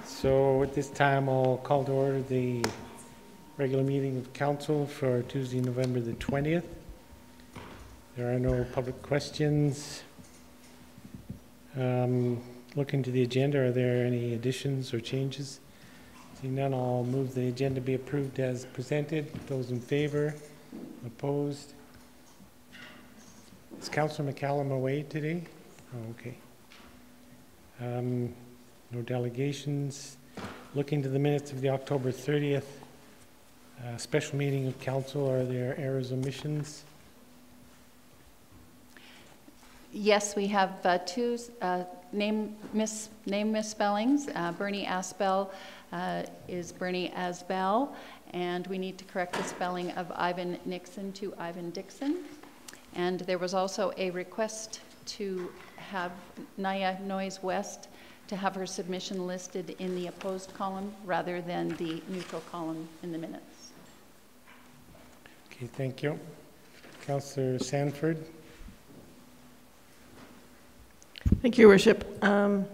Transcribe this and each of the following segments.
So at this time, I'll call to order the regular meeting of council for Tuesday, November the 20th. There are no public questions. Looking to the agenda, are there any additions or changes? Seeing none, I'll move the agenda be approved as presented. Those in favor? Opposed? Is Councillor McCallum away today? Oh, okay. No delegations. Looking to the minutes of the October 30th special meeting of council, are there errors or omissions? Yes, we have two name misspellings. Bernie Asbell is Bernie Asbell, and we need to correct the spelling of Ivan Nixon to Ivan Dixon. And there was also a request to have Naya Noyes West to have her submission listed in the opposed column rather than the neutral column in the minutes. Okay, thank you. Councillor Sanford. Thank you, Worship. On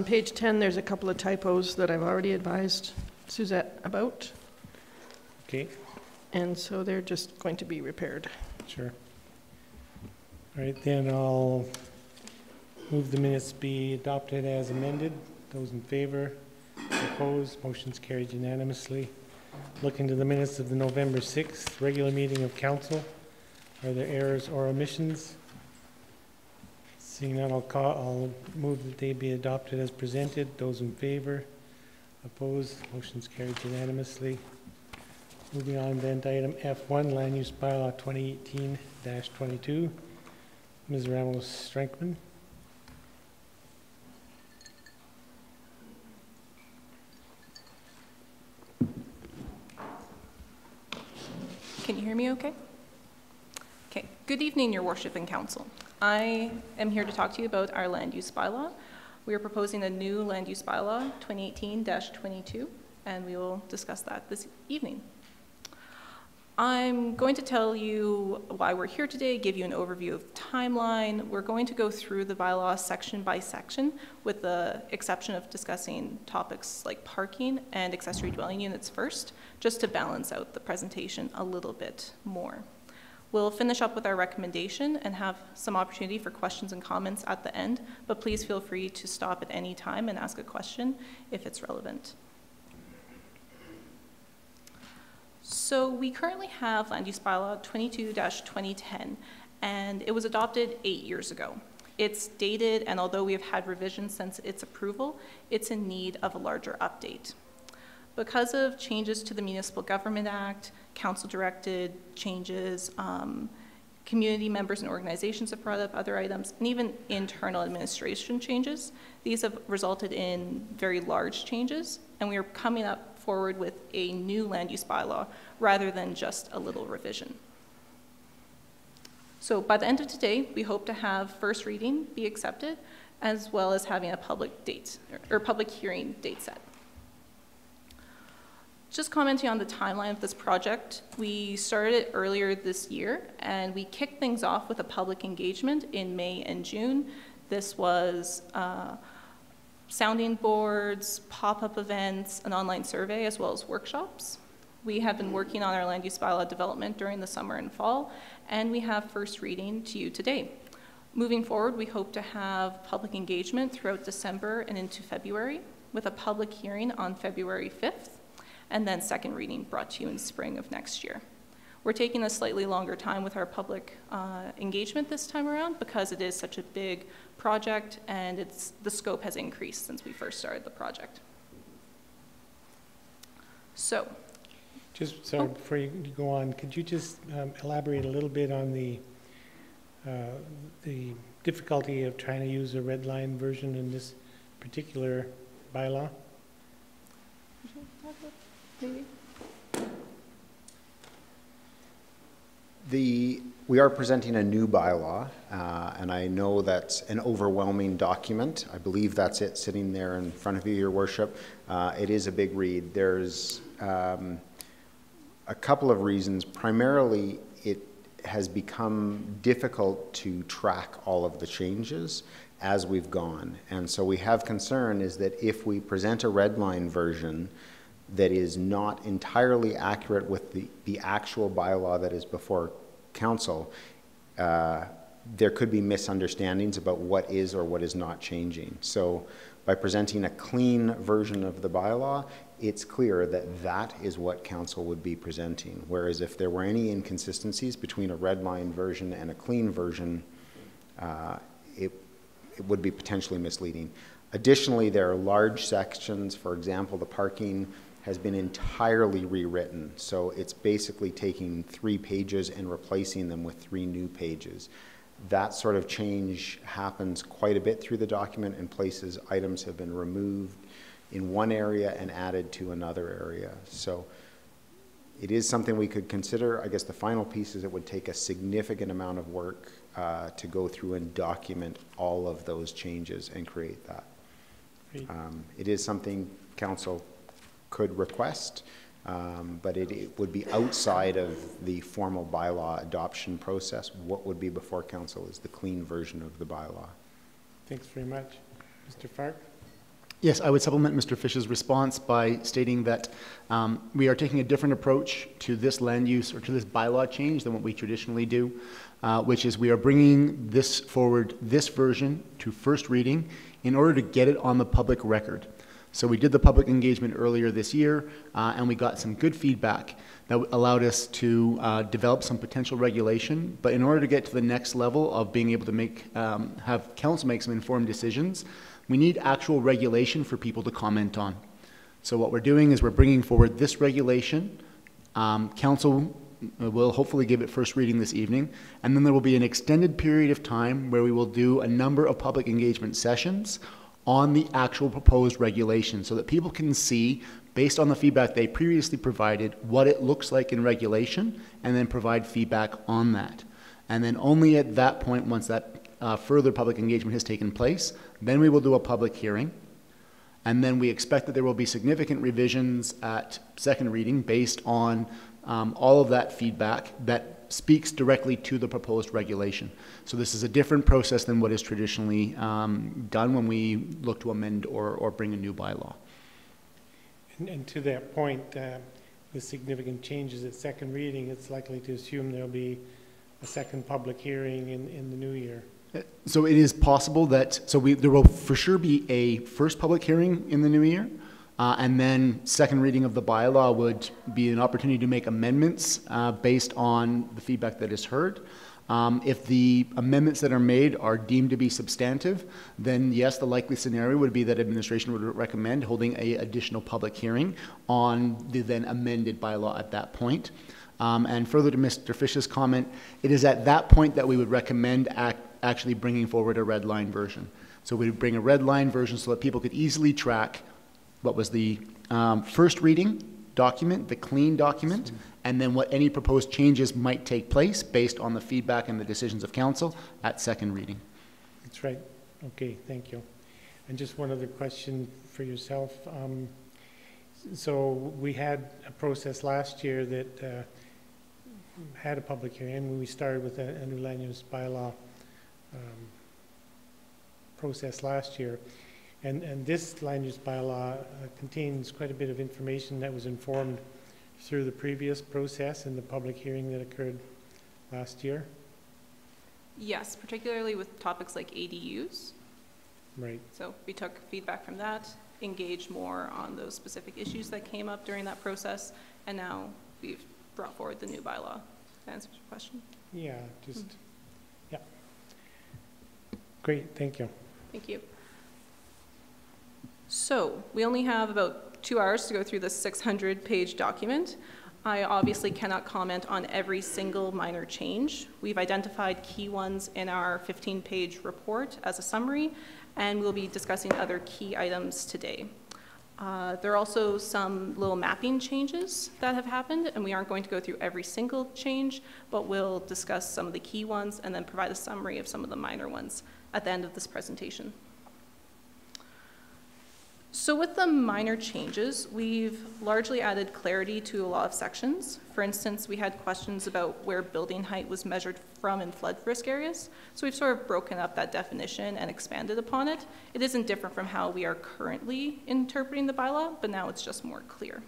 page 10, there's a couple of typos that I've already advised Suzette about. Okay. And so they're just going to be repaired. Sure. All right, then I'll move the minutes be adopted as amended. Those in favor? Opposed? Motion's carried unanimously. Looking to the minutes of the November 6th regular meeting of council. Are there errors or omissions? Seeing none, I'll move that they be adopted as presented. Those in favor? Opposed? Motion's carried unanimously. Moving on then to item F1, Land Use Bylaw 2018-22. Ms. Ramos-Strankman. Can you hear me okay? Okay. Good evening, Your Worship and Council. I am here to talk to you about our land use bylaw. We are proposing a new land use bylaw, 2018-22, and we will discuss that this evening. I'm going to tell you why we're here today, give you an overview of timeline. We're going to go through the bylaw section by section, with the exception of discussing topics like parking and accessory dwelling units first, just to balance out the presentation a little bit more. We'll finish up with our recommendation and have some opportunity for questions and comments at the end, but please feel free to stop at any time and ask a question if it's relevant. So we currently have Land Use Bylaw 22-2010, and it was adopted 8 years ago. It's dated, and although we have had revisions since its approval, it's in need of a larger update. Because of changes to the Municipal Government Act, council-directed changes, community members and organizations have brought up other items, and even internal administration changes, these have resulted in very large changes, and we are coming up forward with a new land use bylaw rather than just a little revision. So by the end of today, we hope to have first reading be accepted, as well as having a public date or public hearing date set. Just commenting on the timeline of this project, we started it earlier this year, and we kicked things off with a public engagement in May and June. This was sounding boards, pop-up events, an online survey, as well as workshops. We have been working on our land use bylaw development during the summer and fall, and we have first reading to you today. Moving forward, we hope to have public engagement throughout December and into February, with a public hearing on February 5th, and then second reading brought to you in spring of next year. We're taking a slightly longer time with our public engagement this time around because it is such a big project, and the scope has increased since we first started the project. So, just sorry, before you go on, could you just elaborate a little bit on the difficulty of trying to use a red line version in this particular bylaw? Maybe. We are presenting a new bylaw, and I know that's an overwhelming document. I believe that's it sitting there in front of you, Your Worship. It is a big read. There's a couple of reasons. Primarily, it has become difficult to track all of the changes as we've gone. And so we have concern is that if we present a red line version that is not entirely accurate with the actual bylaw that is before council, there could be misunderstandings about what is or what is not changing. So by presenting a clean version of the bylaw, it's clear that that is what council would be presenting. Whereas if there were any inconsistencies between a red line version and a clean version, it would be potentially misleading. Additionally, there are large sections. For example, the parking has been entirely rewritten. So it's basically taking 3 pages and replacing them with 3 new pages. That sort of change happens quite a bit through the document. In places, items have been removed in one area and added to another area. So it is something we could consider. I guess the final piece is it would take a significant amount of work to go through and document all of those changes and create that. It is something council could request, but it would be outside of the formal bylaw adoption process. What would be before council is the clean version of the bylaw. Thanks very much. Mr. Fark? Yes, I would supplement Mr. Fish's response by stating that we are taking a different approach to this land use or to this bylaw change than what we traditionally do, which is we are bringing this forward, this version, to first reading in order to get it on the public record. So we did the public engagement earlier this year, and we got some good feedback that allowed us to develop some potential regulation. But in order to get to the next level of being able to have council make some informed decisions, we need actual regulation for people to comment on. So what we're doing is we're bringing forward this regulation. Council will hopefully give it first reading this evening, and then there will be an extended period of time where we will do a number of public engagement sessions on the actual proposed regulation so that people can see, based on the feedback they previously provided, what it looks like in regulation, and then provide feedback on that. And then only at that point, once that further public engagement has taken place, then we will do a public hearing. And then we expect that there will be significant revisions at second reading based on all of that feedback that speaks directly to the proposed regulation. So this is a different process than what is traditionally done when we look to amend or bring a new bylaw. And to that point, with significant changes at second reading, it's likely to assume there'll be a second public hearing in the new year. So it is possible that, there will for sure be a first public hearing in the new year, and then second reading of the bylaw would be an opportunity to make amendments based on the feedback that is heard. If the amendments that are made are deemed to be substantive, then yes, the likely scenario would be that administration would recommend holding an additional public hearing on the then amended bylaw at that point. And further to Mr. Fish's comment, it is at that point that we would recommend actually bringing forward a red line version. So we would bring a red line version so that people could easily track what was the first reading document, the clean document, and then what any proposed changes might take place based on the feedback and the decisions of council at second reading. That's right. Okay, thank you. And just one other question for yourself. So we had a process last year that had a public hearing when we started with a new land use bylaw process last year. And this land use bylaw contains quite a bit of information that was informed through the previous process and the public hearing that occurred last year. Yes, particularly with topics like ADUs. Right. So we took feedback from that, engaged more on those specific issues that came up during that process, and now we've brought forward the new bylaw. That answers your question. Yeah, just, yeah. Great, thank you. Thank you. So we only have about 2 hours to go through this 600-page document. I obviously cannot comment on every single minor change. We've identified key ones in our 15-page report as a summary, and we'll be discussing other key items today. There are also some little mapping changes that have happened, and we aren't going to go through every single change, but we'll discuss some of the key ones and then provide a summary of some of the minor ones at the end of this presentation. So with the minor changes, we've largely added clarity to a lot of sections. For instance, we had questions about where building height was measured from in flood risk areas. So we've sort of broken up that definition and expanded upon it. It isn't different from how we are currently interpreting the bylaw, but now it's just more clear.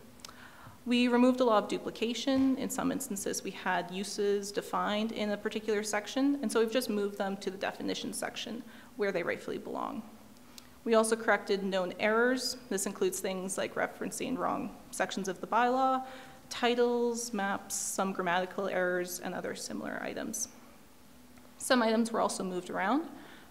We removed a lot of duplication. In some instances, we had uses defined in a particular section, and so we've just moved them to the definition section where they rightfully belong. We also corrected known errors. This includes things like referencing wrong sections of the bylaw, titles, maps, some grammatical errors, and other similar items. Some items were also moved around.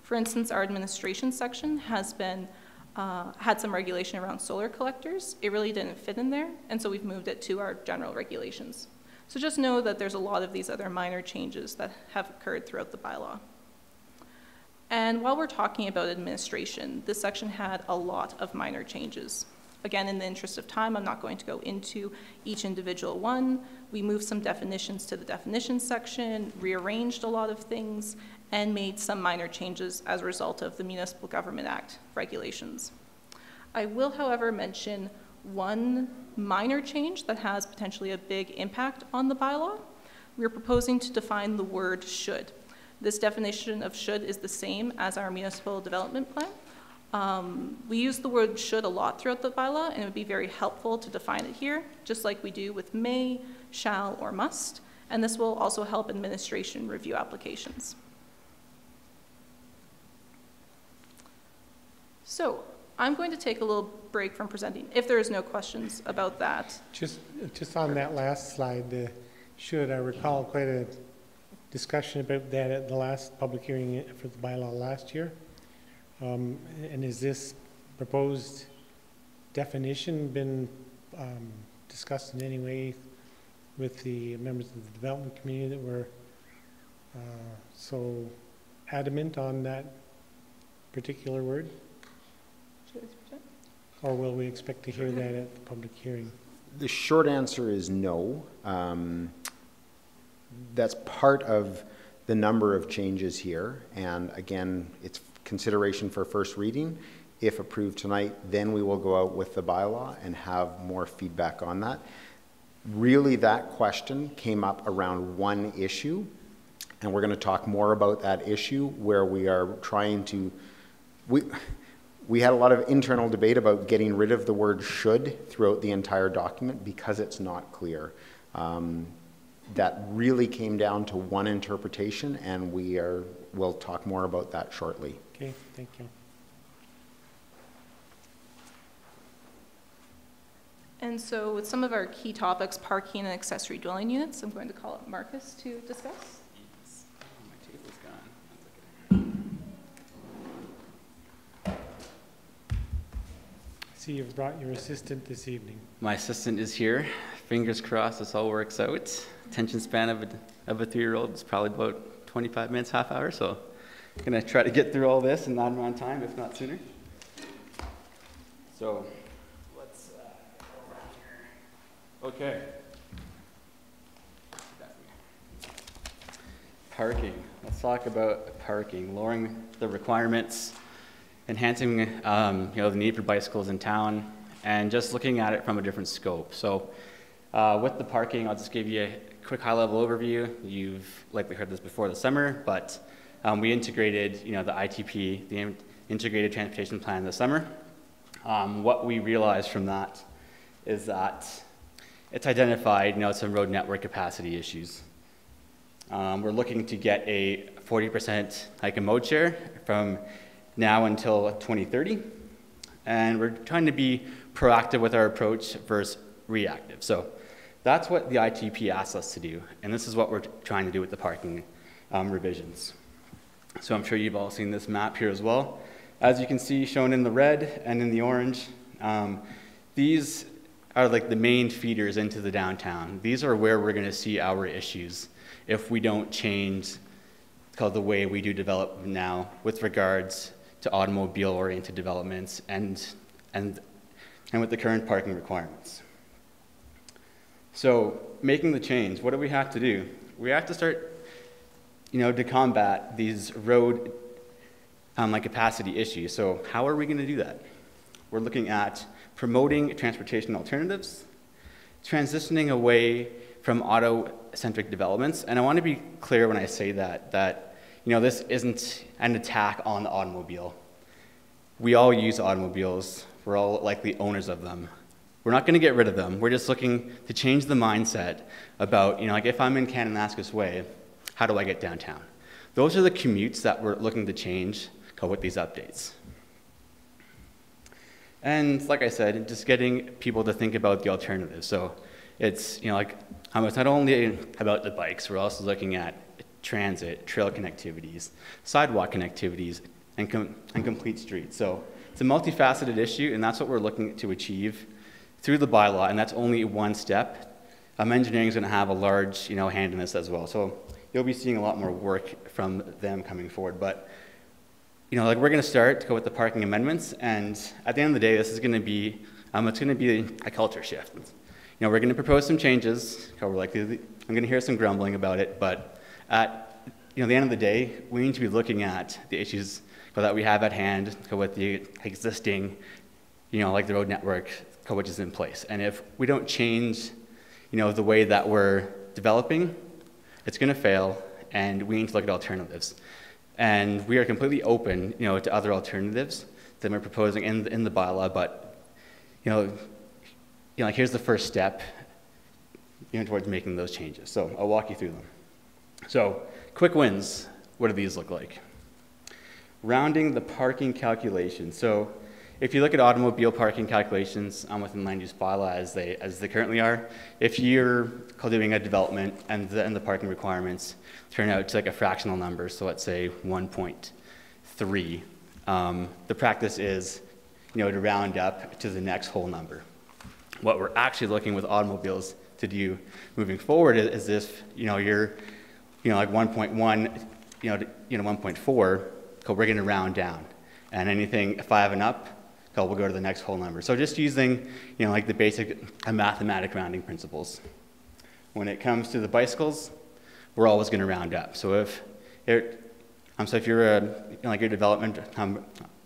For instance, our administration section has been, had some regulation around solar collectors. It really didn't fit in there, and so we've moved it to our general regulations. So just know that there's a lot of these other minor changes that have occurred throughout the bylaw. And while we're talking about administration, this section had a lot of minor changes. Again, in the interest of time, I'm not going to go into each individual one. We moved some definitions to the definitions section, rearranged a lot of things, and made some minor changes as a result of the Municipal Government Act regulations. I will, however, mention one minor change that has potentially a big impact on the bylaw. We're proposing to define the word should. This definition of should is the same as our municipal development plan. We use the word should a lot throughout the bylaw, and it would be very helpful to define it here, just like we do with may, shall, or must, and this will also help administration review applications. So I'm going to take a little break from presenting, if there is no questions about that. Just on that last slide, the should, I recall quite a discussion about that at the last public hearing for the bylaw last year. And is this proposed definition been discussed in any way with the members of the development community that were so adamant on that particular word? Or will we expect to hear that at the public hearing? The short answer is no. That's part of the number of changes here, and again, it's consideration for first reading. If approved tonight, then we will go out with the bylaw and have more feedback on that. Really, that question came up around one issue, and we're going to talk more about that issue where we are trying to, we had a lot of internal debate about getting rid of the word should throughout the entire document because it's not clear. That really came down to one interpretation, and we'll talk more about that shortly. Okay, thank you. And so with some of our key topics, parking and accessory dwelling units, I'm going to call up Marcus to discuss. Yes. Oh, my table's gone. I see you've brought your assistant this evening. My assistant is here. Fingers crossed this all works out. Attention span of a 3-year-old is probably about 25 minutes, half hour, so I'm going to try to get through all this and not on time, if not sooner. So let's go around here. Okay. Parking. Let's talk about parking. Lowering the requirements, enhancing the need for bicycles in town, and just looking at it from a different scope. So with the parking, I'll just give you a quick high-level overview. You've likely heard this before the summer, but we integrated, the ITP, the integrated transportation plan this summer. What we realized from that is that it's identified, some road network capacity issues. We're looking to get a 40% hike and mode share from now until 2030. And we're trying to be proactive with our approach versus reactive. So that's what the ITP asks us to do. And this is what we're trying to do with the parking revisions. So I'm sure you've all seen this map here as well. As you can see, shown in the red and in the orange, these are like the main feeders into the downtown. These are where we're going to see our issues if we don't change the way we do development now with regards to automobile-oriented developments and with the current parking requirements. So making the change, what do we have to do? We have to start, to combat these road capacity issues. So how are we going to do that? We're looking at promoting transportation alternatives, transitioning away from auto-centric developments. And I want to be clear when I say that this isn't an attack on the automobile. We all use automobiles. We're all likely owners of them. We're not going to get rid of them. We're just looking to change the mindset about, if I'm in Kananaskis Way, how do I get downtown? Those are the commutes that we're looking to change with these updates. And like I said, just getting people to think about the alternatives. So it's, it's not only about the bikes, we're also looking at transit, trail connectivities, sidewalk connectivities, and complete streets. So it's a multifaceted issue, and that's what we're looking to achieve through the bylaw, and that's only one step. Engineering is going to have a large, hand in this as well. So you'll be seeing a lot more work from them coming forward. But, we're going to start to go with the parking amendments, and at the end of the day, this is going to be, it's going to be a culture shift. We're going to propose some changes. I'm going to hear some grumbling about it, but at the end of the day, we need to be looking at the issues that we have at hand with the existing, like the road network, which is in place. And if we don't change, the way that we're developing, it's going to fail, and we need to look at alternatives. And we are completely open, to other alternatives that we're proposing in the bylaw, but, here's the first step, towards making those changes. So I'll walk you through them. So quick wins, what do these look like? Rounding the parking calculation. So if you look at automobile parking calculations within Land Use Bylaw as they currently are, if you're doing a development and the parking requirements turn out to a fractional number, so let's say 1.3, the practice is to round up to the next whole number. What we're actually looking with automobiles to do moving forward is if you're 1.1, 1.4, we're going to round down, and anything 5 and up, we'll go to the next whole number. So just using, the basic mathematic rounding principles. When it comes to the bicycles, we're always going to round up. So if your development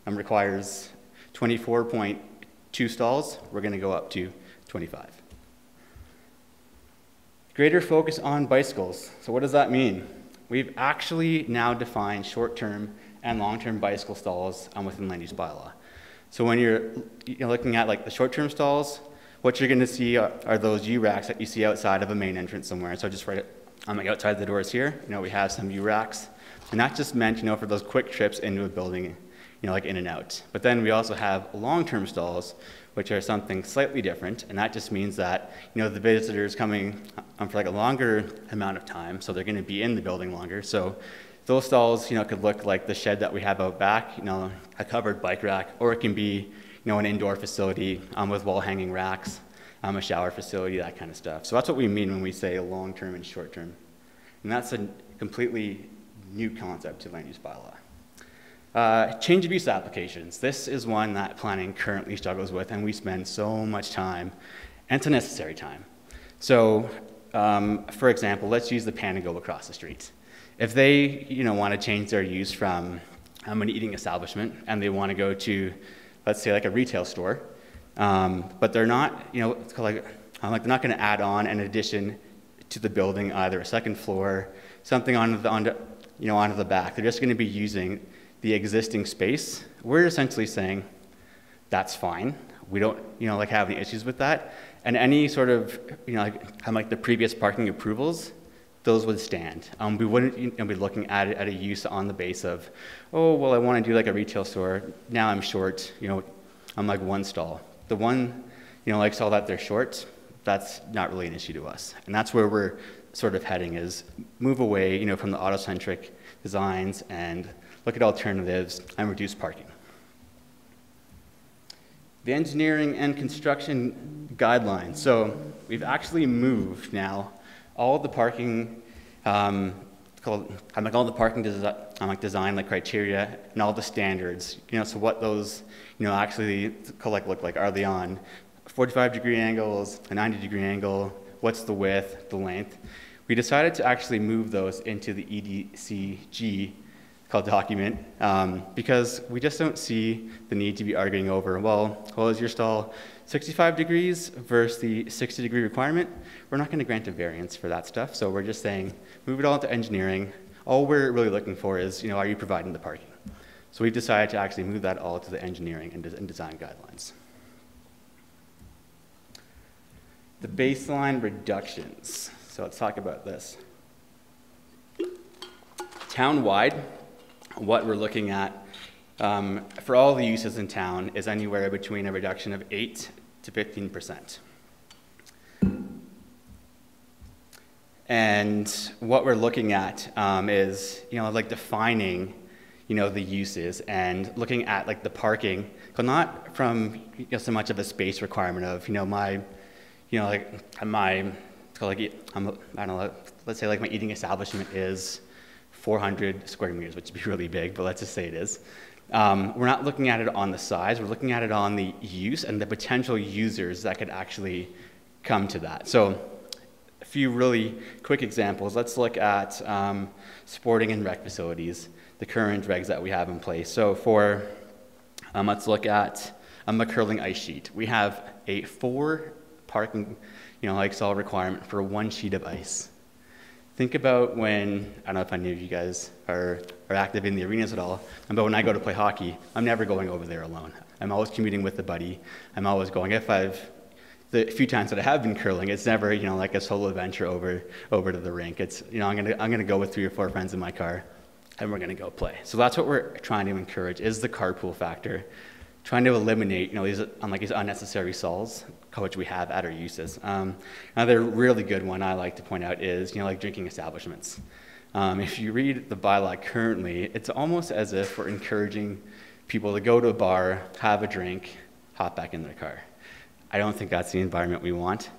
requires 24.2 stalls, we're going to go up to 25. Greater focus on bicycles. So what does that mean? We've actually now defined short-term and long-term bicycle stalls within Land Use Bylaw. So when you're looking at the short-term stalls, what you're going to see are those U-racks that you see outside of a main entrance somewhere. So just right outside the doors here, we have some U-racks. And that's just meant, for those quick trips into a building, in and out. But then we also have long-term stalls, which are something slightly different. And that just means that, the visitor's coming for a longer amount of time. So they're going to be in the building longer. So those stalls, could look like the shed that we have out back, a covered bike rack, or it can be, an indoor facility with wall-hanging racks, a shower facility, that kind of stuff. So that's what we mean when we say long-term and short-term. And that's a completely new concept to Land Use Bylaw. Change of use applications. This is one that planning currently struggles with, and we spend so much time, and it's a necessary time. So, for example, let's use the Pan and Go across the street. If they, want to change their use from an eating establishment and they want to go to, let's say, a retail store, but they're not, they're not going to add on an addition to the building, either a second floor, something onto the back. They're just going to be using the existing space, we're essentially saying that's fine. We don't, like have any issues with that. And any sort of, like the previous parking approvals, those would stand. We wouldn't be looking at it at a use on the base of, oh, well, I want to do like a retail store. Now I'm short, I'm like one stall. The one, like stall that they're short, that's not really an issue to us. And that's where we're sort of heading, is move away, from the autocentric designs and look at alternatives and reduce parking. The engineering and construction guidelines. So we've actually moved now all the parking, all the parking design criteria and all the standards. So what those, actually look like. Are they on 45-degree angles, a 90-degree angle? What's the width, the length? We decided to actually move those into the EDCG document because we just don't see the need to be arguing over, well, is your stall 65 degrees versus the 60-degree requirement? We're not going to grant a variance for that stuff, so we're just saying move it all into engineering. All we're really looking for is, are you providing the parking? So we decided to actually move that all to the engineering and design guidelines. The baseline reductions. So let's talk about this. Town-wide, what we're looking at for all the uses in town is anywhere between a reduction of 8 to 15%. And what we're looking at is, defining, the uses and looking at the parking, but not from so much of a space requirement of, I don't know, let's say my eating establishment is 400 square meters, which would be really big, but let's just say it is. We're not looking at it on the size, we're looking at it on the use and the potential users that could actually come to that. So a few really quick examples. Let's look at sporting and rec facilities, the current regs that we have in place. So for, let's look at a curling ice sheet. We have a 4 parking, stall requirement for 1 sheet of ice. Think about when, I don't know if any of you guys are active in the arenas at all, but when I go to play hockey, I'm never going over there alone. I'm always commuting with a buddy. I'm always going, the few times that I have been curling, it's never, a solo adventure over to the rink. It's, I'm gonna go with 3 or 4 friends in my car, and we're gonna go play. So that's what we're trying to encourage, is the carpool factor. Trying to eliminate, these unnecessary stalls, which we have at our uses. Another really good one I like to point out is, drinking establishments. If you read the bylaw currently, it's almost as if we're encouraging people to go to a bar, have a drink, hop back in their car. I don't think that's the environment we want.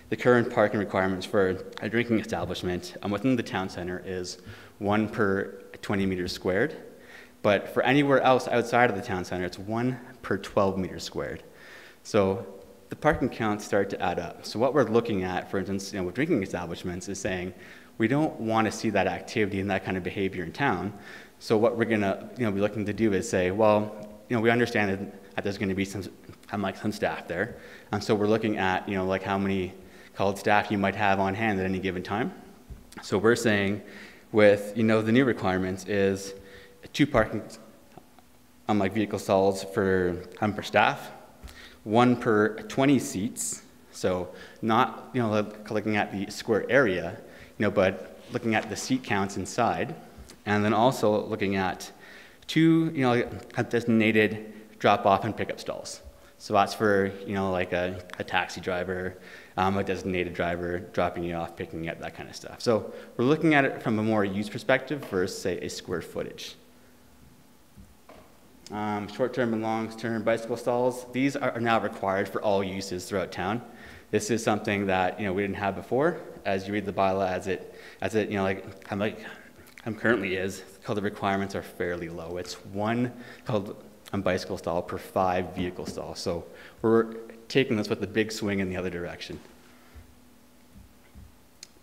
The current parking requirements for a drinking establishment within the town center is 1 per 20 meters squared. But for anywhere else outside of the town center, it's 1 per 12 meters squared. So the parking counts start to add up. So what we're looking at, for instance, with drinking establishments is saying, we don't want to see that activity and that kind of behavior in town. So what we're going to be looking to do is say, well, we understand that there's going to be some staff there. And so we're looking at, how many called staff you might have on hand at any given time. So we're saying with, the new requirements is 2 parking vehicle stalls for staff, 1 per 20 seats. So not looking at the square area, but looking at the seat counts inside, and then also looking at 2 designated drop-off and pickup stalls. So that's for a taxi driver, a designated driver dropping you off, picking you up, that kind of stuff. So we're looking at it from a more use perspective versus say a square footage. Short-term and long-term bicycle stalls, these are now required for all uses throughout town. This is something that we didn't have before. As you read the bylaw, as it currently is, the requirements are fairly low. It's 1 bicycle stall per 5 vehicle stalls. So we're taking this with a big swing in the other direction.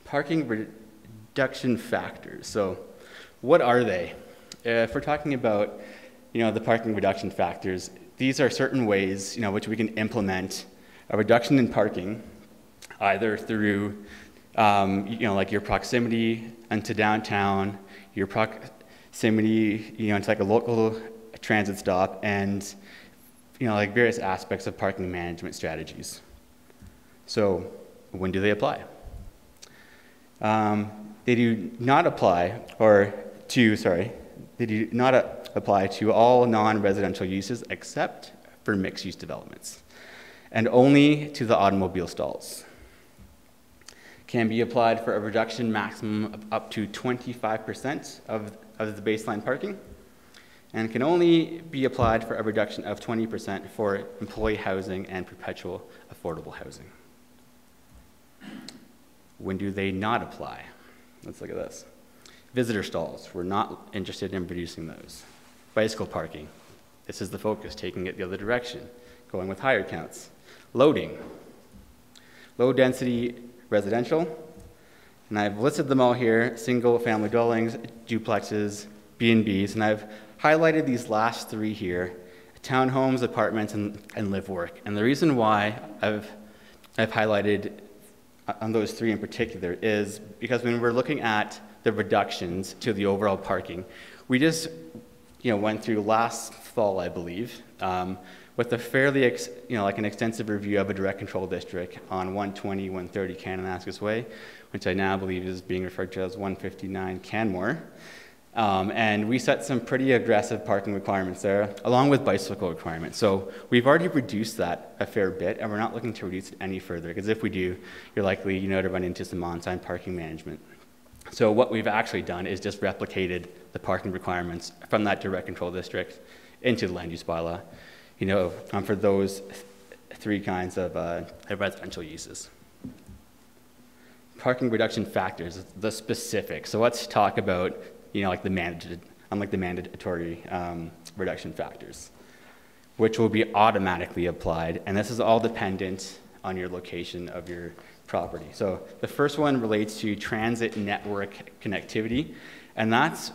Parking reduction factors. So what are they? If we're talking about the parking reduction factors, these are certain ways, which we can implement a reduction in parking, either through, your proximity into downtown, your proximity, to like a local transit stop, and like various aspects of parking management strategies. So when do they apply? They do not apply, they do not apply to all non-residential uses except for mixed-use developments, and only to the automobile stalls. Can be applied for a reduction maximum of up to 25% of the baseline parking, and can only be applied for a reduction of 20% for employee housing and perpetual affordable housing. When do they not apply? Let's look at this. Visitor stalls, we're not interested in reducing those. Bicycle parking, this is the focus, taking it the other direction, going with higher counts. Loading, low density residential, and I've listed them all here: single family dwellings, duplexes, B&Bs, and I've highlighted these last three here: townhomes, apartments, and live work. And the reason why I've highlighted on those three in particular is because when we're looking at the reductions to the overall parking, we just went through last fall, I believe, with a fairly like an extensive review of a direct control district on 120, 130 Kananaskis Way, which I now believe is being referred to as 159 Canmore. And we set some pretty aggressive parking requirements there, along with bicycle requirements. So we've already reduced that a fair bit, and we're not looking to reduce it any further, because if we do, you're likely to run into some on-site parking management. So what we've actually done is just replicated the parking requirements from that direct control district into the land use bylaw, for those three kinds of residential uses. Parking reduction factors, the specifics. So let's talk about like the mandatory reduction factors, which will be automatically applied, and this is all dependent on your location of your property. So the first one relates to transit network connectivity, and that's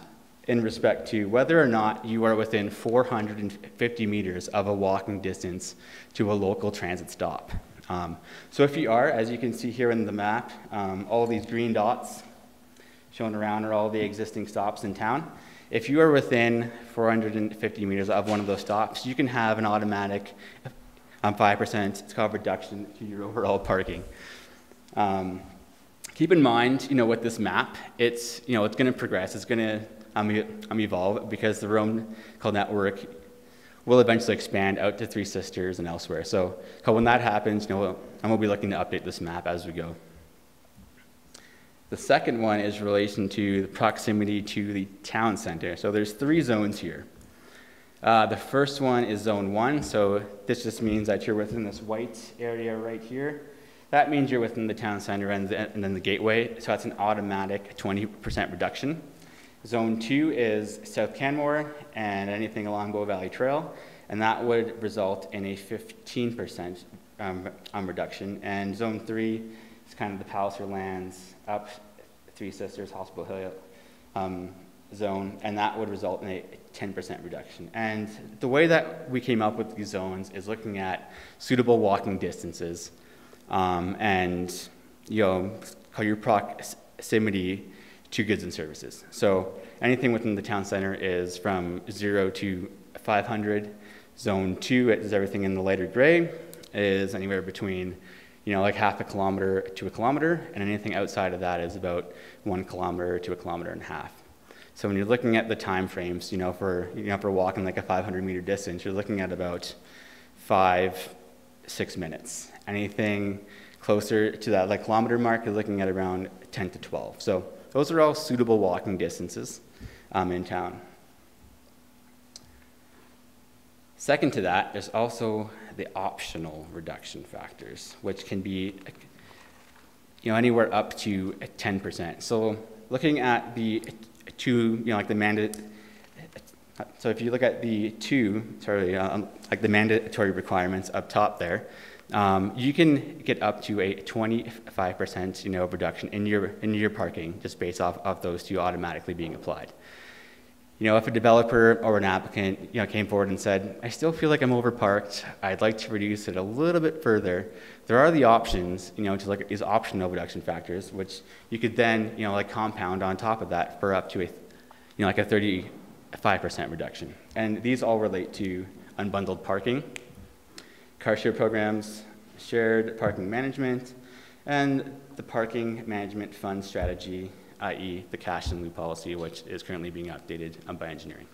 in respect to whether or not you are within 450 meters of a walking distance to a local transit stop. So if you are, as you can see here in the map, all these green dots shown around are all the existing stops in town. If you are within 450 meters of one of those stops, you can have an automatic 5%, it's called reduction to your overall parking. Keep in mind, with this map, it's going to progress, it's going to evolve, because the roam called network will eventually expand out to Three Sisters and elsewhere. So when that happens, we'll be looking to update this map as we go. The second one is in relation to the proximity to the town center. So there's three zones here. The first one is zone 1, so this just means that you're within this white area right here. That means you're within the town center and then the gateway, so that's an automatic 20% reduction. Zone 2 is South Canmore and anything along Bow Valley Trail, and that would result in a 15% reduction. And Zone 3 is kind of the Palliser lands up Three Sisters, Hospital Hill zone, and that would result in a 10% reduction. And the way that we came up with these zones is looking at suitable walking distances and your proximity to goods and services. So anything within the town center is from 0 to 500. Zone 2 is everything in the lighter gray, is anywhere between like half a kilometer to a kilometer, and anything outside of that is about 1 kilometer to 1.5 kilometers. So when you're looking at the time frames, for walking like a 500-meter distance, you're looking at about 5-6 minutes. Anything closer to that like kilometer mark, you're looking at around 10 to 12. So those are all suitable walking distances in town. Second to that, there's also the optional reduction factors, which can be anywhere up to 10%. So looking at the two, like the mandate. So if you look at the like the mandatory requirements up top there, you can get up to a 25% reduction in your parking just based off those two automatically being applied. If a developer or an applicant came forward and said, I still feel like I'm overparked, I'd like to reduce it a little bit further, there are the options to look at these optional reduction factors, which you could then like compound on top of that for up to a like a 35% reduction. And these all relate to unbundled parking, car share programs, shared parking management, and the parking management fund strategy, i.e. the cash in lieu policy, which is currently being updated by engineering.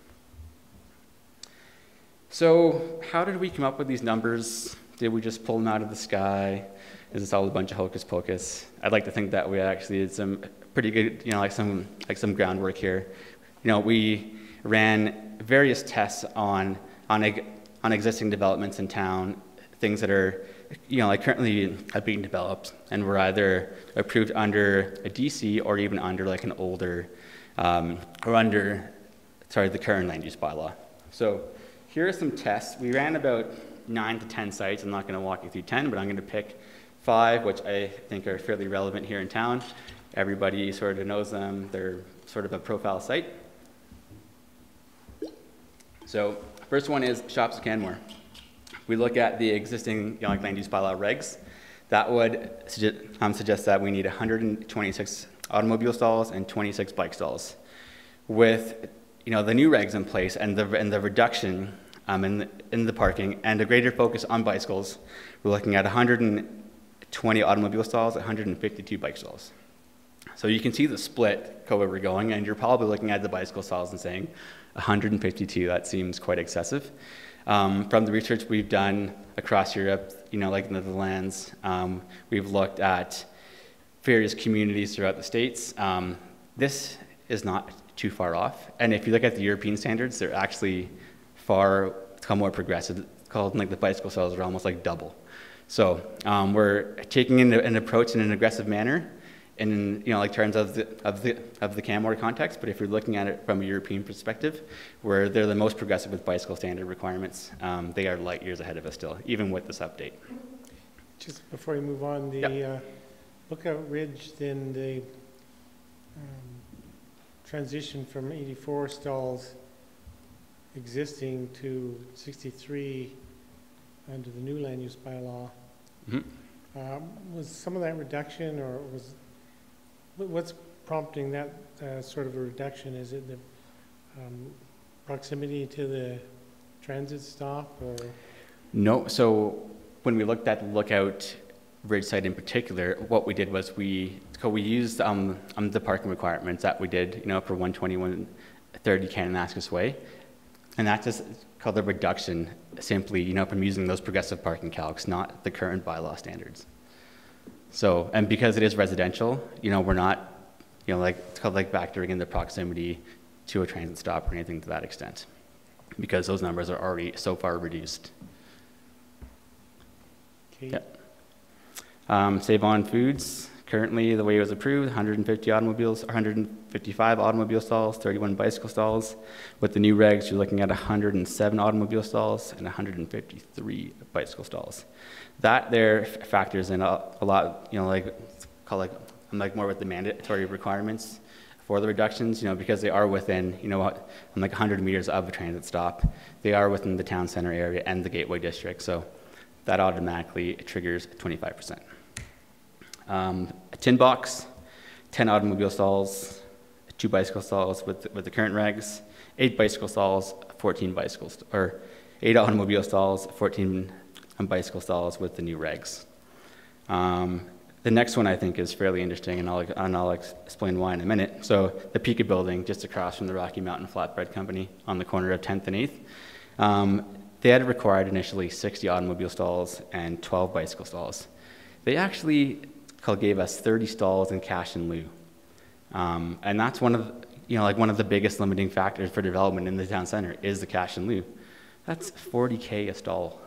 So how did we come up with these numbers? Did we just pull them out of the sky? Is this all a bunch of hocus pocus? I'd like to think that we actually did some pretty good, like some groundwork here. We ran various tests on existing developments in town, things that are, like currently being developed and were either approved under a DC or even under like an older, or under, the current land use bylaw. So here are some tests. We ran about 9 to 10 sites. I'm not going to walk you through 10, but I'm going to pick 5, which I think are fairly relevant here in town. Everybody sort of knows them. They're sort of a profile site. So first one is Shops of Canmore. We look at the existing like land use bylaw regs. That would suggest that we need 126 automobile stalls and 26 bike stalls. With the new regs in place and the reduction in the parking and a greater focus on bicycles, we're looking at 120 automobile stalls, 152 bike stalls. So you can see the split where we're going, and you're probably looking at the bicycle stalls and saying 152, that seems quite excessive. From the research we've done across Europe, like the Netherlands, we've looked at various communities throughout the States. This is not too far off. And if you look at the European standards, they're actually far more progressive. It's called like the bicycle stalls are almost like double. So we're taking an approach in an aggressive manner in like terms of the Canmore context, but if you're looking at it from a European perspective, where they're the most progressive with bicycle standard requirements, they are light years ahead of us still, even with this update. Just before you move on, the Lookout Ridge, then the transition from 84 stalls existing to 63 under the new land use bylaw. Was some of that reduction, or what's prompting that sort of a reduction? Is it the proximity to the transit stop, or? No. So when we looked at the Lookout Ridge site in particular, what we did was we used the parking requirements that we did, for 12130 Kananaskis Way, and that's just called the reduction, simply, from using those progressive parking calcs, not the current bylaw standards. So, and because it is residential, we're not, it's called like factoring in the proximity to a transit stop or anything to that extent, because those numbers are already so far reduced. Okay. Yep. Save on Foods. Currently, the way it was approved, 150 automobiles, 155 automobile stalls, 31 bicycle stalls. With the new regs, you're looking at 107 automobile stalls and 153 bicycle stalls. That there factors in a lot, like more with the mandatory requirements for the reductions, because they are within, like 100 meters of a transit stop. They are within the town center area and the Gateway District, so that automatically triggers 25%. A tin box, 10 automobile stalls, 2 bicycle stalls with the current regs, 8 bicycle stalls, 14 bicycles, or 8 automobile stalls, 14 bicycle stalls with the new regs. The next one I think is fairly interesting, and I'll explain why in a minute. So the Pika building, just across from the Rocky Mountain Flatbread Company on the corner of 10th and 8th, they had required initially 60 automobile stalls and 12 bicycle stalls. They actually gave us 30 stalls in cash in lieu. And that's one of, one of the biggest limiting factors for development in the town center is the cash in lieu. That's $40K a stall.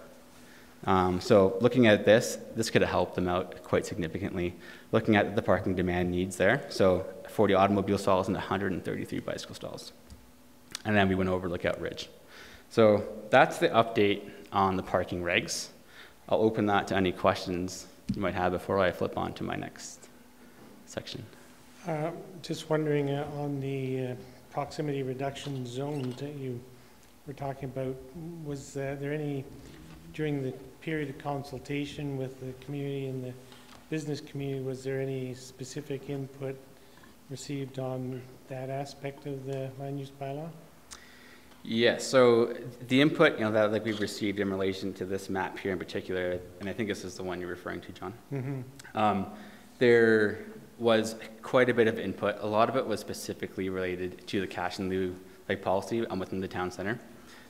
So looking at this could have helped them out quite significantly. Looking at the parking demand needs there, so 40 automobile stalls and 133 bicycle stalls. And then we went over Lookout Ridge. So that's the update on the parking regs. I'll open that to any questions you might have before I flip on to my next section. Just wondering on the proximity reduction zone that you were talking about, was there any, during the period of consultation with the community and the business community, was there any specific input received on that aspect of the land use bylaw? Yes, so the input, that like we've received in relation to this map here in particular, and I think this is the one you're referring to, John. Mm-hmm. There was quite a bit of input. A lot of it was specifically related to the cash in lieu policy within the town center.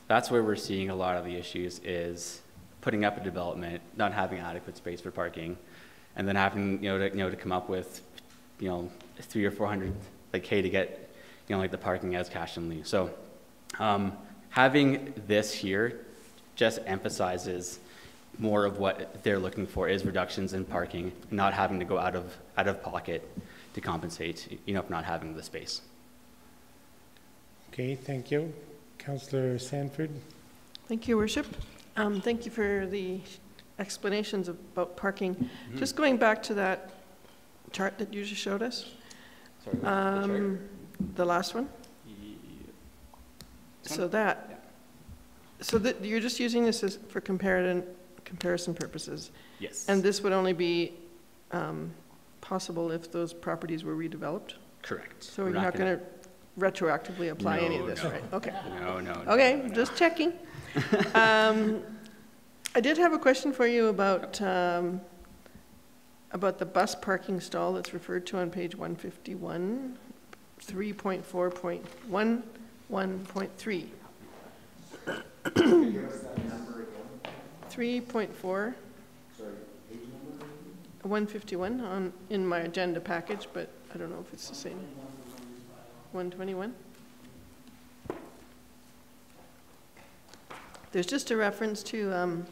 That's where we're seeing a lot of the issues is putting up a development, not having adequate space for parking, and then having to come up with 300 or 400 K to get the parking as cash in lieu. So having this here just emphasizes more of what they're looking for is reductions in parking, not having to go out of pocket to compensate, for not having the space. Okay, thank you. Councillor Sanford. Thank you, Worship. Thank you for the explanations about parking. Mm-hmm. Just going back to that chart that you just showed us. Sorry, the last one. So that. Yeah. So that you're just using this as for comparison purposes. Yes. And this would only be possible if those properties were redeveloped? Correct. So you're not going to retroactively apply any of this, right? Okay. No. Okay, just checking. I did have a question for you about the bus parking stall that's referred to on page 151, 3.4.11.3. 3.4. 151 in my agenda package, but I don't know if it's the same. 121. There's just a reference to on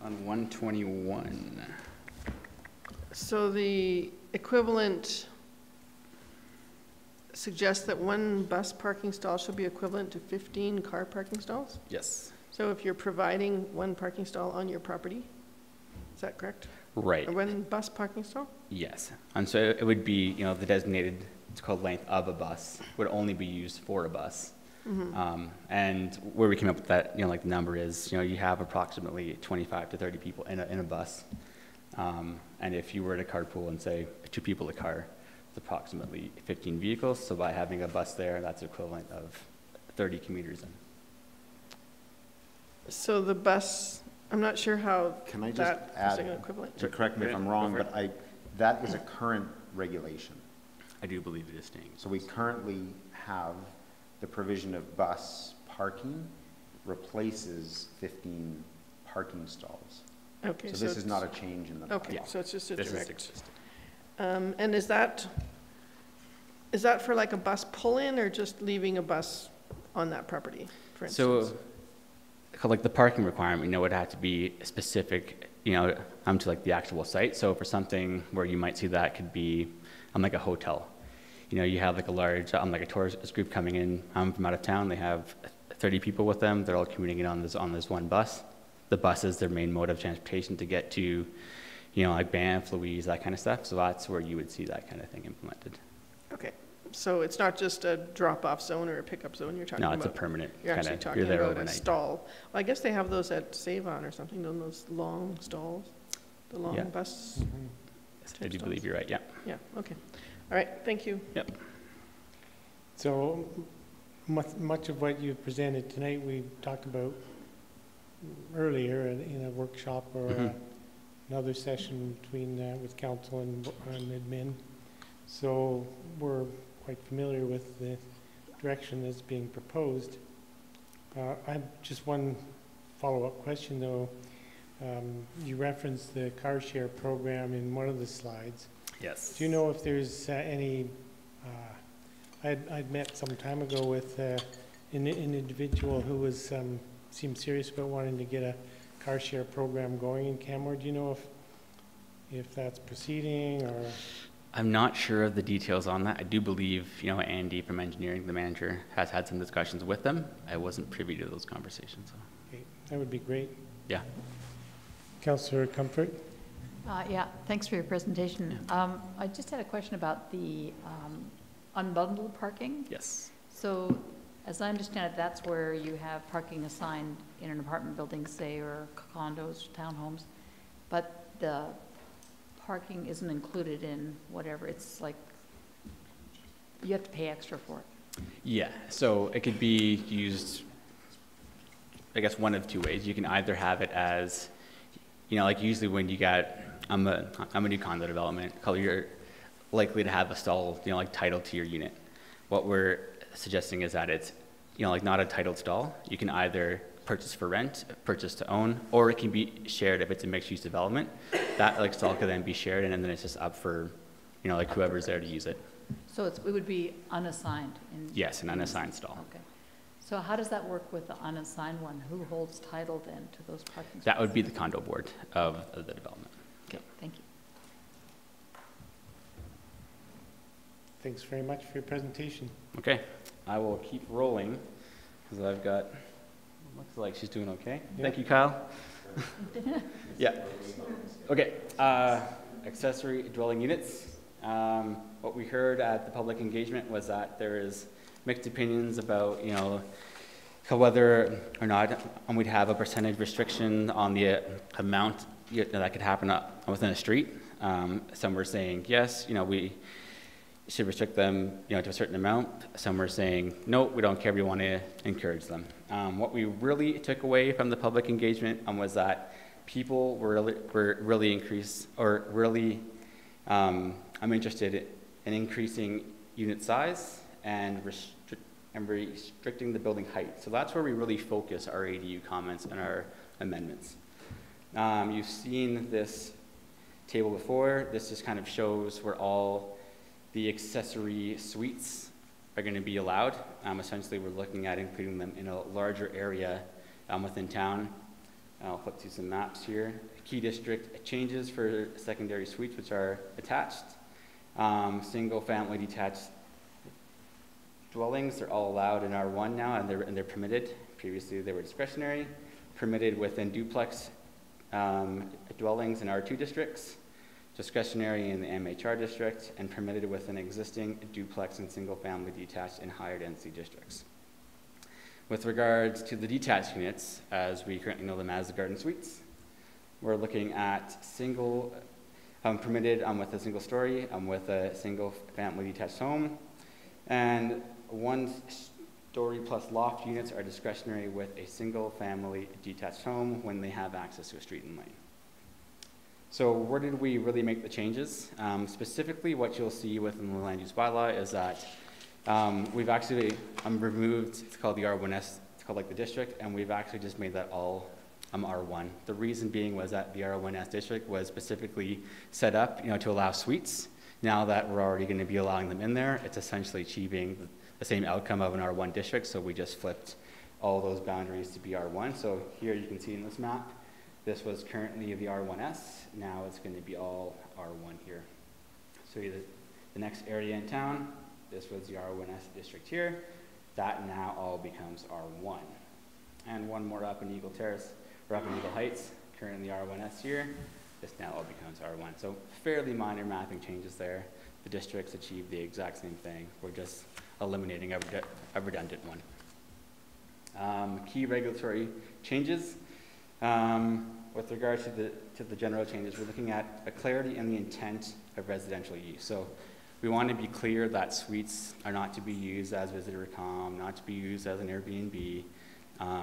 121. So the equivalent suggests that one bus parking stall should be equivalent to 15 car parking stalls? Yes. So if you're providing one parking stall on your property, is that correct? Right. Or one bus parking stall? Yes. And so it would be, the designated, it's called length of a bus, would only be used for a bus. Mm-hmm. And where we came up with that, the number is, you have approximately 25 to 30 people in a bus. And if you were to carpool and say 2 people a car, it's approximately 15 vehicles. So by having a bus there, that's equivalent of 30 commuters in. So the bus, I'm not sure how Can I just that add, is equivalent. to correct me if I'm wrong, but that is a current regulation. I do believe it is staying. So we currently have the provision of bus parking replaces 15 parking stalls. Okay. So this is not a change in the bylaw. Okay, so it's just a direct. Existing. And is that for like a bus pull-in or just leaving a bus on that property, for instance? So, like the parking requirement, would have to be specific, to the actual site. So for something where you might see that could be, like a hotel. You have like a large, like a tourist group coming in from out of town. They have 30 people with them. They're all commuting in on this one bus. The bus is their main mode of transportation to get to, like Banff, Louise, that kind of stuff. So that's where you would see that kind of thing implemented. Okay, so it's not just a drop-off zone or a pickup zone you're talking about? No, it's a permanent You're kind actually of, talking you're there about overnight. a stall. Well, I guess they have those at Save-On or something, don't those long stalls? The long Yeah. bus? Mm-hmm. Yes, I do believe you're right, yeah. Yeah, okay. All right, thank you. Yep. So much of what you presented tonight, we talked about earlier in a workshop or another session between with council and admin. So we're quite familiar with the direction that's being proposed. I have just one follow-up question though. You referenced the car share program in one of the slides. Yes. Do you know if there's any, I'd met some time ago with an individual who was seemed serious about wanting to get a car share program going in Canmore. Do you know if that's proceeding or? I'm not sure of the details on that. I do believe, Andy from engineering, the manager, has had some discussions with them. I wasn't privy to those conversations. So. Okay, that would be great. Yeah. Councillor Comfort. Yeah, thanks for your presentation. Yeah. I just had a question about the unbundled parking. Yes. So, as I understand it, that's where you have parking assigned in an apartment building, say, or condos, townhomes, but the parking isn't included in whatever, it's like, you have to pay extra for it. Yeah, so it could be used, I guess, one of two ways. You can either have it as, like usually when you get, I'm a new condo development, you're likely to have a stall, like titled to your unit. What we're suggesting is that it's, like not a titled stall. You can either purchase for rent, purchase to own, or it can be shared if it's a mixed-use development. That stall could then be shared, and then it's just up for, like whoever's there to use it. So it would be unassigned? Yes, an unassigned stall. Okay. So how does that work with the unassigned one? Who holds title then to those parking spaces? That would be the condo board of the development. Okay, thank you. Thanks very much for your presentation. Okay, I will keep rolling because I've got, looks like she's doing okay. Yeah. Thank you, Kyle. Yeah. Okay, accessory dwelling units. What we heard at the public engagement was that there is mixed opinions about, whether or not we'd have a percentage restriction on the amount that could happen within a street. Some were saying, yes, we should restrict them, to a certain amount. Some were saying, no, we don't care, we want to encourage them. What we really took away from the public engagement was that people were really I'm interested in increasing unit size and restricting the building height. So that's where we really focus our ADU comments and our amendments. You've seen this table before. This just kind of shows where all the accessory suites are going to be allowed. Essentially, we're looking at including them in a larger area within town. I'll flip to some maps here. Key district changes for secondary suites, which are attached. Single family detached dwellings are all allowed in R1 now, and they're permitted. Previously, they were discretionary. Permitted within duplex dwellings in R2 districts, discretionary in the MHR district, and permitted within existing duplex and single family detached and higher density districts. With regards to the detached units, as we currently know them as the garden suites, we're looking at single, permitted with a single story, with a single family detached home, and 1 story plus loft units are discretionary with a single family detached home when they have access to a street and lane. So where did we really make the changes? Specifically, what you'll see within the land use bylaw is that we've actually removed, it's called the R1S, it's called like the district, and we've actually just made that all R1. The reason being was that the R1S district was specifically set up, to allow suites. Now that we're already going to be allowing them in there, it's essentially achieving the same outcome of an R1 district, so we just flipped all those boundaries to be R1. So here you can see in this map, this was currently the R1S, now it's going to be all R1 here. So the next area in town, this was the R1S district here, that now all becomes R1. And one more up in Eagle Terrace, or up in Eagle Heights, currently R1S here, this now all becomes R1. So fairly minor mapping changes there. The districts achieve the exact same thing. We're just eliminating a redundant one. Key regulatory changes. With regards to the general changes, we're looking at a clarity in the intent of residential use. So we want to be clear that suites are not to be used as visitor comm, not to be used as an Airbnb.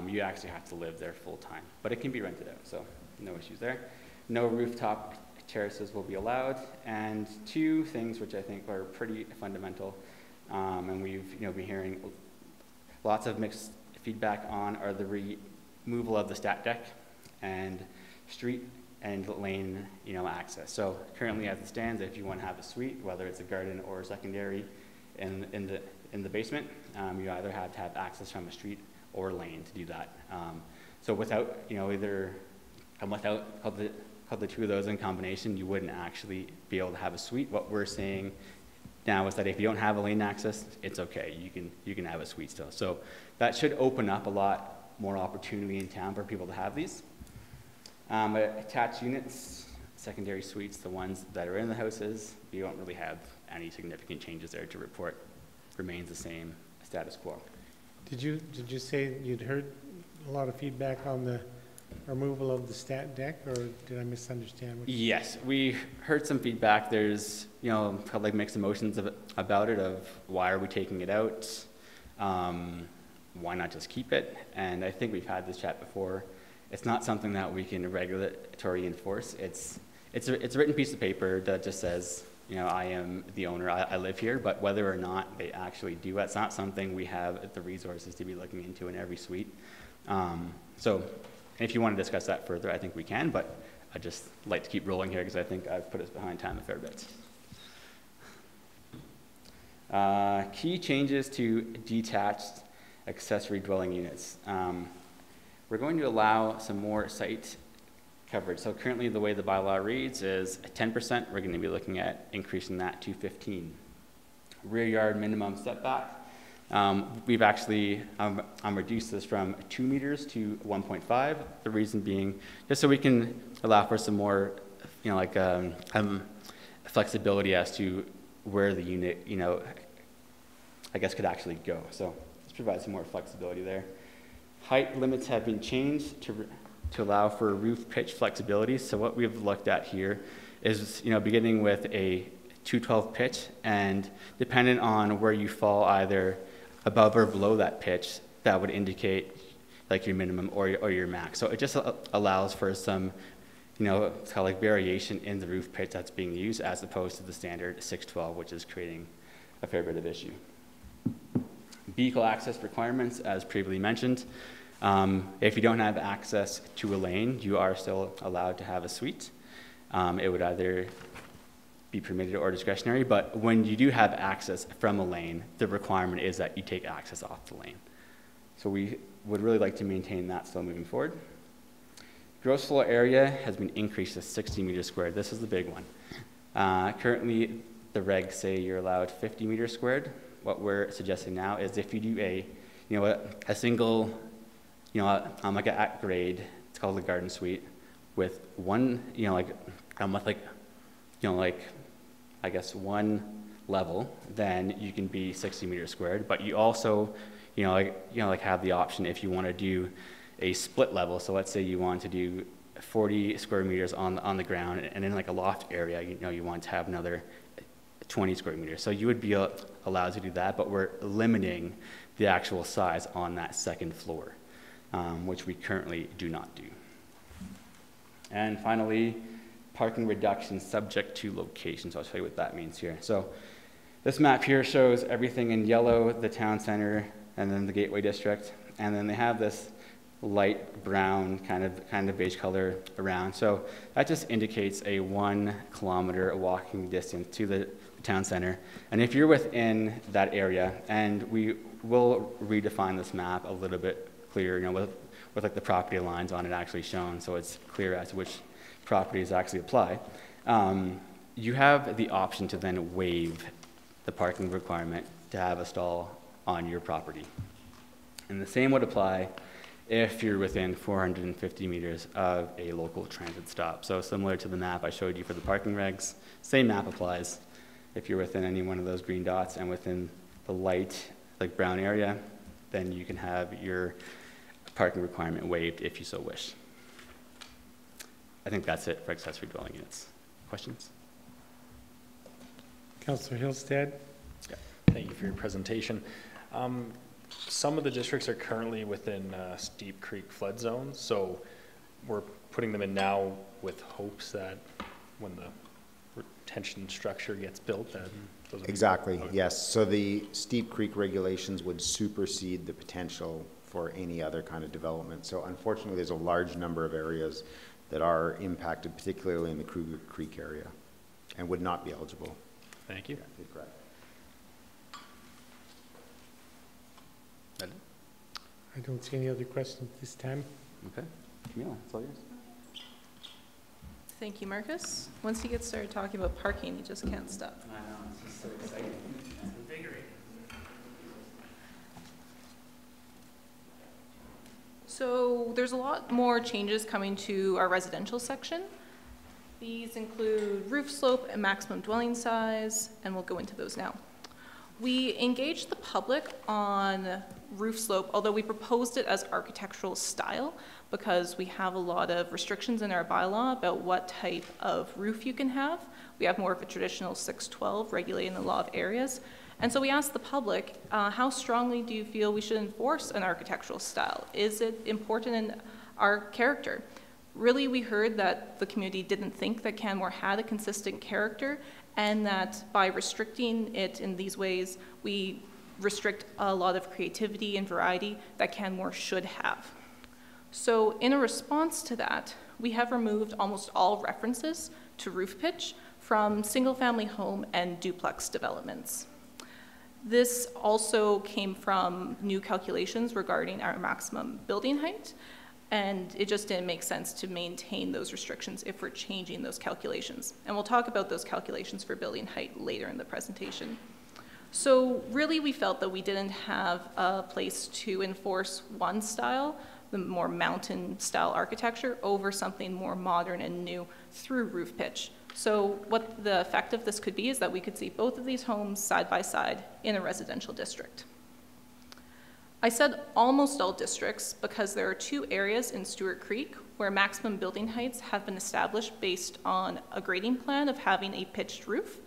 You actually have to live there full time, but it can be rented out, so no issues there. No rooftop terraces will be allowed, and 2 things which I think are pretty fundamental, and we've been hearing lots of mixed feedback on, are the removal of the stat deck and street and lane access. So currently as it stands, if you want to have a suite, whether it's a garden or a secondary in the basement, you either have to have access from a street or lane to do that. So without without the 2 of those in combination, you wouldn't actually be able to have a suite. What we're saying now is that if you don't have a lane access, it's okay. You can have a suite still. So that should open up a lot more opportunity in town for people to have these. Attached units, secondary suites, the ones that are in the houses, you don't really have any significant changes there to report. Remains the same status quo. Did you say you'd heard a lot of feedback on the removal of the stat deck, or did I misunderstand? Yes, we heard some feedback. There's, you know, kind of like mixed emotions about it, of why are we taking it out? Why not just keep it? And I think we've had this chat before. It's not something that we can regulatory enforce. It's a written piece of paper that just says, you know, I am the owner, I live here, but whether or not they actually do, it's not something we have the resources to be looking into in every suite. So if you want to discuss that further, I think we can, but I just like to keep rolling here because I think I've put us behind time a fair bit. Key changes to detached accessory dwelling units. We're going to allow some more site coverage. So currently the way the bylaw reads is 10%, we're going to be looking at increasing that to 15. Rear yard minimum setback. We've actually reduced this from 2 meters to 1.5. The reason being just so we can allow for some more, you know, like flexibility as to where the unit, you know, I guess could actually go. So let's provide some more flexibility there. Height limits have been changed to allow for roof pitch flexibility. So what we've looked at here is, you know, beginning with a 212 pitch, and dependent on where you fall either above or below that pitch, that would indicate like your minimum or your max. So it just allows for some, you know, it's kind of like variation in the roof pitch that's being used as opposed to the standard 612, which is creating a fair bit of issue. Vehicle access requirements, as previously mentioned. If you don't have access to a lane, you are still allowed to have a suite. It would either be permitted or discretionary, but when you do have access from a lane, the requirement is that you take access off the lane. So we would really like to maintain that still moving forward. Gross floor area has been increased to 60 meters squared. This is the big one. Currently, the regs say you're allowed 50 meters squared. What we're suggesting now is if you do a single, like an at grade, it's called the garden suite, with one, I guess one level, then you can be 60 meters squared. But you also, have the option if you want to do a split level. So let's say you want to do 40 square meters on the ground, and in like a loft area, you want to have another 20 square meters. So you would be allowed to do that, but we're limiting the actual size on that second floor, which we currently do not do. And finally, parking reduction subject to location. So I'll show you what that means here. So this map here shows everything in yellow, the town center, and then the Gateway District. And then they have this light brown kind of beige color around. So that just indicates a 1 kilometer walking distance to the town center. And if you're within that area, and we will redefine this map a little bit clearer, with like the property lines on it actually shown, so it's clear as to which properties actually apply. You have the option to then waive the parking requirement to have a stall on your property. And the same would apply if you're within 450 meters of a local transit stop. So similar to the map I showed you for the parking regs, same map applies. If you're within any one of those green dots and within the light, like brown area, then you can have your parking requirement waived if you so wish. I think that's it for accessory dwelling units. Questions? Councillor Hillstead. Yeah. Thank you for your presentation. Some of the districts are currently within steep creek flood zones, so we're putting them in now with hopes that when the retention structure gets built, that those Exactly, okay. Yes. So the steep creek regulations would supersede the potential for any other kind of development. So unfortunately, there's a large number of areas that are impacted, particularly in the Kruger Creek area, and would not be eligible. Thank you. Yeah, you're correct. I don't see any other questions this time. Okay. Camila, it's all yours. Thank you, Marcus. Once you get started talking about parking, you just can't stop. I know, it's just so exciting. It's invigorating. So there's a lot more changes coming to our residential section. These include roof slope and maximum dwelling size, and we'll go into those now. We engaged the public on roof slope, although we proposed it as architectural style because we have a lot of restrictions in our bylaw about what type of roof you can have. We have more of a traditional 612 regulating the law of areas. And so we asked the public, how strongly do you feel we should enforce an architectural style? Is it important in our character? Really, we heard that the community didn't think that Canmore had a consistent character, and that by restricting it in these ways, we restrict a lot of creativity and variety that Canmore should have. So in a response to that, we have removed almost all references to roof pitch from single-family home and duplex developments. This also came from new calculations regarding our maximum building height, and it just didn't make sense to maintain those restrictions if we're changing those calculations. And we'll talk about those calculations for building height later in the presentation. So really, we felt that we didn't have a place to enforce one style, the more mountain style architecture, over something more modern and new through roof pitch. So what the effect of this could be is that we could see both of these homes side by side in a residential district. I said almost all districts because there are 2 areas in Stewart Creek where maximum building heights have been established based on a grading plan of having a pitched roof.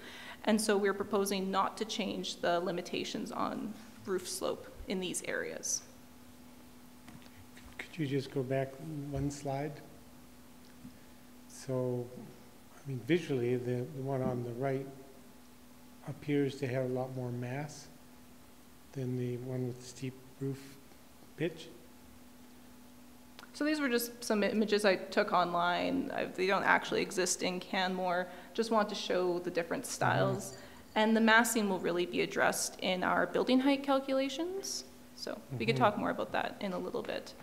And so we're proposing not to change the limitations on roof slope in these areas. Could you just go back one slide? So, I mean, visually, the one on the right appears to have a lot more mass than the one with steep roof pitch. So these were just some images I took online. They don't actually exist in Canmore. Just want to show the different styles. And the massing will really be addressed in our building height calculations. So we could talk more about that in a little bit.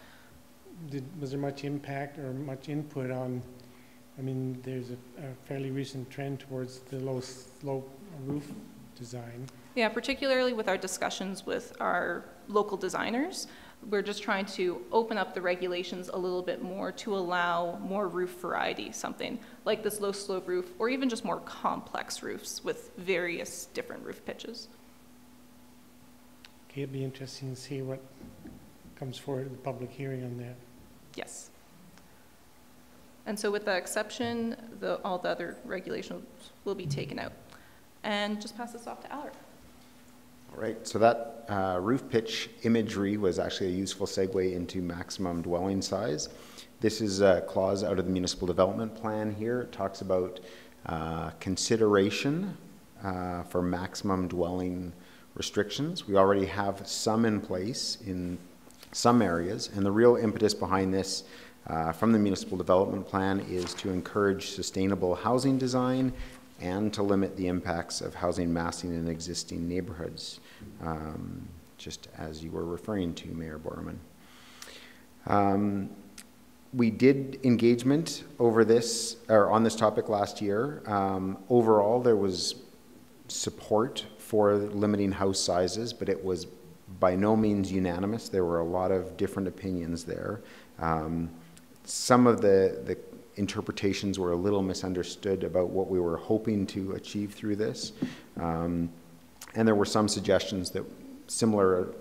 Was there much impact or much input on, I mean, there's a fairly recent trend towards the low slope roof design. Yeah, particularly with our discussions with our local designers. We're just trying to open up the regulations a little bit more to allow more roof variety, something like this low slope roof, or even just more complex roofs with various different roof pitches. Okay, it'd be interesting to see what comes forward at the public hearing on that. Yes. And so with that exception, all the other regulations will be taken out. And just pass this off to Albert. All right, so that roof pitch imagery was actually a useful segue into maximum dwelling size. This is a clause out of the Municipal Development Plan here. It talks about consideration for maximum dwelling restrictions. We already have some in place in some areas, and the real impetus behind this from the Municipal Development Plan is to encourage sustainable housing design and to limit the impacts of housing massing in existing neighborhoods, just as you were referring to, Mayor Borman. We did engagement over this, or on this topic last year. Overall, there was support for limiting house sizes, but it was by no means unanimous. There were a lot of different opinions there. Some of the interpretations were a little misunderstood about what we were hoping to achieve through this. And there were some suggestions that similar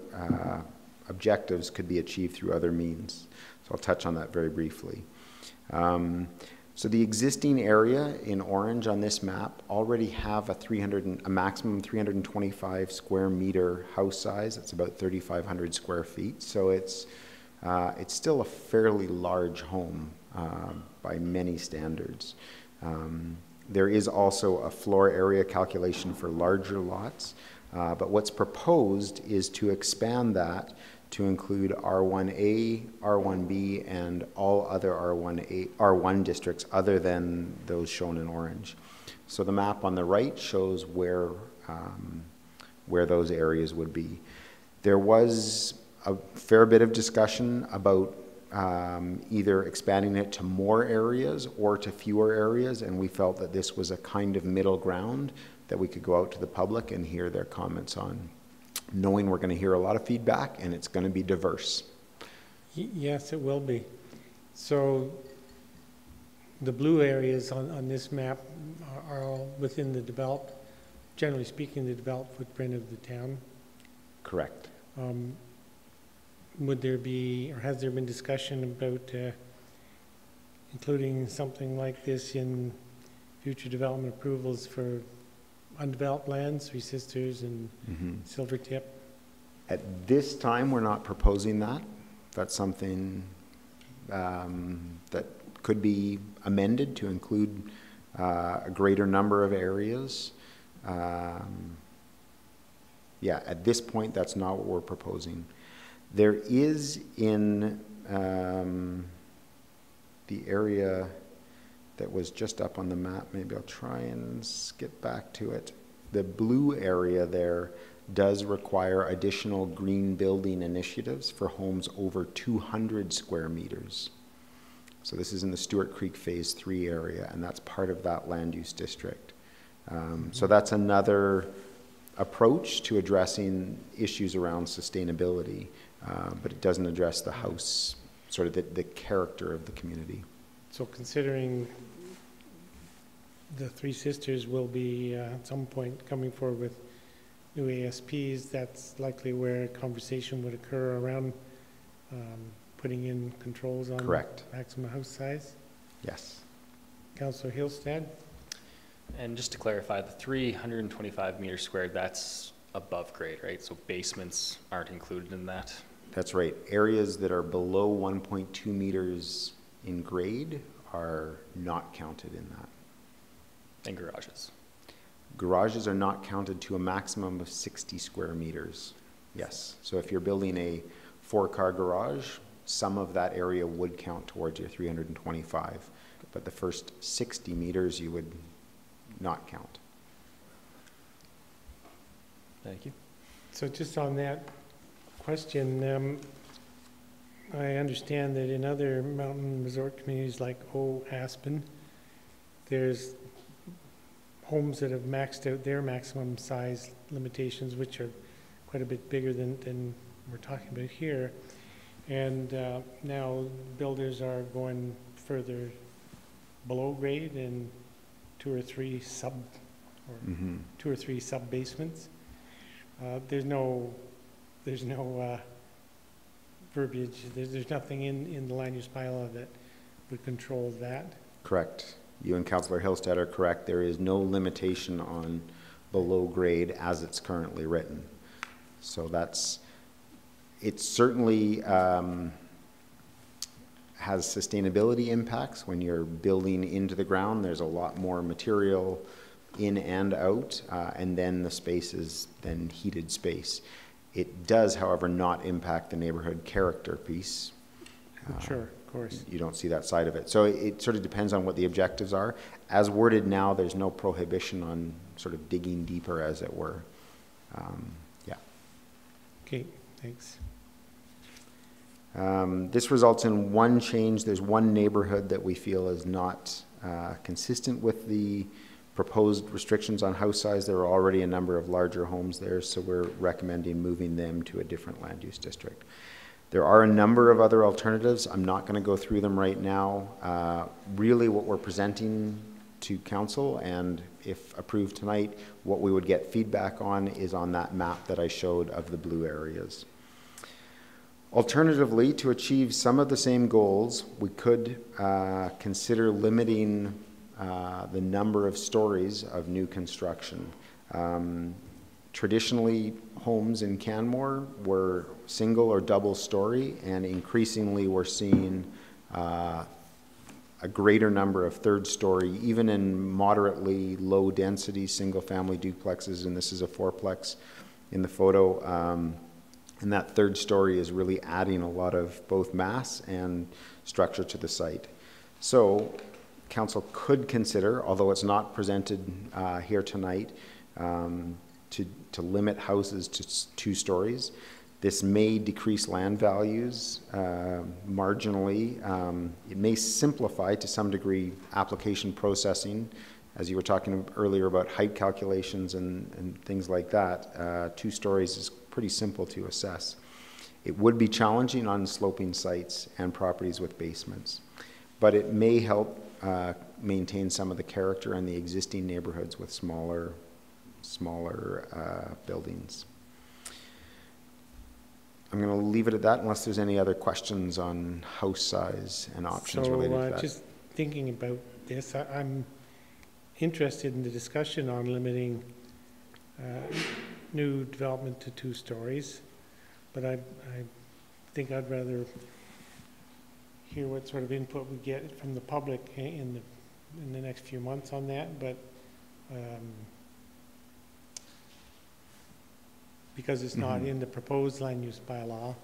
objectives could be achieved through other means. So I'll touch on that very briefly. So the existing area in orange on this map already have a maximum 325 square meter house size. It's about 3,500 square feet. So it's still a fairly large home by many standards. There is also a floor area calculation for larger lots, but what's proposed is to expand that to include R1A, R1B, and all other R1 districts other than those shown in orange. So the map on the right shows where those areas would be. There was a fair bit of discussion about either expanding it to more areas or to fewer areas, and we felt that this was a kind of middle ground that we could go out to the public and hear their comments on, knowing we're going to hear a lot of feedback and it's going to be diverse. Yes, it will be. So the blue areas on this map are all within the developed generally speaking, the developed footprint of the town. Correct. Would there be, or has there been discussion about including something like this in future development approvals for undeveloped lands, Three Sisters and Silvertip? At this time, we're not proposing that. That's something that could be amended to include a greater number of areas. Yeah, at this point, that's not what we're proposing. There is in the area that was just up on the map, maybe I'll try and skip back to it. The blue area there does require additional green building initiatives for homes over 200 square meters. So this is in the Stewart Creek Phase 3 area, and that's part of that land use district. So that's another approach to addressing issues around sustainability, but it doesn't address the house, sort of the character of the community. So considering the Three Sisters will be at some point coming forward with new ASPs, that's likely where a conversation would occur around putting in controls on Correct. Maximum house size. Yes. Councillor Hillstead? And just to clarify, the 325 meters squared, that's above grade, right? So basements aren't included in that? That's right. Areas that are below 1.2 meters in grade are not counted in that. And garages? Garages are not counted to a maximum of 60 square meters. Yes. So if you're building a 4-car garage, some of that area would count towards your 325. But the first 60 meters you would not count. Thank you. So just on that question, I understand that in other mountain resort communities like Aspen, there's homes that have maxed out their maximum size limitations, which are quite a bit bigger than we're talking about here. And now builders are going further below grade and two or three sub basements. There's no verbiage. There's nothing in the land use bylaw that would control that. Correct. You and Councillor Hillstead are correct. There is no limitation on below grade as it's currently written. So it certainly has sustainability impacts. When you're building into the ground, there's a lot more material in and out, and then the space is then heated space. It does, however, not impact the neighborhood character piece. Sure, of course. You don't see that side of it. So it sort of depends on what the objectives are. As worded now, there's no prohibition on sort of digging deeper, as it were. Yeah. Okay, thanks. This results in one change. There's one neighborhood that we feel is not consistent with the proposed restrictions on house size. There are already a number of larger homes there, so we're recommending moving them to a different land use district. There are a number of other alternatives. I'm not going to go through them right now. Really what we're presenting to council, and if approved tonight, what we would get feedback on is on that map that I showed of the blue areas. Alternatively, to achieve some of the same goals, we could consider limiting the number of stories of new construction. Traditionally, homes in Canmore were single or double story, and increasingly we're seeing a greater number of third story, even in moderately low density single family duplexes, and this is a fourplex in the photo. And that third story is really adding a lot of both mass and structure to the site. So council could consider, although it's not presented here tonight, to limit houses to 2 stories. This may decrease land values marginally. It may simplify to some degree application processing. As you were talking earlier about height calculations and things like that, 2 stories is pretty simple to assess. It would be challenging on sloping sites and properties with basements, but it may help maintain some of the character in the existing neighborhoods with smaller smaller buildings. I'm going to leave it at that unless there's any other questions on house size and options related to that. Just thinking about this, I'm interested in the discussion on limiting new development to 2 stories, but I think I'd rather hear what sort of input we get from the public in the next few months on that. But because it's not in the proposed land use bylaw,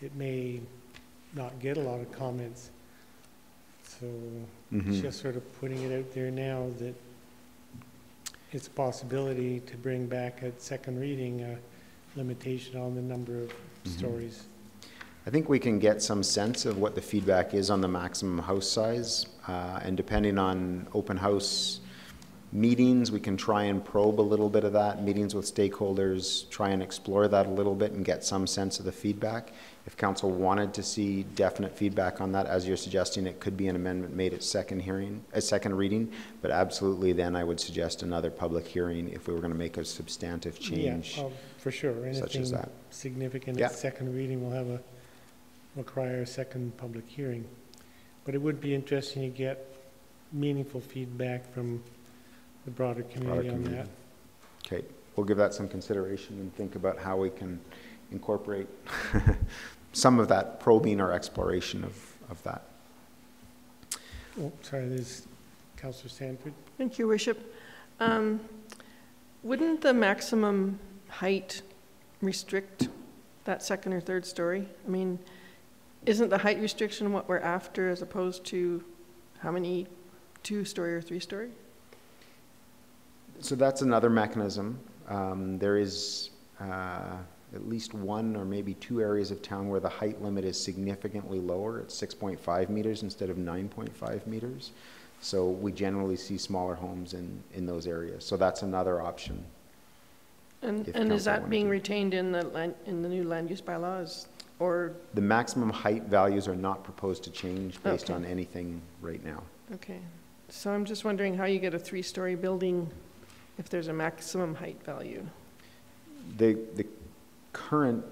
it may not get a lot of comments. So just sort of putting it out there now that it's a possibility to bring back at second reading a limitation on the number of stories. I think we can get some sense of what the feedback is on the maximum house size, and depending on open house meetings, we can try and probe a little bit of that. Meetings with stakeholders, try and explore that a little bit and get some sense of the feedback. If council wanted to see definite feedback on that, as you're suggesting, it could be an amendment made at second reading, but absolutely then I would suggest another public hearing if we were going to make a substantive change. Yeah, for sure. Such as Anything that. significant at second reading will require a second public hearing. But it would be interesting to get meaningful feedback from the broader community on that. Okay, we'll give that some consideration and think about how we can incorporate some of that probing or exploration of that. Oh, sorry, there's Councillor Sanford. Thank you, Worship. Wouldn't the maximum height restrict that second or third story? I mean, isn't the height restriction what we're after as opposed to how many 2-story or 3-story? So that's another mechanism. There is at least 1 or maybe 2 areas of town where the height limit is significantly lower. It's 6.5 meters instead of 9.5 meters. So we generally see smaller homes in those areas. So that's another option. And is that being retained in the new land use bylaws, or? The maximum height values are not proposed to change based on anything right now. Okay. So I'm just wondering how you get a 3-story building if there's a maximum height value. The current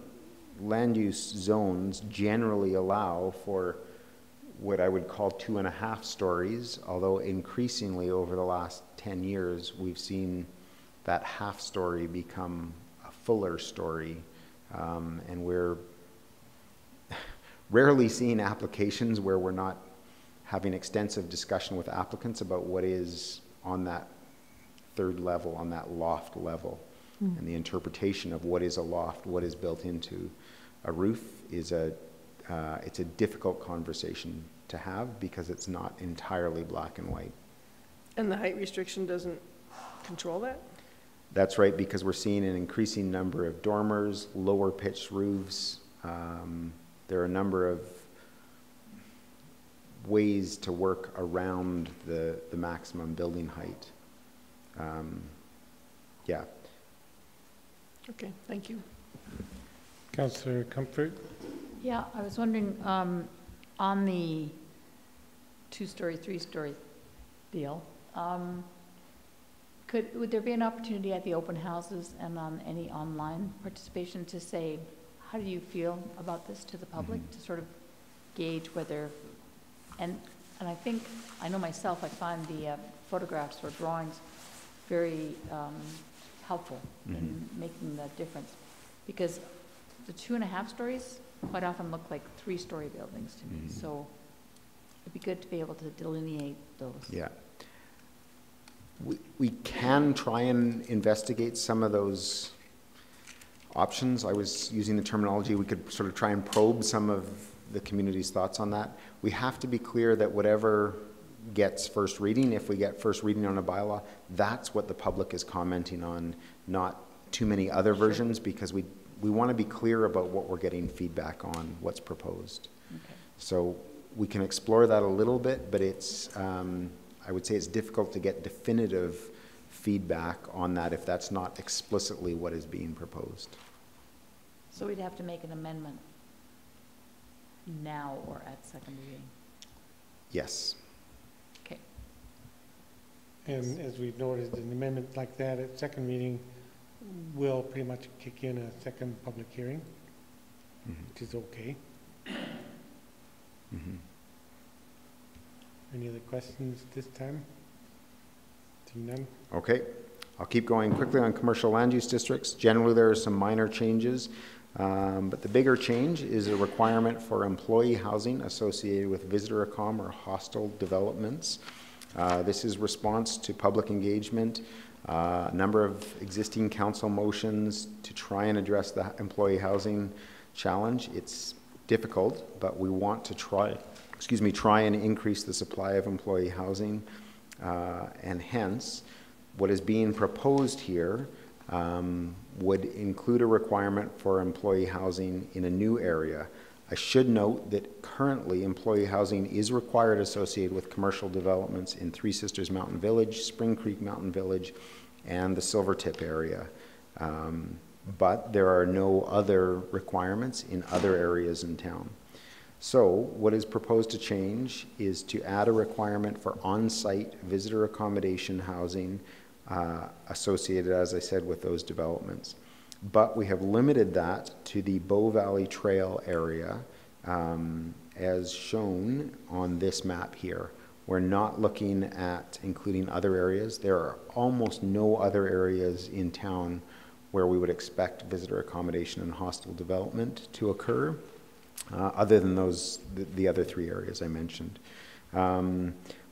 land use zones generally allow for what I would call 2.5 stories, although increasingly over the last 10 years, we've seen that half story become a fuller story. And we're rarely seeing applications where we're not having extensive discussion with applicants about what is on that 3rd level, on that loft level. And the interpretation of what is a loft, what is built into a roof is it's a difficult conversation to have because it's not entirely black and white. And the height restriction doesn't control that? That's right, because we're seeing an increasing number of dormers, lower pitched roofs. There are a number of ways to work around the maximum building height. Yeah. Okay, thank you. Councillor Comfort. Yeah, I was wondering, on the 2-story, 3-story deal, would there be an opportunity at the open houses and on any online participation to say, how do you feel about this to the public, to sort of gauge whether, and I think, I know myself, I find the photographs or drawings very helpful in making the difference, because the 2.5 stories quite often look like 3-story buildings to me. So it'd be good to be able to delineate those. Yeah. We can try and investigate some of those options. I was using the terminology, we could sort of try and probe some of the community's thoughts on that. We have to be clear that whatever gets first reading, if we get first reading on a bylaw, that's what the public is commenting on, not too many other versions, because we want to be clear about what we're getting feedback on, what's proposed. Okay. So we can explore that a little bit, but it's, I would say it's difficult to get definitive feedback on that if that's not explicitly what is being proposed. So we'd have to make an amendment now or at second reading? Yes. Okay. And as we've noted, an amendment like that at second reading will pretty much kick in a second public hearing, which is okay. Any other questions this time? Seeing none? Okay, I'll keep going quickly on commercial land use districts. Generally, there are some minor changes, but the bigger change is a requirement for employee housing associated with visitor accom or hostile developments. This is response to public engagement, a number of existing council motions to try and address the employee housing challenge. It's difficult, but we want to try and increase the supply of employee housing, and hence what is being proposed here would include a requirement for employee housing in a new area. I should note that currently employee housing is required associated with commercial developments in Three Sisters Mountain Village, Spring Creek Mountain Village, and the Silvertip area. But there are no other requirements in other areas in town. So what is proposed to change is to add a requirement for on-site visitor accommodation housing associated, as I said, with those developments. But we have limited that to the Bow Valley Trail area as shown on this map here. We're not looking at including other areas. There are almost no other areas in town where we would expect visitor accommodation and hostile development to occur, other than the other three areas I mentioned.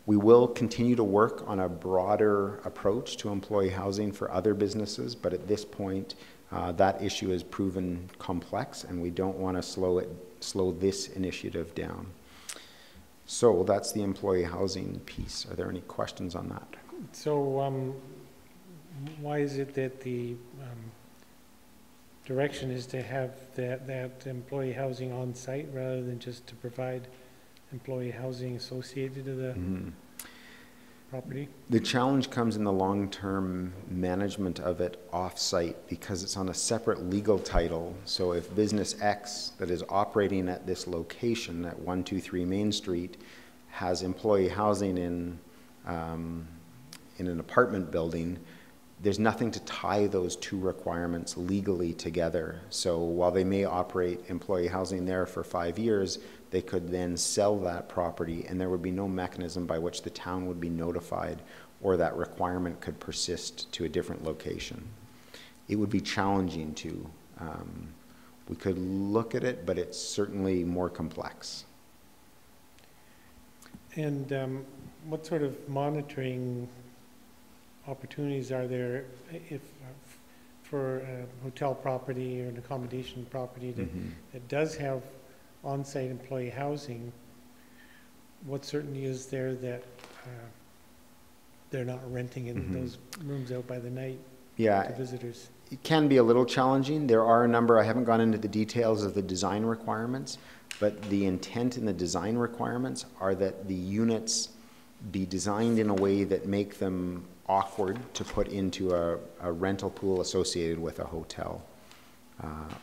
We will continue to work on a broader approach to employee housing for other businesses, but at this point, that issue has proven complex, and we don't want to slow this initiative down. So that's the employee housing piece. Are there any questions on that? So why is it that the direction is to have that employee housing on site rather than just to provide employee housing associated to the property? The challenge comes in the long-term management of it off-site because it's on a separate legal title. So if business X that is operating at this location at 123 Main Street has employee housing in an apartment building, there's nothing to tie those two requirements legally together. So while they may operate employee housing there for 5 years, they could then sell that property and there would be no mechanism by which the town would be notified or that requirement could persist to a different location. It would be challenging to. We could look at it, but it's certainly more complex. And what sort of monitoring opportunities are there if for a hotel property or an accommodation property that does have on-site employee housing? What certainty is there that they're not renting in those rooms out by the night to visitors? It can be a little challenging. There are a number, I haven't gone into the details of the design requirements, but the intent in the design requirements are that the units be designed in a way that make them awkward to put into a rental pool associated with a hotel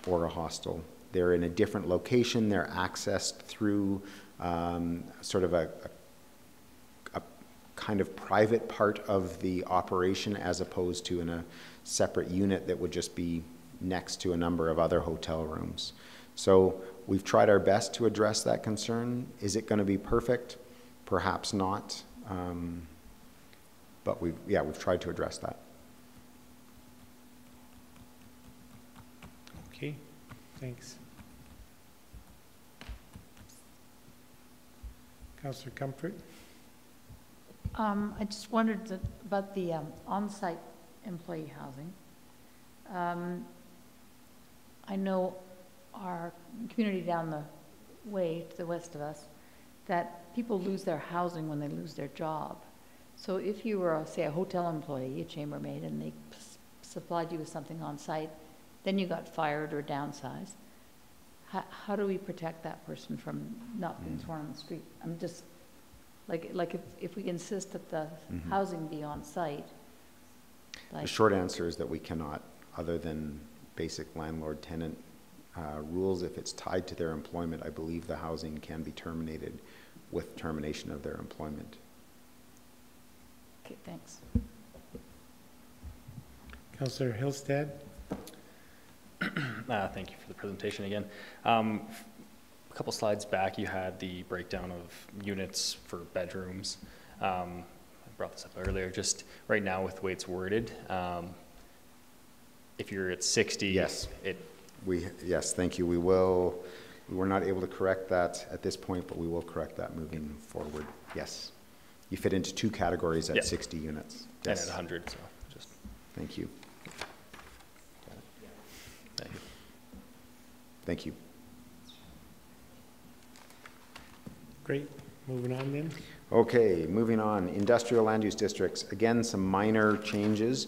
or a hostel. They're in a different location. They're accessed through sort of a kind of private part of the operation as opposed to in a separate unit that would just be next to a number of other hotel rooms. So we've tried our best to address that concern. Is it going to be perfect? Perhaps not. But we've tried to address that. Okay, thanks. Councillor Comfort? I just wondered about the on-site employee housing. I know our community down the way to the west of us, that people lose their housing when they lose their job. So if you were, say, a hotel employee, a chambermaid, and they supplied you with something on site, then you got fired or downsized, how do we protect that person from not being thrown on the street? I'm just, like if we insist that the housing be on site. The short answer is that we cannot, other than basic landlord-tenant rules. If it's tied to their employment, I believe the housing can be terminated with termination of their employment. Okay, thanks. Councillor Hillstead? Thank you for the presentation again. A couple slides back, you had the breakdown of units for bedrooms. I brought this up earlier, just right now with the way it's worded, if you're at 60, Yes. Yes, thank you. We were not able to correct that at this point, but we will correct that moving forward. Yes. You fit into 2 categories at 60 units. Yes. And at 100, so just. Thank you. Thank you. Thank you. Great. Moving on then. Okay, moving on. Industrial land use districts. Again, some minor changes.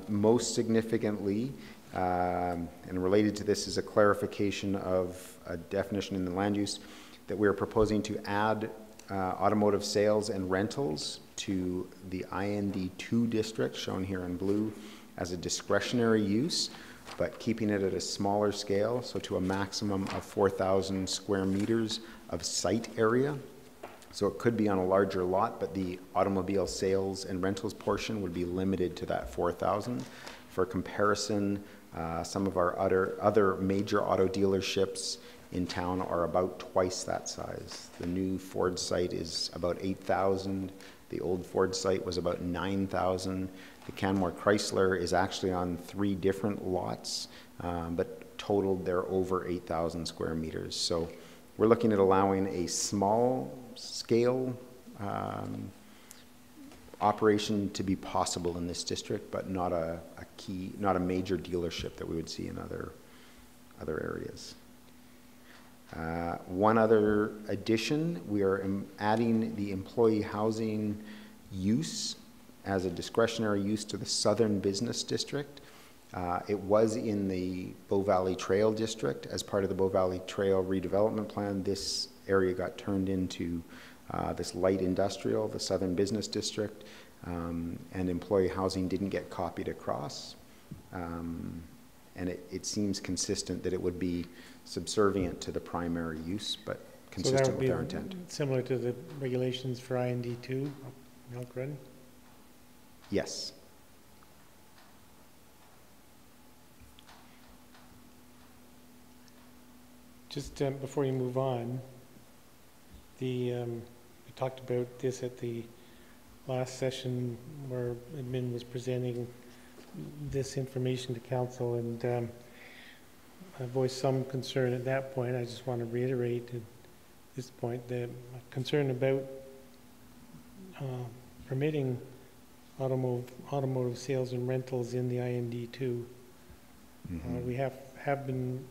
Most significantly, and related to this is a clarification of a definition in the land use that we are proposing to add automotive sales and rentals to the IND2 district, shown here in blue, as a discretionary use, but keeping it at a smaller scale, so to a maximum of 4,000 square meters of site area. So it could be on a larger lot, but the automobile sales and rentals portion would be limited to that 4,000. For comparison, some of our other major auto dealerships in town are about twice that size. The new Ford site is about 8,000. The old Ford site was about 9,000. The Canmore Chrysler is actually on 3 different lots, but totaled they're over 8,000 square meters. So we're looking at allowing a small scale operation to be possible in this district, but not not a major dealership that we would see in other areas. One other addition, we are adding the employee housing use as a discretionary use to the Southern Business District. It was in the Bow Valley Trail District as part of the Bow Valley Trail redevelopment plan. This area got turned into this light industrial, the Southern Business District, and employee housing didn't get copied across. And it seems consistent that it would be subservient to the primary use, but consistent with our intent. Similar to the regulations for IND2, Milk Run? Yes. Just before you move on, we talked about this at the last session where admin was presenting this information to council, and I voiced some concern at that point. I just want to reiterate at this point the concern about permitting automotive sales and rentals in the IND2. We have been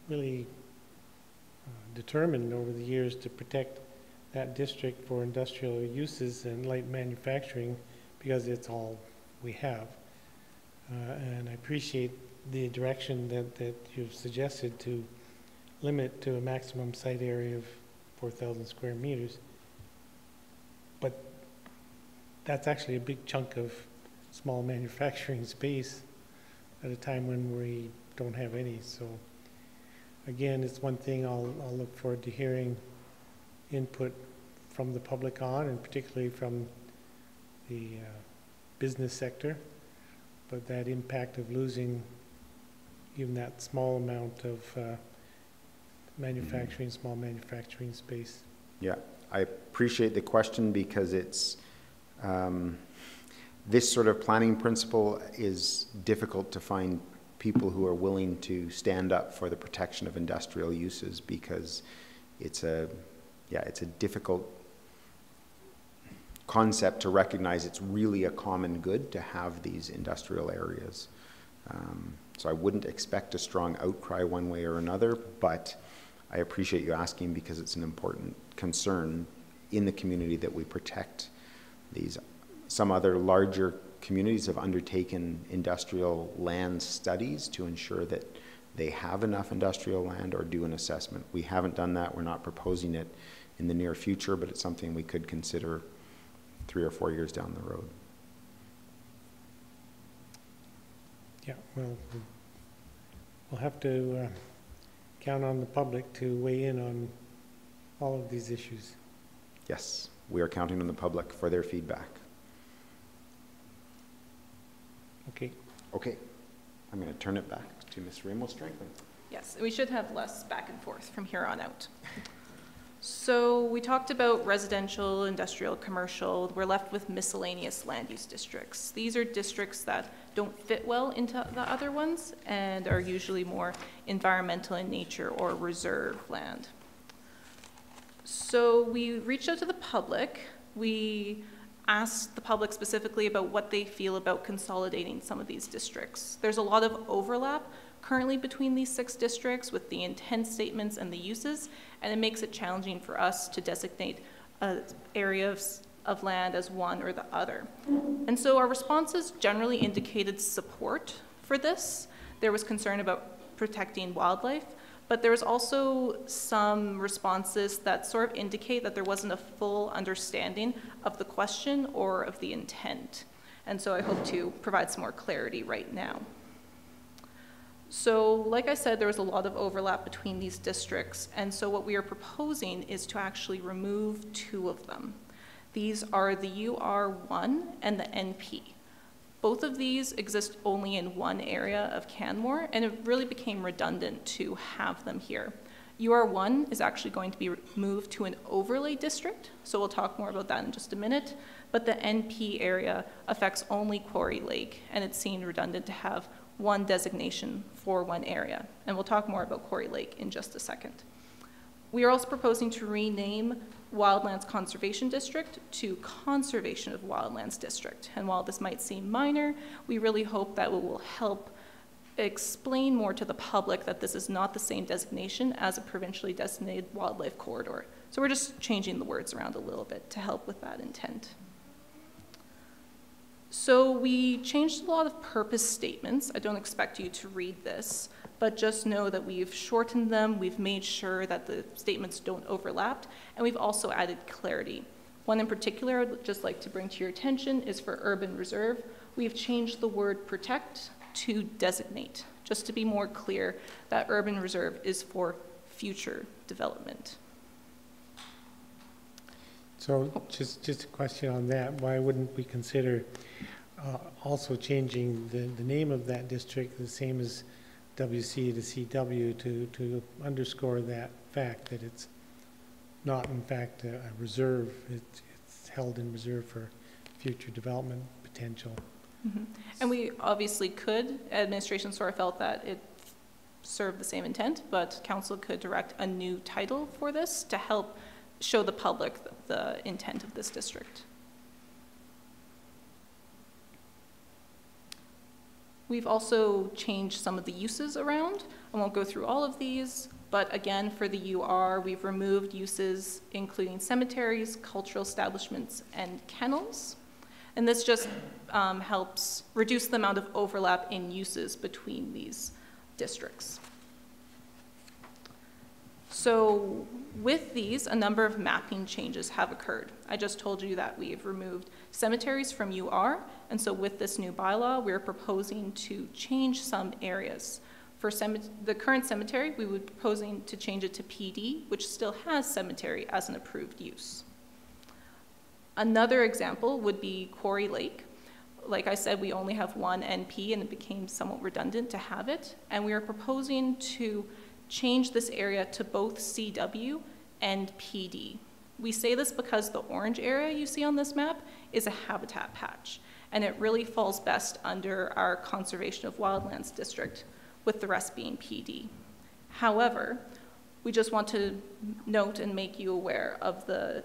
really determined over the years to protect that district for industrial uses and light manufacturing because it's all we have. And I appreciate the direction that you've suggested to limit to a maximum site area of 4,000 square meters. But that's actually a big chunk of small manufacturing space at a time when we don't have any. So again, it's one thing I'll look forward to hearing input from the public on, and particularly from the business sector. But that impact of losing even that small amount of small manufacturing space. Yeah, I appreciate the question because it's this sort of planning principle is difficult to find people who are willing to stand up for the protection of industrial uses because it's a difficult concept to recognize it's really a common good to have these industrial areas. So I wouldn't expect a strong outcry one way or another, but I appreciate you asking because it's an important concern in the community that we protect these. Some other larger communities have undertaken industrial land studies to ensure that they have enough industrial land or do an assessment. We haven't done that. We're not proposing it in the near future, but it's something we could consider 3 or 4 years down the road. Yeah, well, we'll have to count on the public to weigh in on all of these issues. Yes, we are counting on the public for their feedback. Okay, I'm going to turn it back to Ms. Ramos-Franklin. Yes, we should have less back and forth from here on out. So we talked about residential, industrial, commercial. We're left with miscellaneous land use districts. These are districts that don't fit well into the other ones and are usually more environmental in nature or reserve land. So we reached out to the public. We asked the public specifically about what they feel about consolidating some of these districts. There's a lot of overlap currently between these 6 districts with the intent statements and the uses, and it makes it challenging for us to designate areas of land as one or the other. And so our responses generally indicated support for this. There was concern about protecting wildlife, but there was also some responses that sort of indicate that there wasn't a full understanding of the question or of the intent. And so I hope to provide some more clarity right now. So like I said, there was a lot of overlap between these districts, and so what we are proposing is to actually remove 2 of them. These are the UR1 and the NP. Both of these exist only in one area of Canmore, and it really became redundant to have them here. UR1 is actually going to be moved to an overlay district, so we'll talk more about that in just a minute, but the NP area affects only Quarry Lake, and it seemed redundant to have one designation for one area, and we'll talk more about Quarry Lake in just a second. We are also proposing to rename Wildlands Conservation District to Conservation of Wildlands District. And while this might seem minor, we really hope that it will help explain more to the public that this is not the same designation as a provincially designated wildlife corridor. So we're just changing the words around a little bit to help with that intent. So we changed a lot of purpose statements. I don't expect you to read this, but just know that we've shortened them, we've made sure that the statements don't overlap, and we've also added clarity. One in particular I'd just like to bring to your attention is for urban reserve. We've changed the word protect to designate, just to be more clear that urban reserve is for future development. So just a question on that. Why wouldn't we consider also changing the name of that district the same as WC to CW to underscore that fact that it's not in fact a reserve, it's held in reserve for future development potential. Mm-hmm. And we obviously could, administration sort of felt that it served the same intent, but council could direct a new title for this to help show the public the intent of this district. We've also changed some of the uses around. I won't go through all of these, but again, for the UR, we've removed uses including cemeteries, cultural establishments, and kennels. And this just helps reduce the amount of overlap in uses between these districts. So with these, a number of mapping changes have occurred. I just told you that we've removed cemeteries from UR, and so with this new bylaw, we're proposing to change some areas. For the current cemetery, we would be proposing to change it to PD, which still has cemetery as an approved use. Another example would be Quarry Lake. Like I said, we only have one NP, and it became somewhat redundant to have it, and we are proposing to change this area to both CW and PD. We say this because the orange area you see on this map is a habitat patch, and it really falls best under our Conservation of Wildlands District, with the rest being PD. However, we just want to note and make you aware of the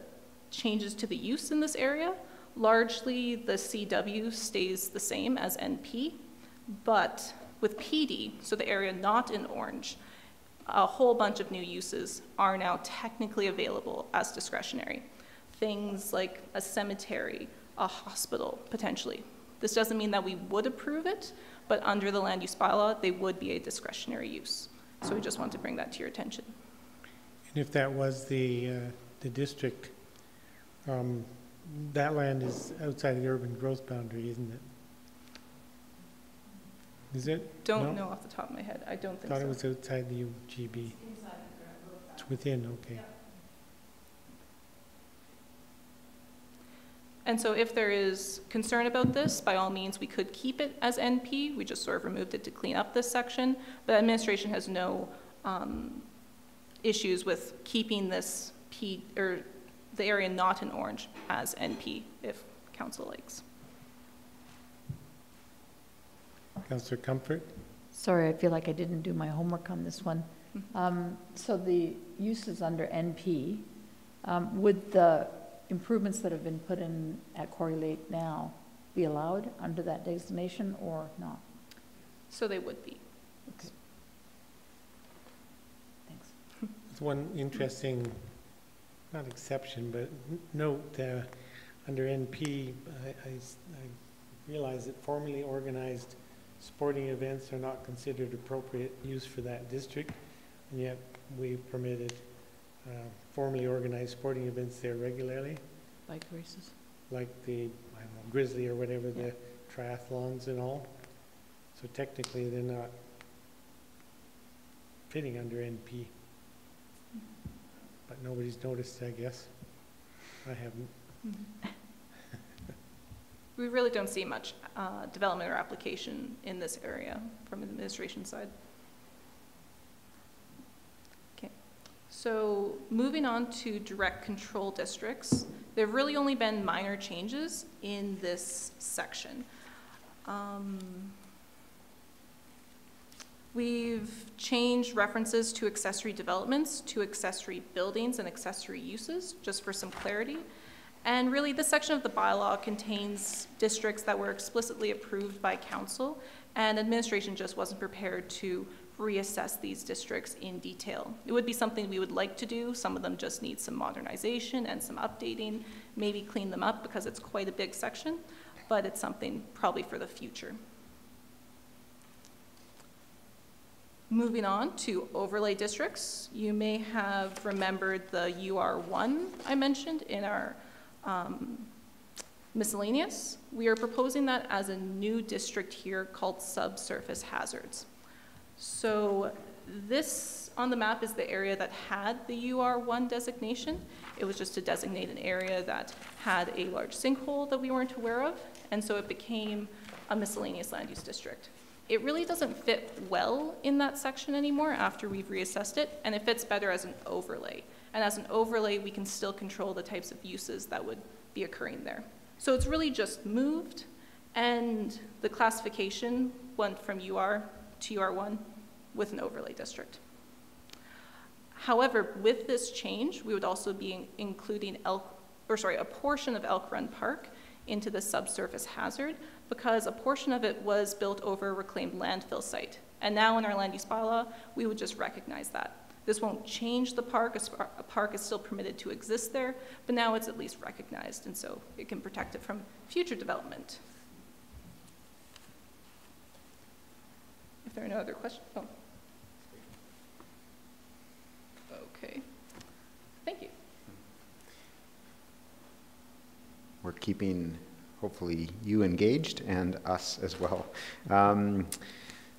changes to the use in this area. Largely, the CW stays the same as NP, but with PD, so the area not in orange, a whole bunch of new uses are now technically available as discretionary. Things like a cemetery, a hospital, potentially. This doesn't mean that we would approve it, but under the land use bylaw, they would be a discretionary use. So we just want to bring that to your attention. And if that was the district, that land is outside the urban growth boundary, isn't it? Is it? Don't know off the top of my head. I don't think so. I thought it was outside the UGB. It's within, okay. And so if there is concern about this, by all means, we could keep it as NP. We just sort of removed it to clean up this section. But administration has no issues with keeping this P, or the area not in orange as NP, if council likes. Councillor Comfort? Sorry, I feel like I didn't do my homework on this one. So the uses under NP, would the improvements that have been put in at Quarry Lake now be allowed under that designation or not? So they would be. Okay. Thanks. It's one interesting, not exception, but note under NP, I realize that formally organized sporting events are not considered appropriate use for that district, and yet we permitted formally organized sporting events there regularly, Bike races? like the, I don't know, Grizzly or whatever, the triathlons and all. So technically they're not fitting under NP. But nobody's noticed, I guess. I haven't. We really don't see much development or application in this area from the administration side. Okay, so moving on to direct control districts, there have really only been minor changes in this section. We've changed references to accessory developments to accessory buildings and accessory uses, just for some clarity. And really, this section of the bylaw contains districts that were explicitly approved by council, and administration just wasn't prepared to reassess these districts in detail. It would be something we would like to do. Some of them just need some modernization and some updating, maybe clean them up because it's quite a big section, but it's something probably for the future. Moving on to overlay districts, you may have remembered the UR1 I mentioned in our miscellaneous. We are proposing that as a new district here called subsurface hazards. So this on the map is the area that had the UR1 designation. It was just to designate an area that had a large sinkhole that we weren't aware of, and so it became a miscellaneous land use district. It really doesn't fit well in that section anymore after we've reassessed it, and it fits better as an overlay. And as an overlay, we can still control the types of uses that would be occurring there. So it's really just moved, and the classification went from UR to UR1 with an overlay district. However, with this change, we would also be including a portion of Elk Run Park into the subsurface hazard, because a portion of it was built over a reclaimed landfill site. And now in our land use bylaw, we would just recognize that. This won't change the park. A park is still permitted to exist there, but now it's at least recognized, and so it can protect it from future development. If there are no other questions, oh. Okay, thank you. We're keeping, hopefully, you engaged and us as well.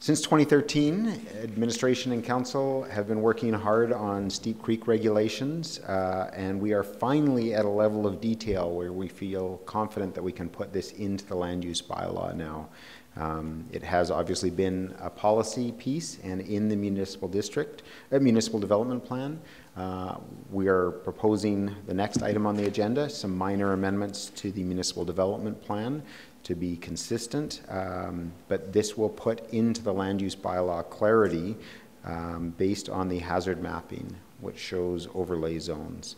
Since 2013, administration and council have been working hard on Steep Creek regulations, and we are finally at a level of detail where we feel confident that we can put this into the land use bylaw now. It has obviously been a policy piece, and in the municipal development plan, we are proposing the next item on the agenda, some minor amendments to the municipal development plan to be consistent, but this will put into the land use bylaw clarity based on the hazard mapping, which shows overlay zones.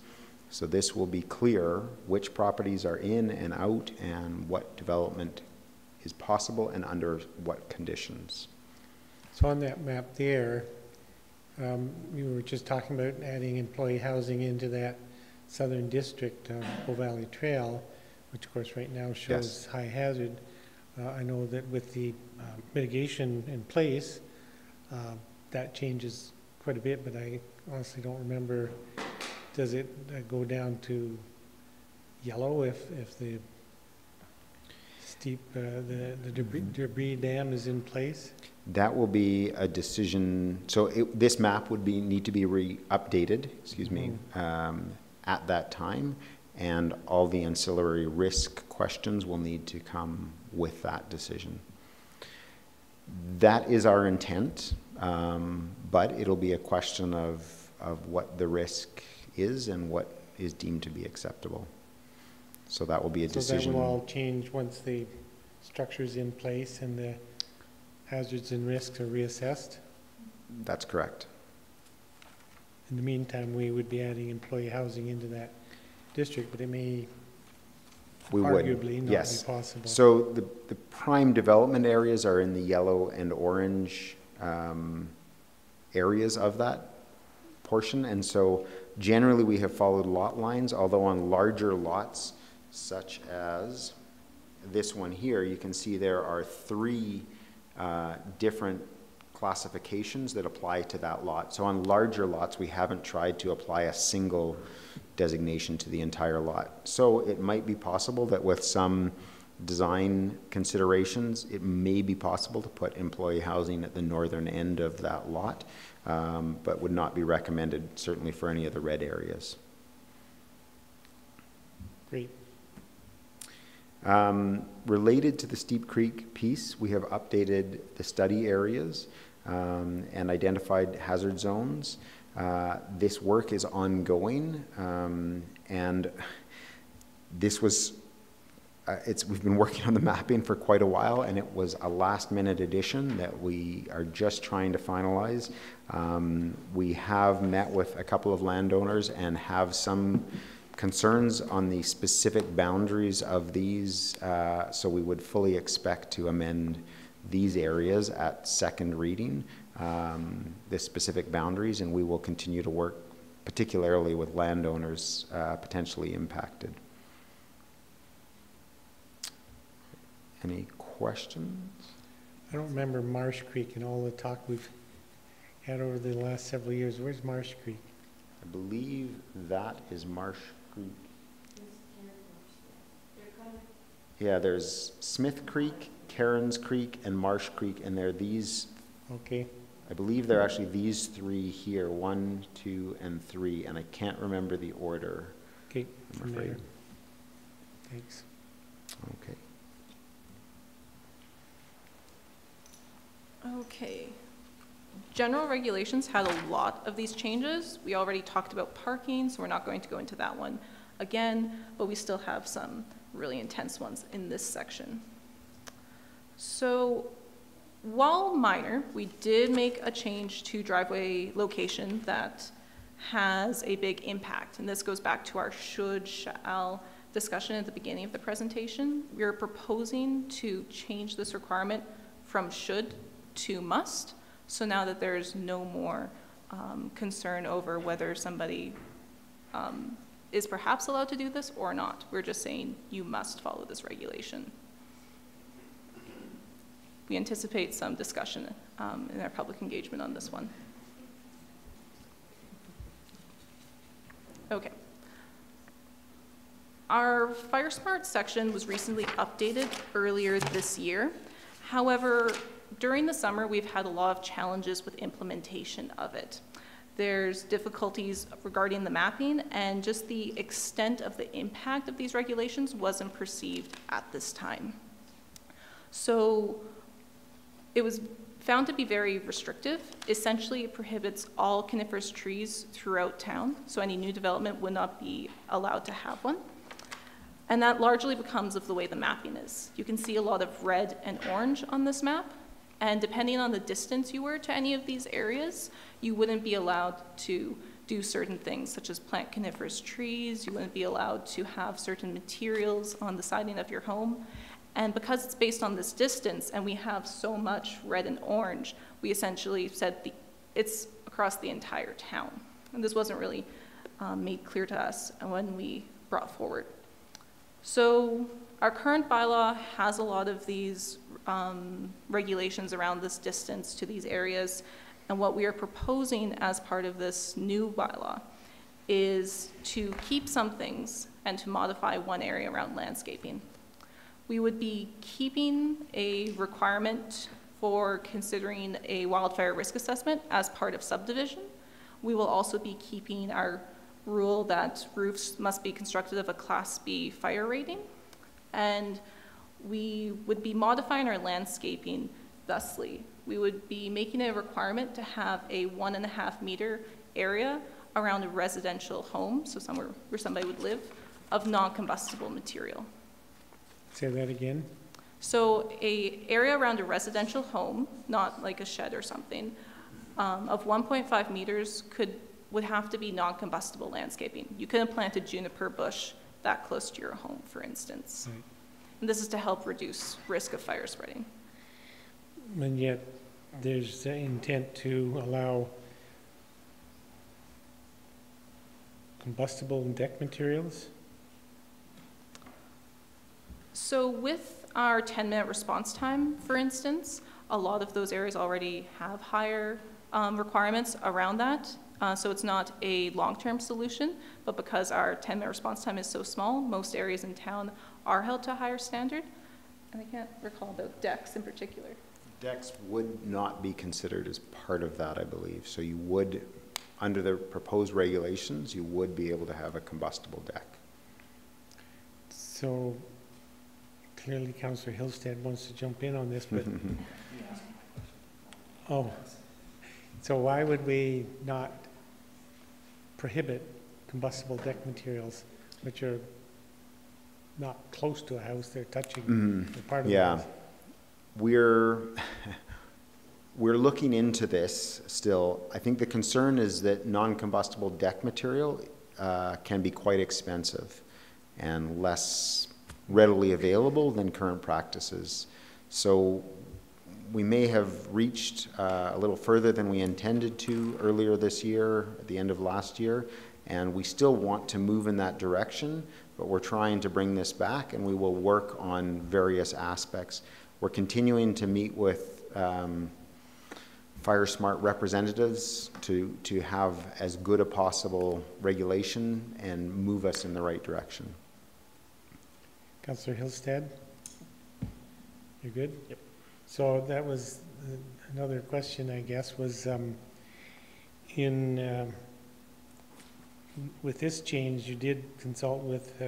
So this will be clear which properties are in and out and what development is possible and under what conditions. So on that map there, we were just talking about adding employee housing into that southern district of Bow Valley Trail, which of course right now shows high hazard. I know that with the mitigation in place, that changes quite a bit, but I honestly don't remember, does it go down to yellow if the steep, the debris dam is in place? That will be a decision, so this map would need to be updated, excuse me, at that time, and all the ancillary risk questions will need to come with that decision. That is our intent, but it'll be a question of what the risk is and what is deemed to be acceptable. So that will be a decision. So that will all change once the structure's in place and the hazards and risks are reassessed? That's correct. In the meantime, we would be adding employee housing into that district, but it may arguably not be possible. So the prime development areas are in the yellow and orange areas of that portion, and so generally we have followed lot lines, although on larger lots such as this one here, you can see there are 3 different classifications that apply to that lot. So on larger lots, we haven't tried to apply a single designation to the entire lot. So it might be possible that with some design considerations, it may be possible to put employee housing at the northern end of that lot, but would not be recommended certainly for any of the red areas. Great. Related to the Steep Creek piece, we have updated the study areas and identified hazard zones. This work is ongoing, and this was, we've been working on the mapping for quite a while, and it was a last-minute addition that we are just trying to finalize. We have met with a couple of landowners and have some concerns on the specific boundaries of these, so we would fully expect to amend these areas at second reading, the specific boundaries, and we will continue to work particularly with landowners potentially impacted. Any questions? I don't remember Marsh Creek and all the talk we've had over the last several years. Where's Marsh Creek? I believe that is Marsh Creek. Yeah, there's Smith Creek, Cairns Creek, and Marsh Creek, and they're these. Okay. I believe they're actually these 3 here, 1, 2, and 3, and I can't remember the order. Okay, I'm afraid. there. Thanks. Okay. Okay. General regulations had a lot of these changes. We already talked about parking, so we're not going to go into that one again, but we still have some really intense ones in this section. So while minor, we did make a change to driveway location that has a big impact, and this goes back to our should, shall discussion at the beginning of the presentation. We're proposing to change this requirement from should to must. So now that there's no more concern over whether somebody is perhaps allowed to do this or not. We're just saying you must follow this regulation. We anticipate some discussion in our public engagement on this one. Okay. Our Fire Smart section was recently updated earlier this year. However, during the summer, we've had a lot of challenges with implementation of it. There's difficulties regarding the mapping, and just the extent of the impact of these regulations wasn't perceived at this time. So it was found to be very restrictive. Essentially, it prohibits all coniferous trees throughout town, so any new development would not be allowed to have one. And that largely becomes of the way the mapping is. You can see a lot of red and orange on this map, and depending on the distance you were to any of these areas, you wouldn't be allowed to do certain things, such as plant coniferous trees. You wouldn't be allowed to have certain materials on the siding of your home. And because it's based on this distance, and we have so much red and orange, we essentially said it's across the entire town. And this wasn't really made clear to us when we brought forward. So our current bylaw has a lot of these regulations around this distance to these areas, and what we are proposing as part of this new bylaw is to keep some things and to modify one area around landscaping. We would be keeping a requirement for considering a wildfire risk assessment as part of subdivision. We will also be keeping our rule that roofs must be constructed of a Class B fire rating. And we would be modifying our landscaping thusly. We would be making it a requirement to have a 1.5 meter area around a residential home, so somewhere where somebody would live, of non-combustible material. Say that again. So a area around a residential home, not like a shed or something, of 1.5 meters would have to be non-combustible landscaping. You couldn't plant a juniper bush that close to your home, for instance. Right. And this is to help reduce risk of fire spreading. And yet there's the intent to allow combustible deck materials? So with our 10-minute response time, for instance, a lot of those areas already have higher requirements around that. So it's not a long-term solution, but because our 10-minute response time is so small, most areas in town are held to a higher standard. And I can't recall about decks in particular. Decks would not be considered as part of that, I believe. So you would, under the proposed regulations, you would be able to have a combustible deck. So clearly Councillor Hillstead wants to jump in on this, but oh, so why would we not prohibit combustible deck materials, which are not close to a house, they're touching the part of the house? We're looking into this still. I think the concern is that non-combustible deck material can be quite expensive and less readily available than current practices. So we may have reached a little further than we intended to earlier this year, at the end of last year, and we still want to move in that direction, but we're trying to bring this back, and we will work on various aspects. We're continuing to meet with Fire Smart representatives to have as good a possible regulation and move us in the right direction. Councillor Hillstead? You're good? Yep. So that was another question, I guess, was with this change, you did consult with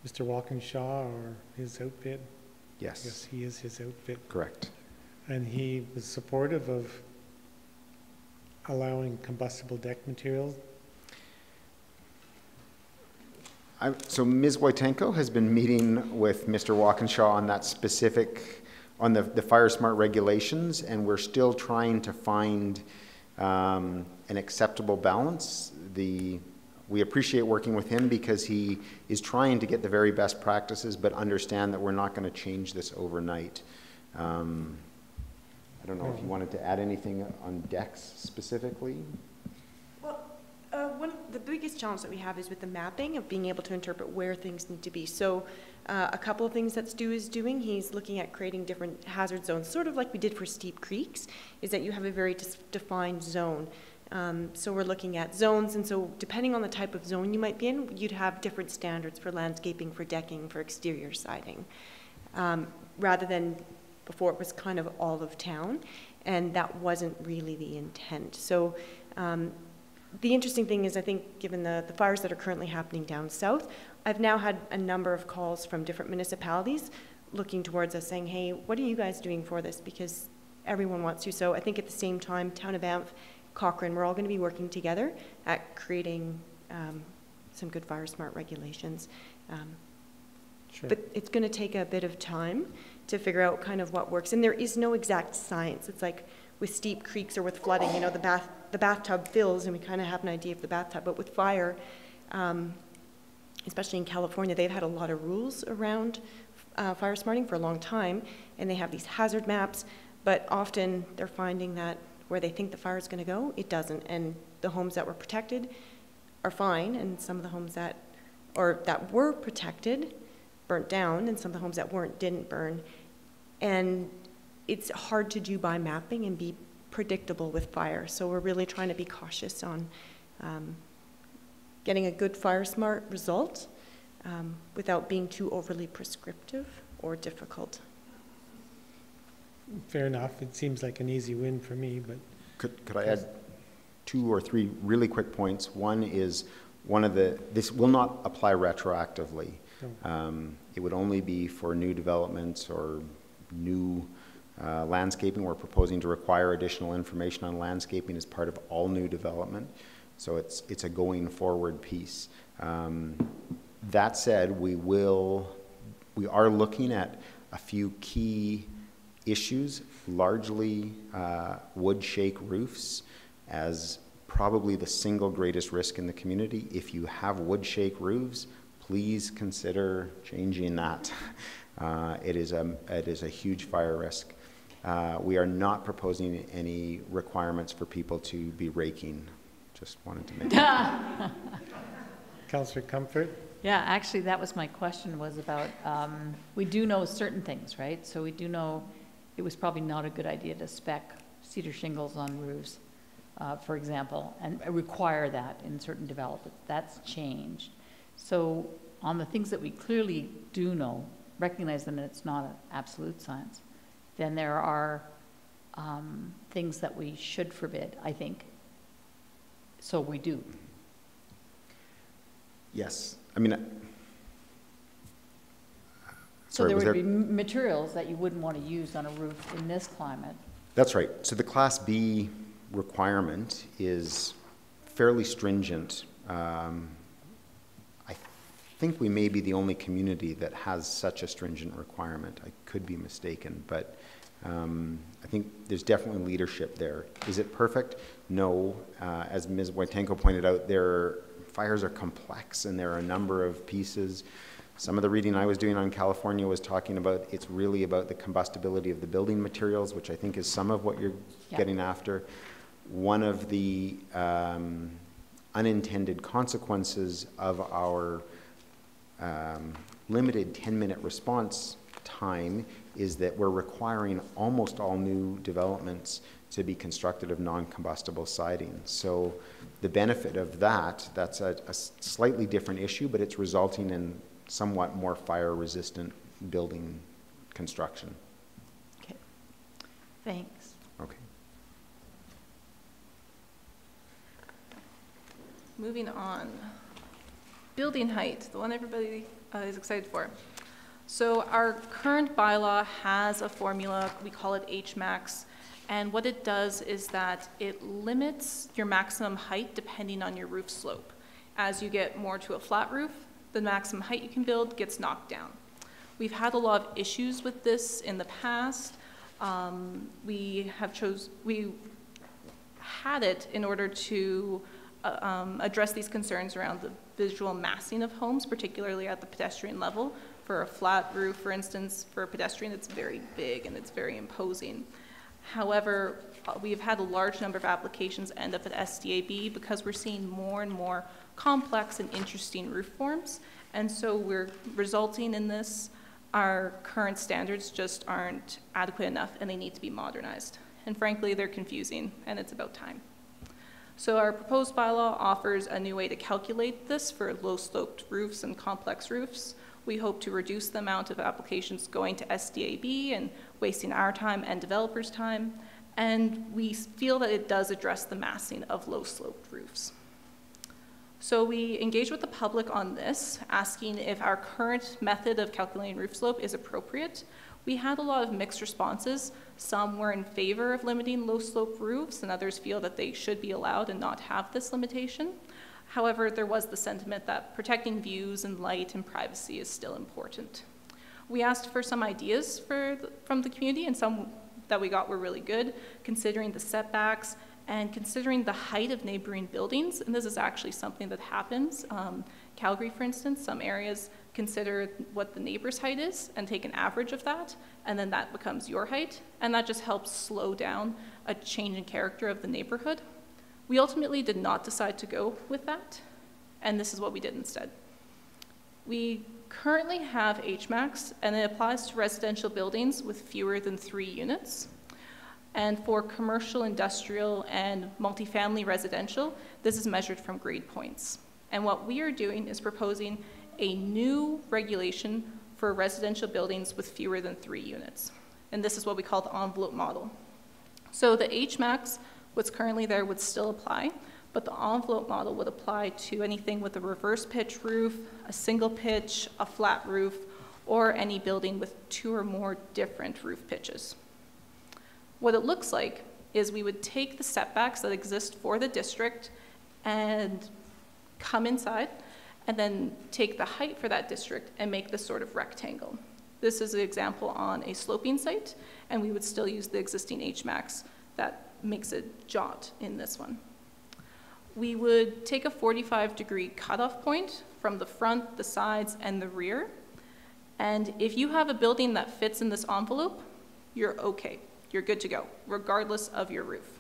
Mr. Walkinshaw or his outfit? Yes. Yes, he is his outfit. Correct. And he was supportive of allowing combustible deck materials? So Ms. Wojtenko has been meeting with Mr. Walkinshaw on that specific, on the Fire Smart regulations, and we're still trying to find an acceptable balance. We appreciate working with him because he is trying to get the very best practices, but understand that we're not going to change this overnight. I don't know if you wanted to add anything on decks specifically. Well, one of the biggest challenge that we have is with the mapping of being able to interpret where things need to be. So a couple of things that Stu is doing, he's looking at creating different hazard zones, sort of like we did for steep creeks, is that you have a very defined zone. So we're looking at zones, and so depending on the type of zone you might be in, you'd have different standards for landscaping, for decking, for exterior siding, rather than before it was kind of all of town, and that wasn't really the intent. So the interesting thing is, I think, given the fires that are currently happening down south, I've now had a number of calls from different municipalities looking towards us saying, hey, what are you guys doing for this? Because everyone wants to. So I think at the same time, Town of Banff, Cochrane, we're all going to be working together at creating some good Fire Smart regulations. Sure. But it's going to take a bit of time to figure out kind of what works. And there is no exact science. It's like with steep creeks or with flooding, you know, the bathtub fills and we kind of have an idea of the bathtub. But with fire, especially in California, they've had a lot of rules around fire smarting for a long time, and they have these hazard maps, but often they're finding that where they think the fire is going to go, it doesn't. And the homes that were protected are fine, and some of the homes that were protected burnt down, and some of the homes that weren't didn't burn. And it's hard to do by mapping and be predictable with fire. So we're really trying to be cautious on getting a good Fire Smart result without being too overly prescriptive or difficult. Fair enough. It seems like an easy win for me, but... Could I add 2 or 3 really quick points? One is this will not apply retroactively. It would only be for new developments or new landscaping. We're proposing to require additional information on landscaping as part of all new development. So it's a going forward piece. That said, we are looking at a few key issues, largely wood shake roofs as probably the single greatest risk in the community. If you have wood shake roofs, please consider changing that. It is a huge fire risk. We are not proposing any requirements for people to be raking. Just wanted to make that. Councillor Comfort? Yeah, actually, that was my question, was about, we do know certain things, right? So we do know it was probably not a good idea to spec cedar shingles on roofs, for example, and require that in certain developments. That's changed. So on the things that we clearly do know, recognize them, and it's not an absolute science, then there are things that we should forbid, I think. So we do. Yes. I mean, so there would be materials that you wouldn't want to use on a roof in this climate. That's right. So the Class B requirement is fairly stringent. I think we may be the only community that has such a stringent requirement. I could be mistaken, but I think there's definitely leadership there. Is it perfect? No. As Ms. Wojtenko pointed out, fires are complex and there are a number of pieces. Some of the reading I was doing on California was talking about it's really about the combustibility of the building materials, which I think is some of what you're getting after. One of the unintended consequences of our limited 10-minute response time is that we're requiring almost all new developments to be constructed of non-combustible siding. So the benefit of that's a slightly different issue, but it's resulting in somewhat more fire-resistant building construction. Okay, thanks. Okay. Moving on. Building height, the one everybody is excited for. So our current bylaw has a formula, we call it H-max, and what it does is that it limits your maximum height depending on your roof slope. As you get more to a flat roof, the maximum height you can build gets knocked down. We've had a lot of issues with this in the past. We had it in order to address these concerns around the visual massing of homes, particularly at the pedestrian level. For a flat roof, for instance, for a pedestrian, it's very big and it's very imposing. However, we've had a large number of applications end up at SDAB because we're seeing more and more complex and interesting roof forms. And so we're resulting in this. Our current standards just aren't adequate enough and they need to be modernized. And frankly, they're confusing and it's about time. So our proposed bylaw offers a new way to calculate this for low-sloped roofs and complex roofs. We hope to reduce the amount of applications going to SDAB and wasting our time and developers' time. And we feel that it does address the massing of low-sloped roofs. So we engaged with the public on this, asking if our current method of calculating roof slope is appropriate. We had a lot of mixed responses. Some were in favor of limiting low-slope roofs, and others feel that they should be allowed and not have this limitation. However, there was the sentiment that protecting views and light and privacy is still important. We asked for some ideas from the community, and some that we got were really good, considering the setbacks and considering the height of neighboring buildings. And this is actually something that happens. Calgary, for instance, some areas consider what the neighbor's height is and take an average of that, and then that becomes your height, and that just helps slow down a change in character of the neighborhood. We ultimately did not decide to go with that, and this is what we did instead. We currently have H-max, and it applies to residential buildings with fewer than 3 units. And for commercial, industrial, and multifamily residential, this is measured from grade points. And what we are doing is proposing a new regulation for residential buildings with fewer than 3 units. And this is what we call the envelope model. So the H-max, what's currently there, would still apply, but the envelope model would apply to anything with a reverse pitch roof, a single pitch, a flat roof, or any building with 2 or more different roof pitches. What it looks like is we would take the setbacks that exist for the district and come inside, and then take the height for that district and make this sort of rectangle. This is an example on a sloping site, and we would still use the existing HMAX that makes a jot in this one. We would take a 45-degree cutoff point from the front, the sides, and the rear. And if you have a building that fits in this envelope, you're okay. You're good to go, regardless of your roof.